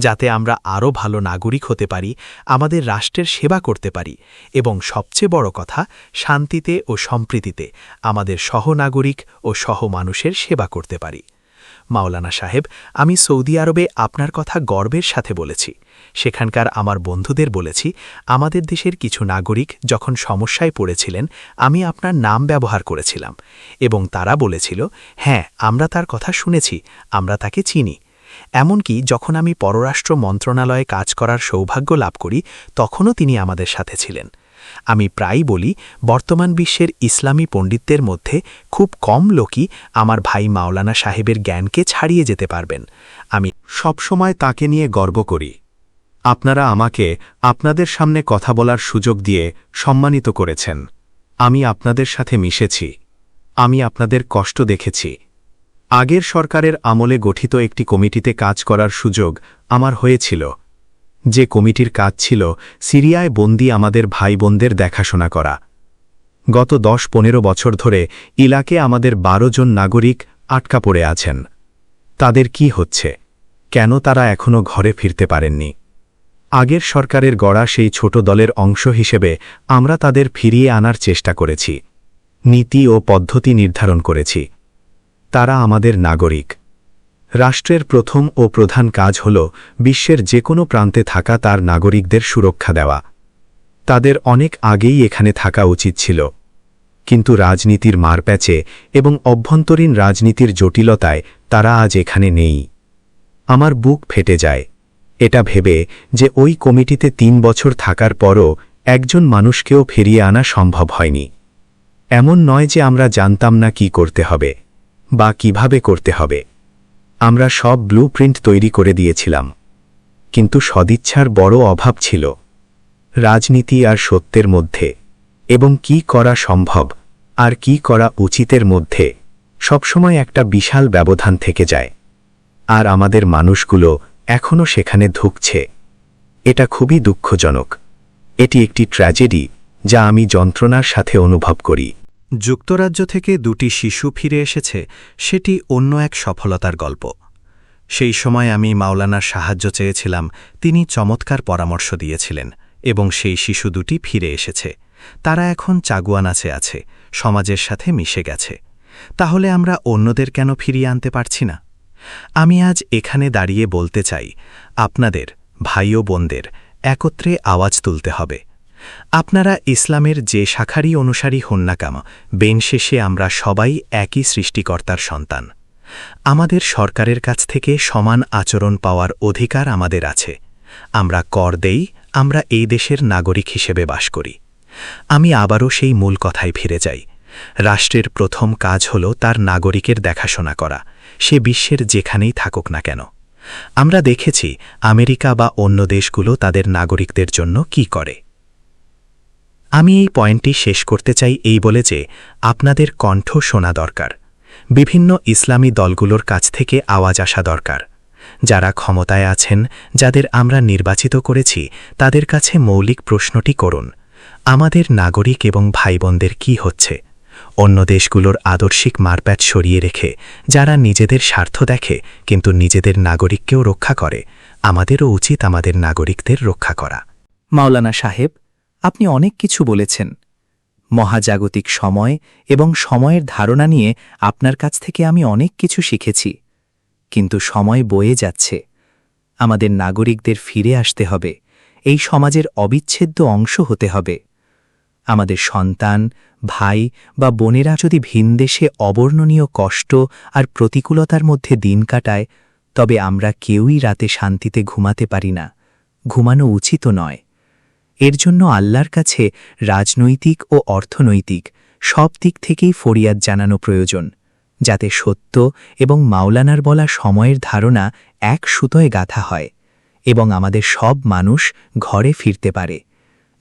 Speaker 12: যাতে আমরা আরও ভালো নাগরিক হতে পারি, আমাদের রাষ্ট্রের সেবা করতে পারি এবং সবচেয়ে বড় কথা, শান্তিতে ও সম্প্রীতিতে আমাদের সহনাগরিক ও সহমানুষের সেবা করতে পারি। মাওলানা সাহেব, আমি সৌদি আরবে আপনার কথা গর্বের সাথে বলেছি। সেখানকার আমার বন্ধুদের বলেছি, আমাদের দেশের কিছু নাগরিক যখন সমস্যায় পড়েছিলেন, আমি আপনার নাম ব্যবহার করেছিলাম এবং তারা বলেছিল, হ্যাঁ, আমরা তার কথা শুনেছি, আমরা তাকে চিনি। এমনকি যখন আমি পররাষ্ট্র মন্ত্রণালয়ে কাজ করার সৌভাগ্য লাভ করি, তখনও তিনি আমাদের সাথে ছিলেন। আমি প্রায়ই বলি, বর্তমান বিশ্বের ইসলামী পণ্ডিতদের মধ্যে খুব কম লোকই আমার ভাই মাওলানা সাহেবের জ্ঞানকে ছাড়িয়ে যেতে পারবেন। আমি
Speaker 14: সবসময় তাকে নিয়ে গর্ব করি। আপনারা আমাকে আপনাদের সামনে কথা বলার সুযোগ দিয়ে সম্মানিত করেছেন। আমি আপনাদের সাথে মিশেছি, আমি আপনাদের কষ্ট দেখেছি। আগের সরকারের আমলে গঠিত একটি কমিটিতে কাজ করার সুযোগ আমার হয়েছিল, যে কমিটির কাজ ছিল সিরিয়ায় বন্দী আমাদের ভাই বোনদের দেখাশোনা করা। গত ১০-১৫ বছর ধরে ইলাকে আমাদের ১২ জন নাগরিক আটকা পড়ে আছেন। তাদের কি হচ্ছে, কেন তারা এখনও ঘরে ফিরতে পারেননি? আগের সরকারের গড়া সেই ছোট দলের অংশ হিসেবে আমরা তাদের ফিরিয়ে আনার চেষ্টা করেছি, নীতি ও পদ্ধতি নির্ধারণ করেছি। তারা আমাদের নাগরিক। রাষ্ট্রের প্রথম ও প্রধান কাজ হল বিশ্বের যে কোনো প্রান্তে থাকা তার নাগরিকদের সুরক্ষা দেওয়া। তাদের অনেক আগেই এখানে থাকা উচিত ছিল, কিন্তু রাজনীতির মারপ্যাচে এবং অভ্যন্তরীণ রাজনীতির জটিলতায় তারা আজ এখানে নেই। আমার বুক ফেটে যায় এটা ভেবে যে ওই কমিটিতে ৩ বছর থাকার পরও একজন মানুষকেও ফিরিয়ে আনা সম্ভব হয়নি। এমন নয় যে আমরা জানতাম না কি করতে হবে বা কিভাবে করতে হবে। আমরা সব ব্লুপ্রিন্ট তৈরি করে দিয়েছিলাম,
Speaker 12: কিন্তু সদিচ্ছার বড় অভাব ছিল রাজনীতি আর সত্যের মধ্যে এবং কি করা সম্ভব আর কি করা উচিতের মধ্যে সবসময় একটা বিশাল ব্যবধান থেকে যায় আর আমাদের মানুষগুলো এখনও সেখানে ধুঁকছে। এটা খুবই দুঃখজনক। এটি একটি ট্র্যাজেডি যা আমি যন্ত্রণার সাথে অনুভব করি।
Speaker 8: যুক্তরাজ্য থেকে 2টি শিশু ফিরে এসেছে, সেটি অন্য এক সফলতার গল্প। সেই সময় আমি মাওলানার সাহায্য চেয়েছিলাম, তিনি চমৎকার পরামর্শ দিয়েছিলেন এবং সেই শিশু 2টি ফিরে এসেছে। তারা এখন চাগুয়ানাচে আছে, সমাজের সাথে মিশে গেছে। তাহলে আমরা অন্যদের কেন ফিরিয়ে আনতে পারছি না? আমি আজ এখানে দাঁড়িয়ে বলতে চাই, আপনাদের ভাই ও বোনদের একত্রে আওয়াজ তুলতে হবে। আপনারা ইসলামের যে শাখারই অনুসারী হন না কেন, বেন শেষে আমরা সবাই একই সৃষ্টিকর্তার সন্তান। আমাদের সরকারের কাছ থেকে সমান আচরণ পাওয়ার অধিকার আমাদের আছে। আমরা কর দেই, আমরা এই দেশের নাগরিক হিসেবে বাস করি। আমি আবারও সেই মূল কথায় ফিরে যাই। রাষ্ট্রের প্রথম কাজ হল তার নাগরিকের দেখাশোনা করা, সে বিশ্বের যেখানেই থাকুক না কেন। আমরা দেখেছি আমেরিকা বা অন্য দেশগুলো তাদের নাগরিকদের জন্য কি করে। আমি এই পয়েন্টটি শেষ করতে চাই এই বলে যে আপনাদের কণ্ঠ শোনা দরকার। বিভিন্ন ইসলামী দলগুলোর কাছ থেকে আওয়াজ আসা দরকার। যারা ক্ষমতায় আছেন, যাদের আমরা নির্বাচিত করেছি, তাদের কাছে মৌলিক প্রশ্নটি করুন, আমাদের নাগরিক এবং ভাইবোনদের কি হচ্ছে? অন্য দেশগুলোর আদর্শিক মারপ্যাচ সরিয়ে রেখে যারা নিজেদের স্বার্থ দেখে কিন্তু নিজেদের নাগরিককেও রক্ষা করে, আমাদেরও উচিত আমাদের নাগরিকদের রক্ষা করা।
Speaker 11: মাওলানা সাহেব, আপনি অনেক কিছু বলেছেন। মহাজাগতিক সময় এবং সময়ের ধারণা নিয়ে আপনার কাছ থেকে আমি অনেক কিছু শিখেছি। কিন্তু সময় বয়ে যাচ্ছে। আমাদের নাগরিকদের ফিরে আসতে হবে, এই সমাজের অবিচ্ছেদ্য অংশ হতে হবে। আমাদের সন্তান, ভাই বা বোনেরা যদি ভিনদেশে অবর্ণনীয় কষ্ট আর প্রতিকূলতার মধ্যে দিন কাটায়, তবে আমরা কেউই রাতে শান্তিতে ঘুমাতে পারি না, ঘুমানো উচিত নয়। এর জন্য আল্লাহর কাছে রাজনৈতিক ও অর্থনৈতিক সব দিক থেকেই ফরিয়াদ জানানো প্রয়োজন, যাতে সত্য এবং মাওলানার বলা সময়ের ধারণা এক সুতোয় গাঁথা হয় এবং আমাদের সব মানুষ ঘরে ফিরতে পারে,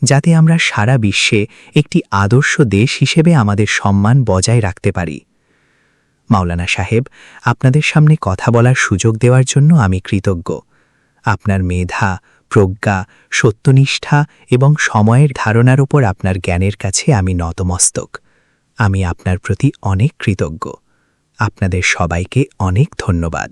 Speaker 11: যাতে আমরা সারা বিশ্বে একটি আদর্শ দেশ হিসেবে আমাদের সম্মান বজায় রাখতে পারি। মাওলানা সাহেব, আপনাদের সামনে কথা বলার সুযোগ দেওয়ার জন্য আমি কৃতজ্ঞ। আপনার মেধা, প্রজ্ঞা, সত্যনিষ্ঠা এবং সময়ের ধারণার উপর আপনার জ্ঞানের কাছে আমি নতমস্তক। আমি আপনার প্রতি অনেক কৃতজ্ঞ। আপনাদের সবাইকে অনেক ধন্যবাদ।